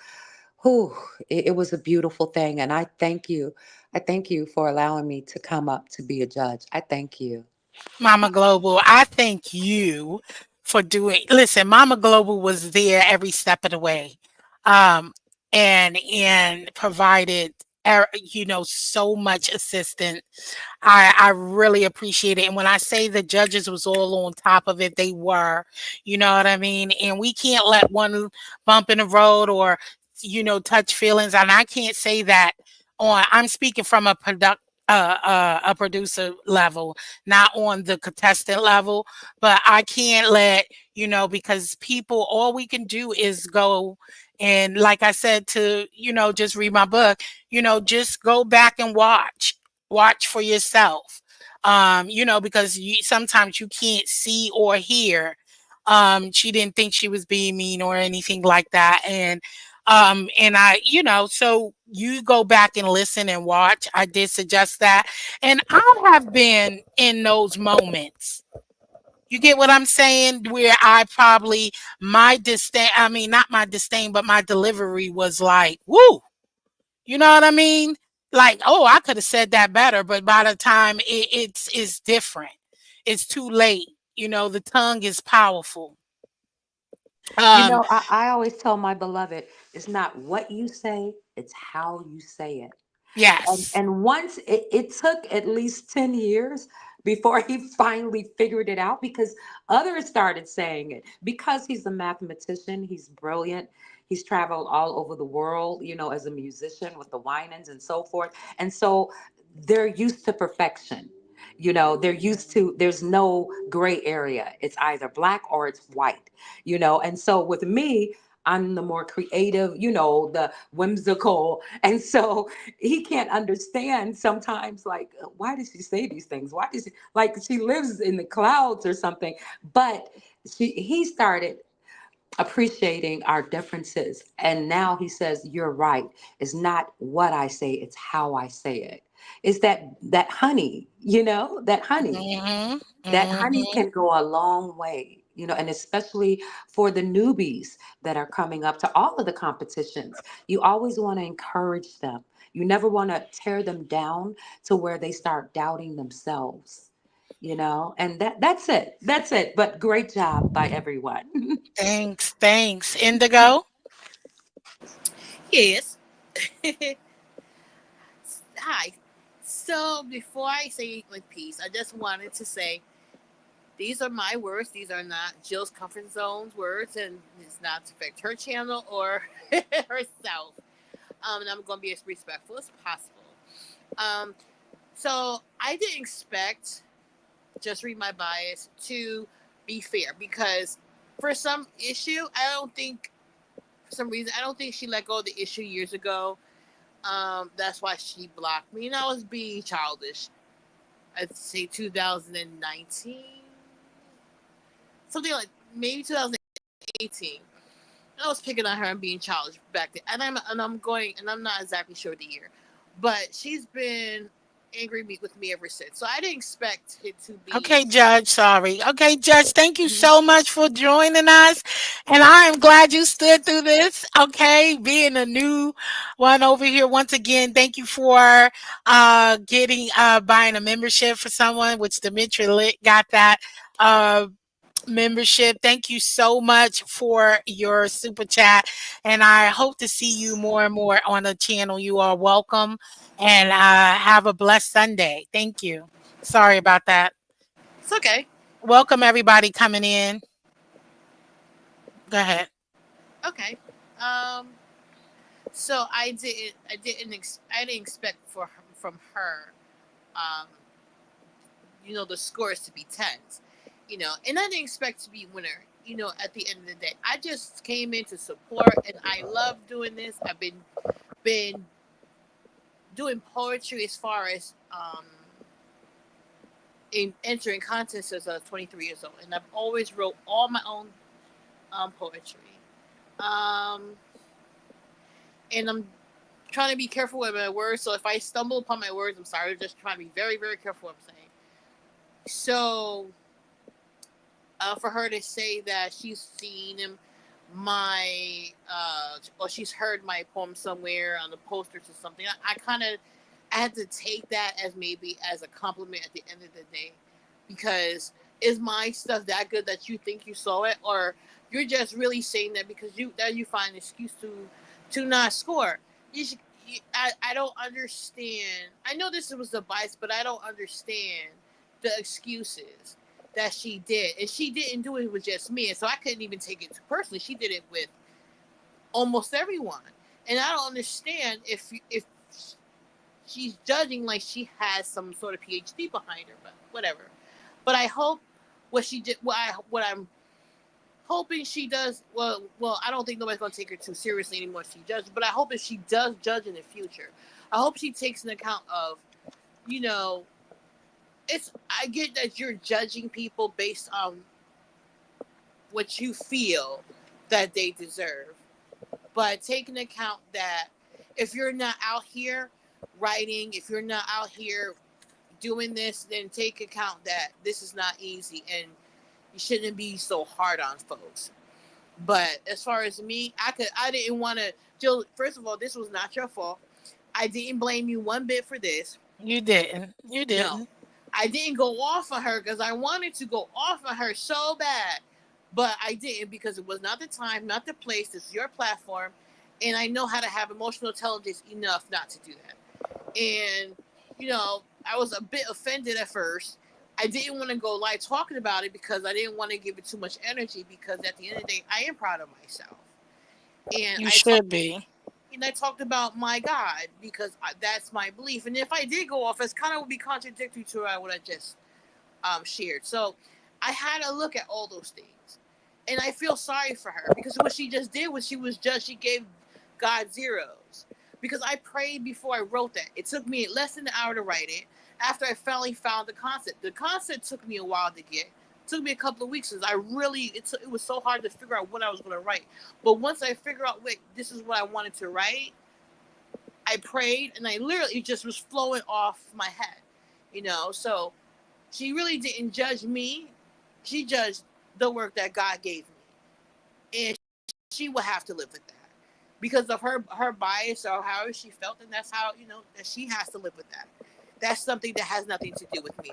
Whew, it was a beautiful thing. And I thank you. I thank you for allowing me to come up to be a judge. I thank you. Mama Global, I thank you for doing. Listen, Mama Global was there every step of the way, um, and provided so much assistance. I really appreciate it. And when I say the judges was all on top of it, they were. You know what I mean? And we can't let one bump in the road or touch feelings. And I can't say that on. I'm speaking from a a producer level, not on the contestant level. But I can't let, because people, all we can do is go and, like I said, to, just read my book, just go back and watch for yourself. Because sometimes you can't see or hear. She didn't think she was being mean or anything like that. And I, so you go back and listen and watch. I did suggest that. And I have been in those moments. You get what I'm saying? Where I probably, my disdain, I mean, not my disdain, but my delivery was like, woo. You know what I mean? Like, oh, I could have said that better, but by the time it's different. It's too late. The tongue is powerful. You Um, know, I always tell my beloved, it's not what you say, it's how you say it. yes. And once it took at least 10 years before he finally figured it out because others started saying it. Because he's a mathematician, he's brilliant. He's traveled all over the world, as a musician with the Winans and so forth. And so they're used to perfection. They're used to, there's no gray area. It's either black or it's white, And so with me, I'm the more creative, the whimsical. And so he can't understand sometimes, like, why does she say these things? Why does she, like, she lives in the clouds or something? But he started appreciating our differences. And now he says, you're right. It's not what I say, it's how I say it. It's that honey, that honey. Mhm, That honey mhm. can go a long way, and especially for the newbies that are coming up to all of the competitions. You always want to encourage them. You never want to tear them down to where they start doubting themselves, and that's it. That's it. But great job by everyone. Thanks. Indigo? Yes. Hi. So before I say my piece, I just wanted to say these are my words. These are not Jill's comfort zone's words, and it's not to affect her channel or herself. And I'm going to be as respectful as possible. Um, so I didn't expect, just read my bias, to be fair because for some issue, for some reason, I don't think she let go of the issue years ago. That's why she blocked me, and I was being childish. I'd say 2019, something like maybe 2018. I was picking on her and being childish back then, and I'm not exactly sure the year, but she's been angry with me ever since. So I didn't expect it to be. Okay, Judge, sorry. Okay, Judge, thank you so much for joining us. And I am glad you stood through this. Okay, being a new one over here. Once again, thank you for getting buying a membership for someone, which Demitra got that membership. Thank you so much for your super chat. And I hope to see you more and more on the channel. You are welcome. And have a blessed Sunday. Thank you. Sorry about that. It's okay. Welcome everybody coming in. Go ahead. Okay. Um. So I didn't expect from her, um, the scores to be tens, and I didn't expect to be winner. At the end of the day, I just came in to support, and I love doing this. I've been doing poetry as far as in entering contests since I was 23 years old, and I've always wrote all my own poetry. Um, and I'm trying to be careful with my words. So if I stumble upon my words, I'm sorry. I'm just trying to be very, very careful what I'm saying. So for her to say that she's seen my or she's heard my poem somewhere on the posters or something, I had to take that as maybe as a compliment at the end of the day, because is my stuff that good that you think you saw it, or you're just really saying that because you find an excuse to not score? You should, I don't understand. I know this was a bias, but I don't understand the excuses that she did, and she didn't do it with just me, and so I couldn't even take it too personally. She did it with almost everyone, and I don't understand if she's judging like she has some sort of PhD behind her, but whatever. But I hope what she did, what I'm hoping she does. Well, I don't think nobody's gonna take her too seriously anymore if she judges. But I hope if she does judge in the future, I hope she takes an account of, you know, it's. I get that you're judging people based on what you feel that they deserve, but take into account that if you're not out here writing, if you're not out here doing this, then take account that this is not easy and you shouldn't be so hard on folks. But as far as me, I didn't want to. Jill, first of all, this was not your fault. I didn't blame you one bit for this. You didn't. You No, didn't. I didn't go off on her because I wanted to go off on her so bad, but I didn't because it was not the time, not the place. This is your platform, and I know how to have emotional intelligence enough not to do that. And I was a bit offended at first. I didn't want to go live talking about it because I didn't want to give it too much energy because at the end of the day, I am proud of myself. And You should be. And I talked about my God because that's my belief. And if I did go off, it's kind of would be contradictory to what I just shared. So I had to look at all those things. And I feel sorry for her because what she just did was she was judged. She gave God zeros. Because I prayed before I wrote that. It took me less than an hour to write it. After I finally found the concept. The concept took me a while to get. It took me a couple of weeks because it was so hard to figure out what I was going to write. But once I figured out, wait, this is what I wanted to write, I prayed and I literally just was flowing off my head, So she really didn't judge me. She judged the work that God gave me. And she will have to live with that. Because of her bias or however she felt, and that's how, that she has to live with that. That's something that has nothing to do with me.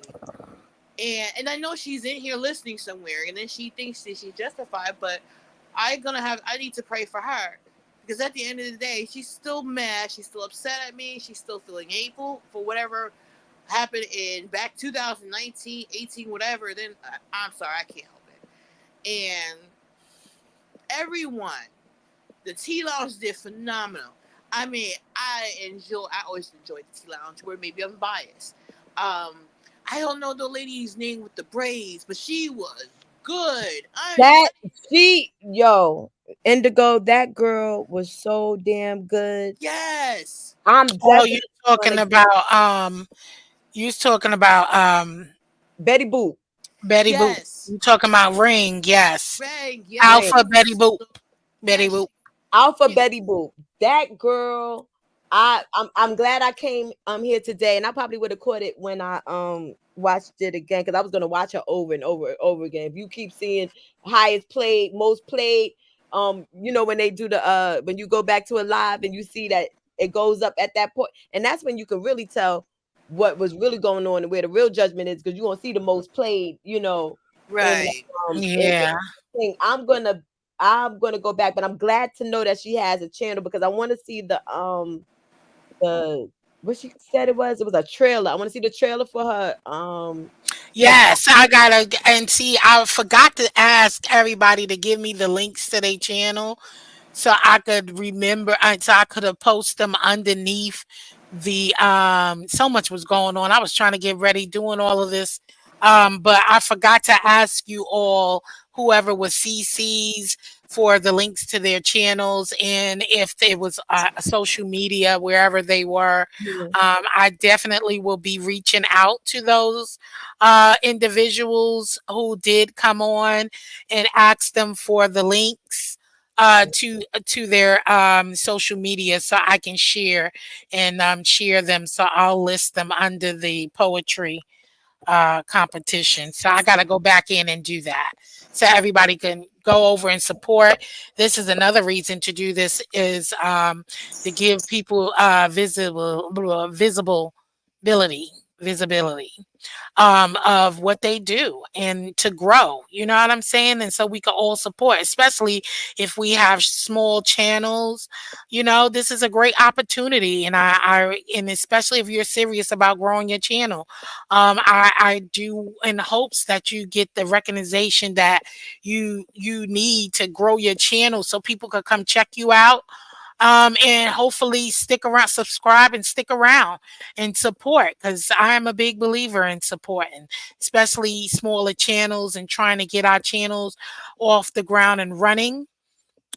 And I know she's in here listening somewhere, and then she thinks that she's justified, but I need to pray for her. Because at the end of the day, she's still mad, she's still upset at me, she's still feeling hateful for whatever happened in back 2019, 18, whatever, then I'm sorry, I can't help it. And everyone, the Tea Lounge did phenomenal. I mean, I always enjoyed the Tea Lounge, where maybe I'm biased. I don't know the lady's name with the braids, but she was good. Indigo, that girl was so damn good. Yes. I'm you talking about Betty Boop. Betty Boop. You talking about Ring, yes. Ring, yes. Alphabetti Boop. Betty Boop. Alphabetti Boop. That girl, I'm glad I came here today, and I probably would have caught it when I watched it again because I was gonna watch her over and over and over again. If you keep seeing highest played, most played, when they do the when you go back to a live and you see that it goes up at that point, and that's when you can really tell what was really going on and where the real judgment is, because you're gonna see the most played, right. Yeah. I'm gonna go back, but I'm glad to know that she has a channel because I want to see the what she said it was a trailer. I want to see the trailer for her. Yes, I forgot to ask everybody to give me the links to their channel so I could remember, so I could have posted them underneath the so much was going on. I was trying to get ready doing all of this. But I forgot to ask you all, whoever was CCs, for the links to their channels, and if it was social media, wherever they were. I definitely will be reaching out to those individuals who did come on and ask them for the links to their social media so I can share and share them. So I'll list them under the poetry competition. So I got to go back in and do that so everybody can go over and support. This is another reason to do this, is to give people visibility of what they do and to grow, you know what I'm saying? And so we can all support, especially if we have small channels. This is a great opportunity, and and especially if you're serious about growing your channel, I do in hopes that you get the recognition that you need to grow your channel so people could come check you out. And hopefully stick around, subscribe and stick around and support, because I am a big believer in supporting, especially smaller channels and trying to get our channels off the ground and running.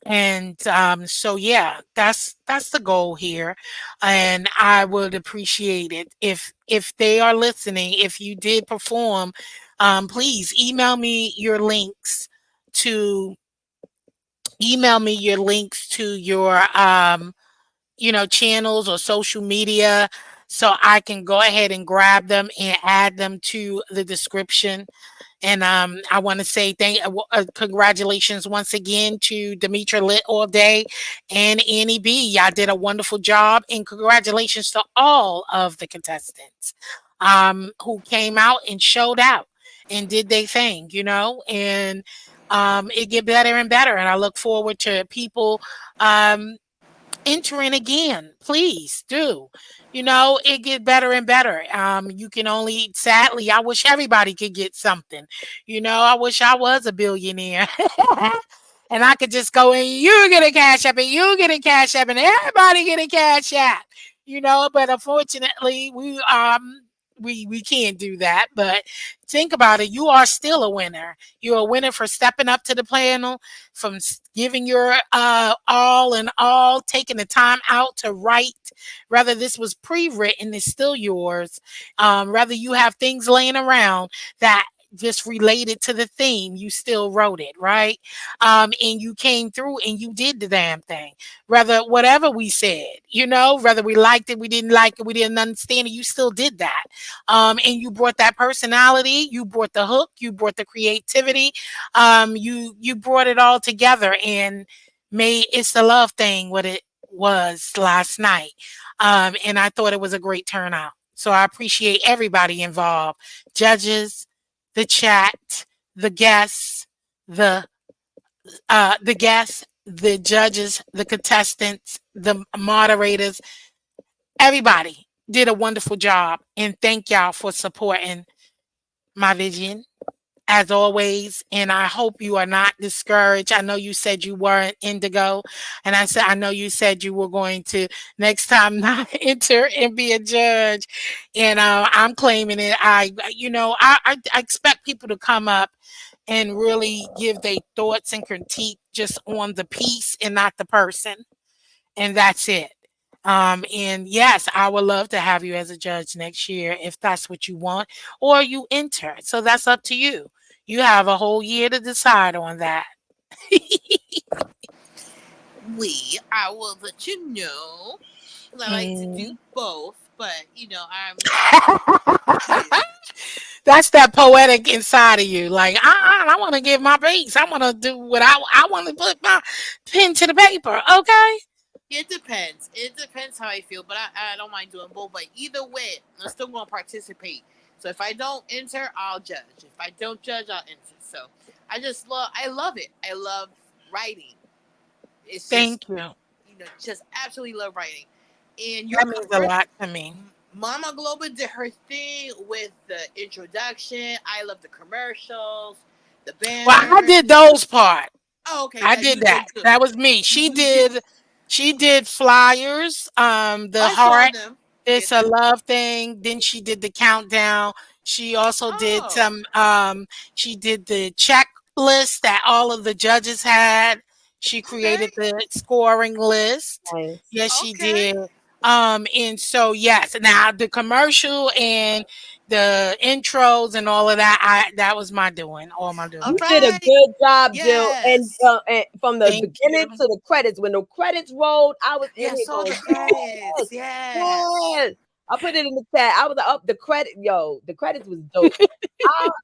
And so yeah, that's the goal here. And I would appreciate it if they are listening, if you did perform, please to email me your links to your channels or social media, so I can go ahead and grab them and add them to the description. And I want to say congratulations once again to Demitra Lit All Day and Annie B. Y'all did a wonderful job, and congratulations to all of the contestants who came out and showed out and did their thing, and it get better and better. And I look forward to people um, entering again. Please do. It get better and better. You can only, sadly, I wish everybody could get something. I wish I was a billionaire. And I could just go in, you get a cash app, and you get a cash app, and everybody get a cash app. But unfortunately, we can't do that. But think about it, you are still a winner. You're a winner for stepping up to the panel, from giving your all and all, taking the time out to write. Whether this was pre-written, it's still yours. Whether you have things laying around that just related to the theme, you still wrote it, right? And you came through and you did the damn thing. Whatever we said, whether we liked it, we didn't like it, we didn't understand it, you still did that. And you brought that personality, you brought the hook, you brought the creativity, you brought it all together and made It's the Love Thing what it was last night. And I thought it was a great turnout. So I appreciate everybody involved: judges, the chat, the guests, the judges, the contestants, the moderators. Everybody did a wonderful job, and thank y'all for supporting my vision as always. And I hope you are not discouraged. I know you said you weren't indigo, and I know you said you were going to next time not enter and be a judge. And I'm claiming it. I expect people to come up and really give their thoughts and critique just on the piece and not the person. And that's it. And yes, I would love to have you as a judge next year if that's what you want, or you enter. So that's up to you. You have a whole year to decide on that. I will let you know. I like to do both, but I'm. That's that poetic inside of you. Like, I want to give my piece. I want to do what I want to put my pen to the paper. Okay. It depends. It depends how I feel, but I don't mind doing both. But either way, I'm still going to participate. So if I don't enter, I'll judge. If I don't judge, I'll enter. So I love it. I love writing. Thank you. Just absolutely love writing. And that means a lot to me. Mama Globa did her thing with the introduction. I love the commercials, the band. Well, I did those part. Oh, okay. I did that. That was me. She did flyers, the heart. It's a love thing. Then she did the countdown. She also did some she did the checklist that all of the judges had. She created the scoring list. Nice. Yes, she did. And so yes, now the commercial and the intros and all of that, that was my doing, all my doing. You did a good job, Jill. And from the beginning to the credits, when the credits rolled, I was in here going, credits. Yes. I put it in the chat. I was like, oh, the credits was dope.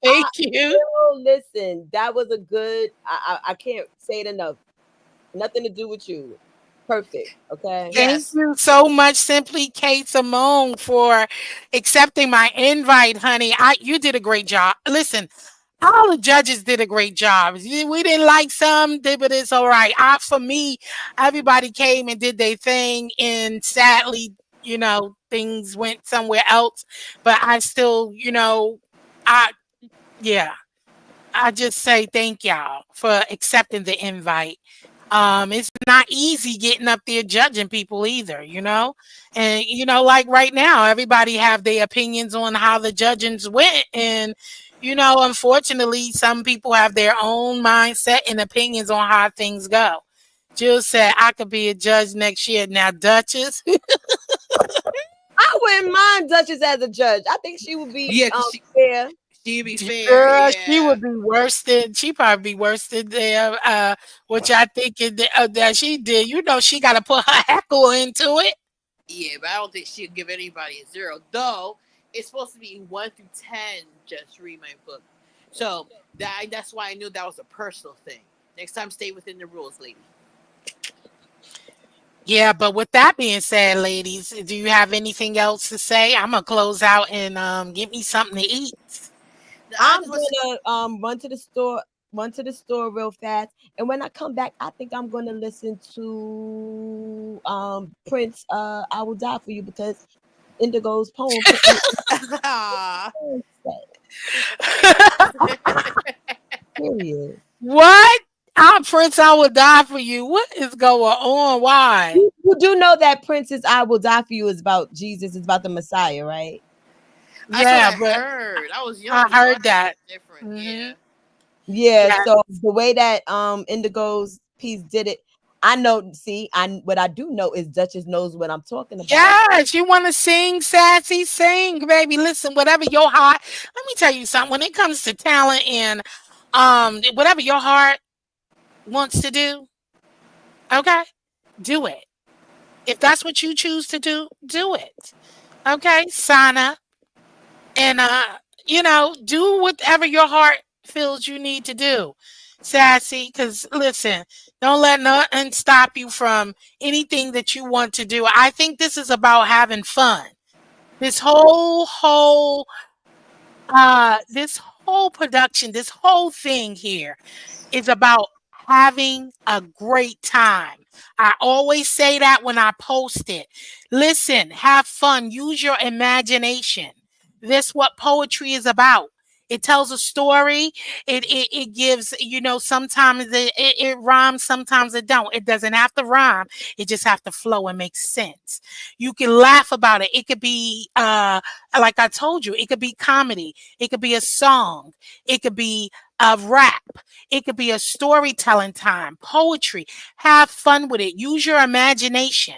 Thank you. Listen, that was a good. I can't say it enough. Nothing to do with you. Perfect. Okay. Thank you so much, Simply Kate Simone, for accepting my invite, honey. You did a great job. Listen, all the judges did a great job. We didn't like some, but it's all right. For me, everybody came and did their thing, and sadly, things went somewhere else. But I still, I just say thank y'all for accepting the invite. It's not easy getting up there judging people either, you know? And like right now, everybody have their opinions on how the judgings went. And, unfortunately, some people have their own mindset and opinions on how things go. Jill said, I could be a judge next year. Now, Duchess. I wouldn't mind Duchess as a judge. I think she would be Yeah, 'cause fair. she'd be fair. Girl, she Yeah. would be worse than she probably be worse than them. Which I think that she did. She got to put her heckle into it. Yeah, but I don't think she'd give anybody a 0. Though it's supposed to be 1 through 10. Just read my book. So that's why I knew that was a personal thing. Next time, stay within the rules, lady. Yeah, but with that being said, ladies, do you have anything else to say? I'm gonna close out and get me something to eat. I'm gonna run to the store real fast, and when I come back, I think I'm gonna listen to Prince. I Will Die for You, because Indigo's poem. Period. What? I'm Prince. I Will Die for You. What is going on? Why? You do know that Prince's "I Will Die for You" is about Jesus, is about the Messiah, right? That's what I heard. I was young. I heard that. Different. Mm-hmm. Yeah. So the way that Indigo's piece did it, I know. See, what I do know is Duchess knows what I'm talking about. Yes, you want to sing, sassy, sing, baby. Listen, whatever your heart. Let me tell you something. When it comes to talent and whatever your heart wants to do, okay, do it. If that's what you choose to do, do it. Okay, sign up and do whatever your heart feels you need to do. Sassy, because listen, don't let nothing stop you from anything that you want to do. I think this is about having fun. This whole production, this whole thing here is about having a great time. I always say that when I post it. Listen, have fun, use your imagination. This what poetry is about. It tells a story. It gives, sometimes it rhymes, sometimes it don't. It doesn't have to rhyme. It just have to flow and make sense. You can laugh about it. It could be like I told you, it could be comedy. It could be a song. It could be a rap. It could be a storytelling time, poetry. Have fun with it. Use your imagination.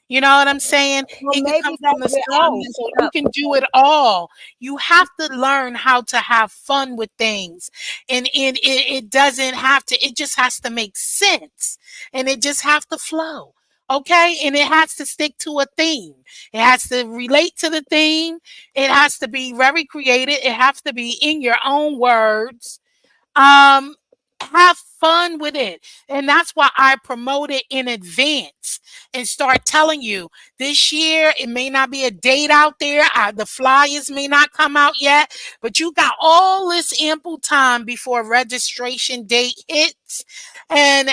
You know what I'm saying? Well, It could maybe come that's from the where I song. messed So you up. can do it all. You have to learn how to have fun with things. And it doesn't have to, it just has to make sense. And it just have to flow. Okay? And it has to stick to a theme. It has to relate to the theme. It has to be very creative. It has to be in your own words. Um, have fun with it. And that's why I promote it in advance and start telling you this year, it may not be a date out there. The flyers may not come out yet, but you got all this ample time before registration date hits and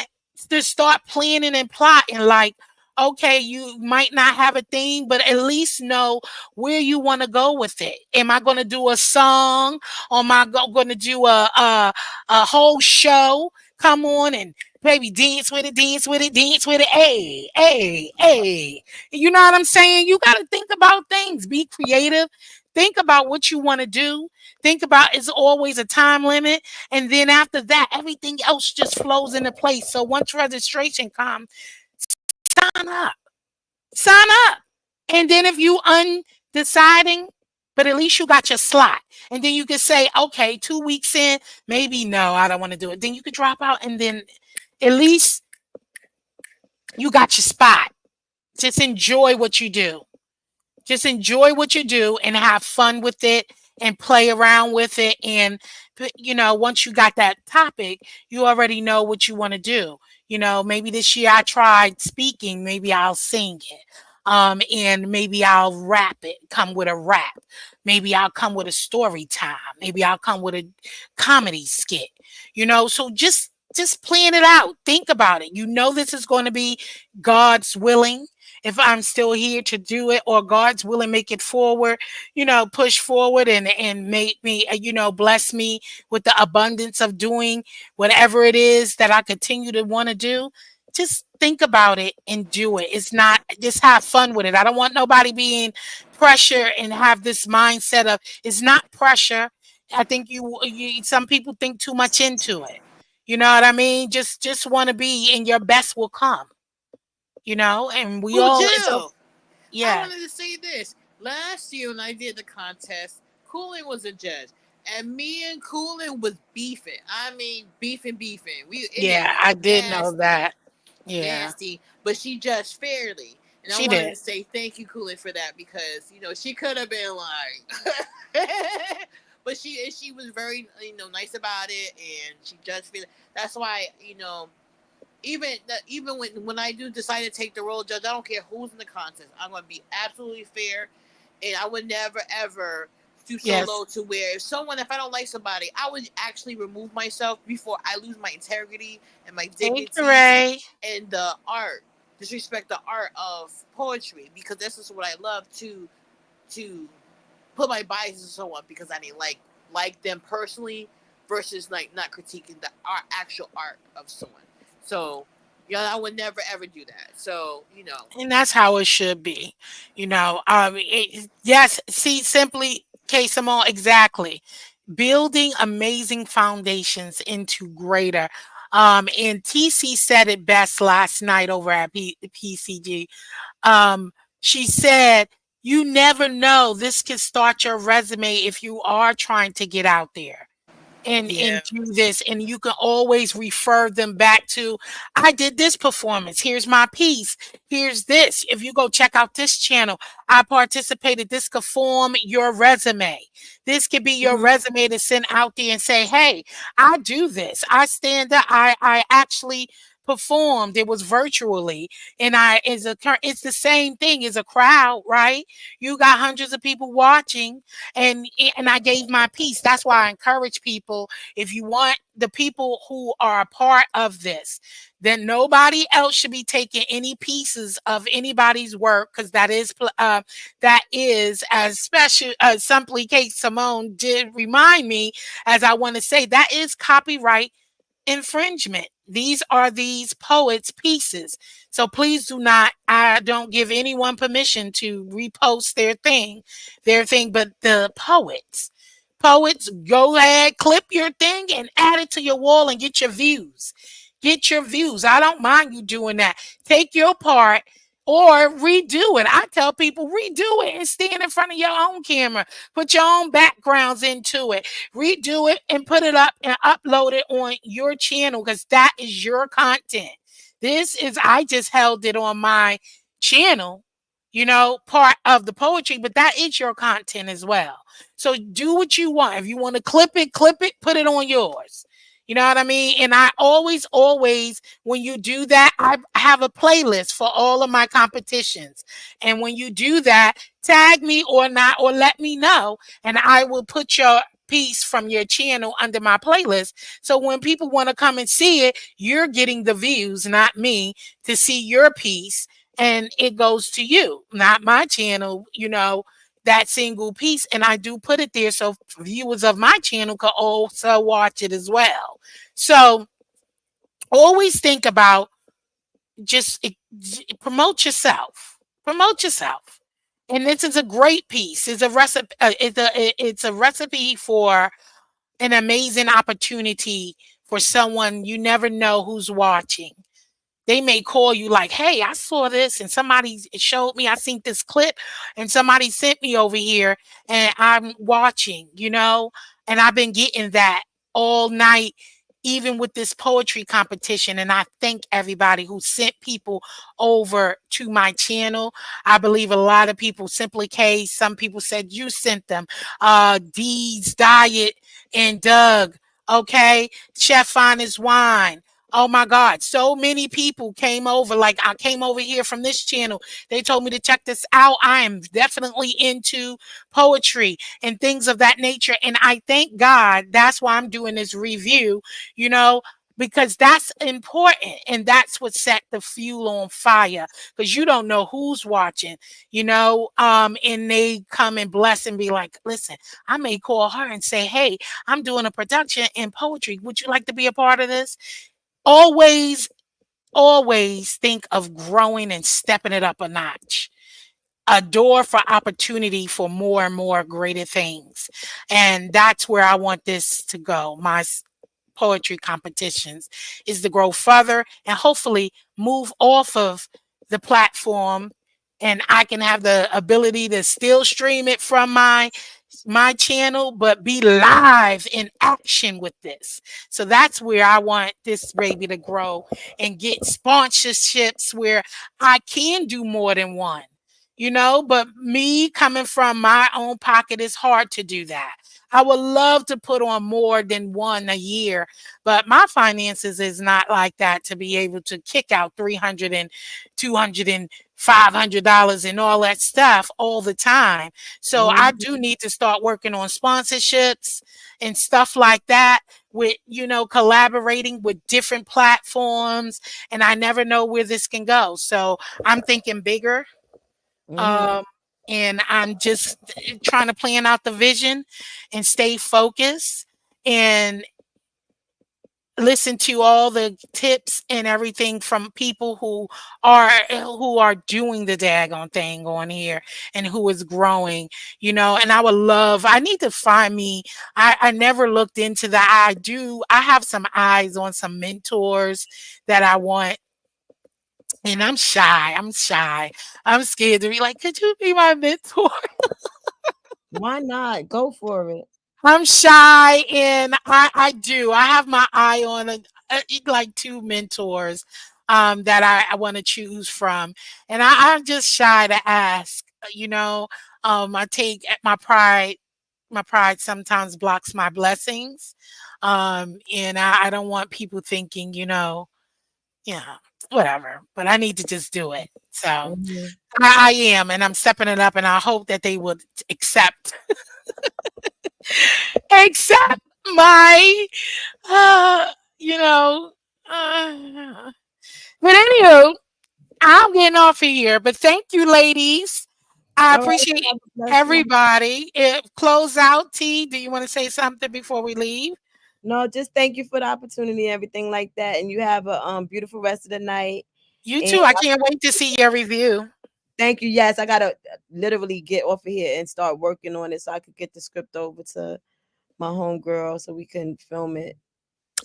to start planning and plotting. Like, okay, you might not have a theme, but at least know where you want to go with it. Am I going to do a song? Or am I going to do a whole show? Come on and baby, dance with it, dance with it, dance with it. Hey, hey, hey. You know what I'm saying? You got to think about things. Be creative. Think about what you want to do. Think about it's always a time limit. And then after that, everything else just flows into place. So once registration comes, sign up. Sign up. And then if you undeciding, but at least you got your slot. And then you can say, okay, 2 weeks in, maybe no, I don't want to do it. Then you could drop out and then at least you got your spot. Just enjoy what you do. Just enjoy what you do and have fun with it and play around with it. And, once you got that topic, you already know what you want to do. Maybe this year I tried speaking, maybe I'll sing it. And maybe I'll rap it, come with a rap. Maybe I'll come with a story time. Maybe I'll come with a comedy skit. So just plan it out. Think about it. This is going to be God's willing if I'm still here to do it, or God's willing, make it forward, push forward and make me, bless me with the abundance of doing whatever it is that I continue to want to do. just think about it and do it. It's not, just have fun with it. I don't want nobody being pressure and have this mindset of it's not pressure. I think some people think too much into it. You know what I mean? Just want to be, and your best will come. And we Who all, Jill? I yeah. wanted to say this. Last year when I did the contest, Coolin was a judge. And me and Coolin was beefing. I mean, beefing. It Yeah, got I did know nasty. that. Yeah, Nasty. But she judged fairly. And I she wanted did. to say thank you, Coolin, for that because, she could have been like but she was very, nice about it, and she judged fairly. That's why, even when I do decide to take the role of judge, I don't care who's in the contest. I'm going to be absolutely fair, and I would never ever do so Yes. low to where if I don't like somebody, I would actually remove myself before I lose my integrity and my Thank dignity you, Ray. and the art, disrespect the art of poetry, because this is what I love to put my biases on someone because I didn't like them personally versus like not critiquing the actual art of someone. So, I would never ever do that. So, And that's how it should be. Yes, see, simply, case Simone, exactly. Building amazing foundations into greater. And TC said it best last night over at PCG. Um, she said, you never know. This can start your resume if you are trying to get out there and yeah. do this, and you can always refer them back to, I did this performance, here's my piece, here's this, if you go check out this channel, I participated, this could form your resume, this could be your Mhm. resume to send out there and say, hey, I do this, I stand up, I actually performed, it was virtually, and it's the same thing as a crowd, right? You got hundreds of people watching, and I gave my piece. That's why I encourage people, if you want the people who are a part of this, then nobody else should be taking any pieces of anybody's work, because that is, as special simply Kate Simone did remind me, as I want to say, that is copyright infringement. These are these poets' pieces. So please do not, I don't give anyone permission to repost their thing, but the poets, go ahead, clip your thing and add it to your wall and get your views. Get your views. I don't mind you doing that. Take your part or redo it. I tell people, redo it and stand in front of your own camera. Put your own backgrounds into it. Redo it and put it up and upload it on your channel, because that is your content. I just held it on my channel, part of the poetry, but that is your content as well. So do what you want. If you want to clip it, put it on yours. You know what I mean? And I always, when you do that, I have a playlist for all of my competitions. And when you do that, tag me or not, or let me know, and I will put your piece from your channel under my playlist. So when people want to come and see it, you're getting the views, not me, to see your piece. And it goes to you, not my channel, that single piece. And I do put it there so viewers of my channel can also watch it as well. So always think about, just promote yourself. Promote yourself. And this is a great piece. It's a recipe. It's a recipe for an amazing opportunity for someone you never know who's watching. They may call you like, hey, I saw this and somebody showed me, I seen this clip and somebody sent me over here and I'm watching, and I've been getting that all night, even with this poetry competition. And I thank everybody who sent people over to my channel. I believe a lot of people, Simply K, some people said you sent them. Dee's Diet and Doug, okay? Chef Honest Wine. Oh my God, so many people came over. Like, I came over here from this channel. They told me to check this out. I am definitely into poetry and things of that nature. And I thank God that's why I'm doing this review, you know, because that's important. And that's what set the fuel on fire, because you don't know who's watching, and they come and bless and be like, listen, I may call her and say, hey, I'm doing a production in poetry. Would you like to be a part of this? Always always think of growing and stepping it up a notch. A door for opportunity for more and more greater things. And that's where I want this to go. Poetry competitions is to grow further and hopefully move off of the platform, and I can have the ability to still stream it from my channel, but be live in action with this. So that's where I want this baby to grow and get sponsorships where I can do more than one. But me coming from my own pocket, is hard to do that. I would love to put on more than one a year, but my finances is not like that to be able to kick out 300 and 200 and $500 and all that stuff all the time. So I do need to start working on sponsorships and stuff like that, with collaborating with different platforms, and I never know where this can go. So I'm thinking bigger. Um, and I'm just trying to plan out the vision and stay focused and listen to all the tips and everything from people who are doing the daggone thing on here and who is growing. And I need to find me. I never looked into that. I have some eyes on some mentors that I want, and I'm shy. I'm scared to be like, could you be my mentor? Why not? Go for it. I'm shy, and I have my eye on like two mentors that I want to choose from, and I'm just shy to ask. I take my pride sometimes blocks my blessings, and I don't want people thinking, yeah, whatever. But I need to just do it. So I am, and I'm stepping it up, and I hope that they would accept accept my, uh, you know. Uh, but anywho, I'm getting off of here. But thank you, ladies. I All right. appreciate Have a blessed night. everybody. Close out, T. Do you want to say something before we leave? No, just thank you for the opportunity and everything like that. And you have a beautiful rest of the night. You And too. I can't wait to see your review. thank you. Yes, I gotta literally get off of here and start working on it so I could get the script over to my homegirl so we can film it.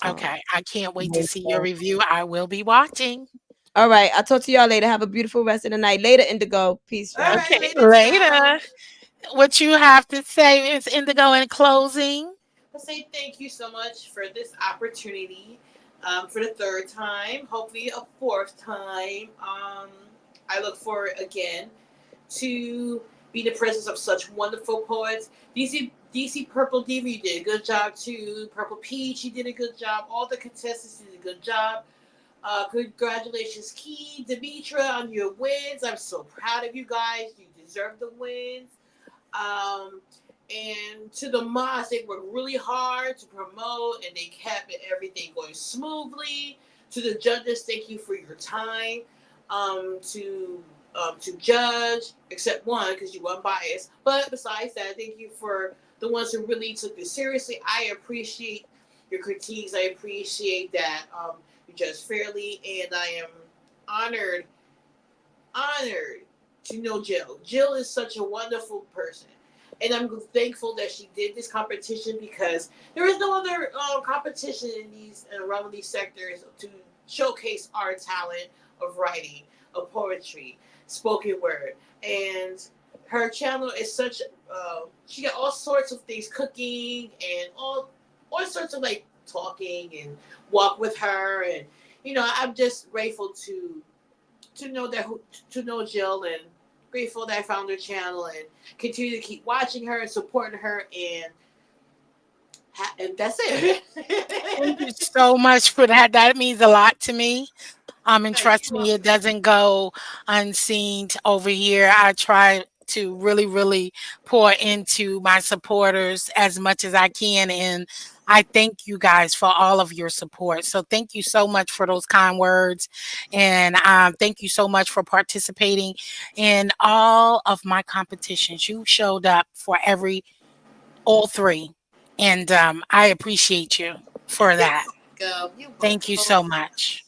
Okay. I can't wait to see your review. I will be watching. All right. I'll talk to y'all later. Have a beautiful rest of the night. Later, Indigo. Peace, y'all. Okay. Later. What you have to say is Indigo in closing. I say thank you so much for this opportunity, for the third time, hopefully a fourth time. I look forward again to be in the presence of such wonderful poets. DC Purple Diva, you did a good job too. Purple Peach, you did a good job. All the contestants did a good job. Congratulations, Key, Demitra, on your wins. I'm so proud of you guys. You deserve the wins. And to the mods, they worked really hard to promote, and they kept everything going smoothly. To the judges, thank you for your time to judge, except one because you weren't biased. But besides that, thank you for the ones who really took this seriously. I appreciate your critiques. I appreciate that you judge fairly, and I am honored to know Jill. Jill is such a wonderful person. And I'm thankful that she did this competition because there is no other competition in these around these sectors to showcase our talent of writing, of poetry, spoken word. And her channel is such she got all sorts of things, cooking and all sorts of like talking and walk with her, and I'm just grateful to know Jill, and grateful that I found her channel and continue to keep watching her and supporting her, and that's it. Thank you so much for that. That means a lot to me. And trust me, it doesn't go unseen over here. I try to really, really pour into my supporters as much as I can. And I thank you guys for all of your support. So thank you so much for those kind words. And thank you so much for participating in all of my competitions. You showed up for all three. And I appreciate you for that. Go. Thank you so much.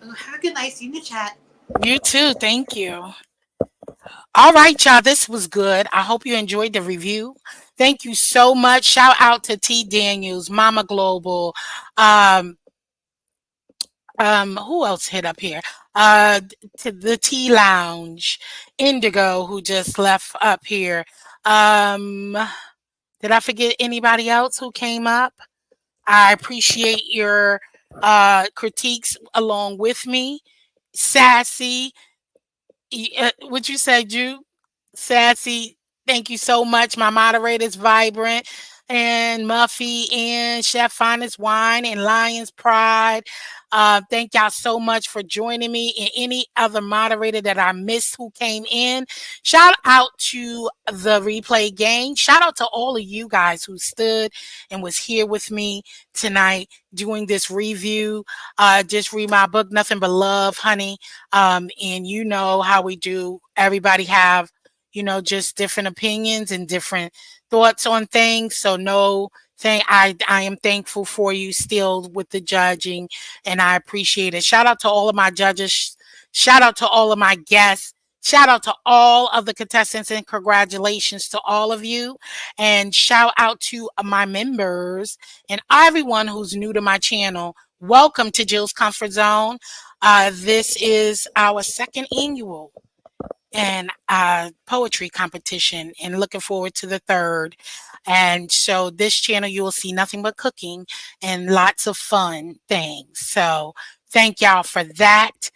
Have a good night. See you in the chat. You too. Thank you. All right, y'all. This was good. I hope you enjoyed the review. Thank you so much. Shout out to T Daniels, Mama Global. Um, who else hit up here? To the Tea Lounge, Indigo, who just left up here. Um, did I forget anybody else who came up? I appreciate your critiques along with me. Sassy, what you say, Ju? Sassy, thank you so much. My moderator's Vibrant and Muffy and Chef Finest Wine and Lion's Pride. Thank y'all so much for joining me and any other moderator that I missed who came in. Shout out to the replay gang. Shout out to all of you guys who stood and was here with me tonight doing this review. Just read my book, Nothing But Love, honey. And you know how we do. Everybody have, just different opinions and different thoughts on things. So no thing, I am thankful for you still with the judging, and I appreciate it. Shout out to all of my judges. Shout out to all of my guests. Shout out to all of the contestants and congratulations to all of you. And shout out to my members and everyone who's new to my channel. Welcome to Jill's Comfort Zone. This is our second annual and poetry competition, and looking forward to the third. And so this channel, you will see nothing but cooking and lots of fun things. So thank y'all for that.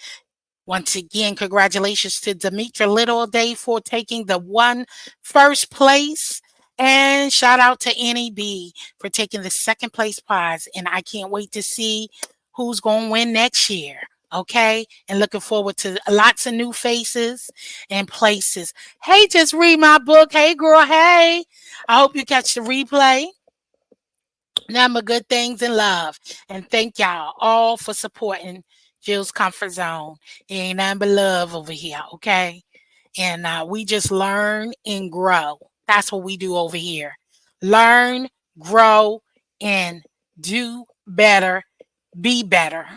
Once again, congratulations to Demitra Little Day for taking the first place. And shout out to Annie B for taking the second place prize. And I can't wait to see who's going to win next year. Okay. And looking forward to lots of new faces and places. Hey, just read my book. Hey, girl. Hey. I hope you catch the replay. Number good things in love. And thank y'all all for supporting Jill's Comfort Zone. It ain't nothing but love over here, okay? And we just learn and grow. That's what we do over here. Learn, grow, and do better, be better,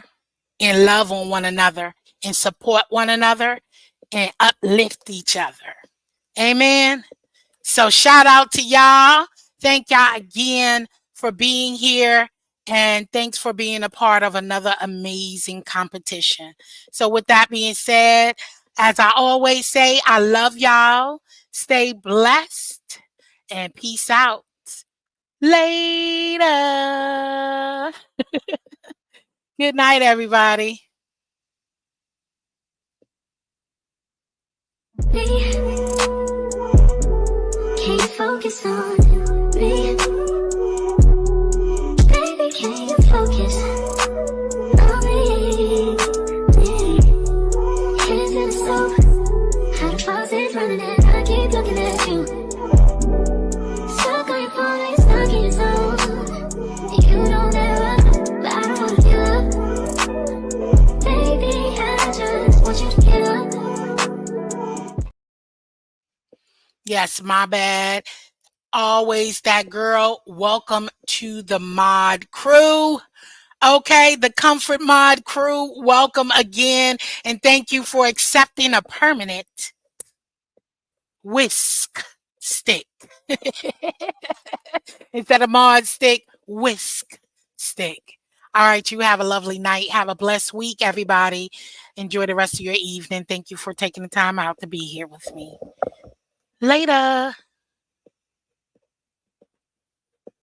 and love on one another, and support one another, and uplift each other. Amen. So shout out to y'all. Thank y'all again for being here. And thanks for being a part of another amazing competition. So with that being said, as I always say, I love y'all. Stay blessed and peace out. Later. Good night, everybody. Can you focus on me? Baby, can you focus on me? Hands in the soap, how the faucet's running and I keep looking at you. Stuck on your phone, stuck in your zone. You don't ever, but I don't wanna give up. Baby, I just want you to get up. Yes, my bad. Always that girl. Welcome to the mod crew. Okay, the Comfort Mod crew, welcome again. And thank you for accepting a permanent whisk stick. Instead of mod stick, whisk stick. All right, you have a lovely night. Have a blessed week, everybody. Enjoy the rest of your evening. Thank you for taking the time out to be here with me. Later.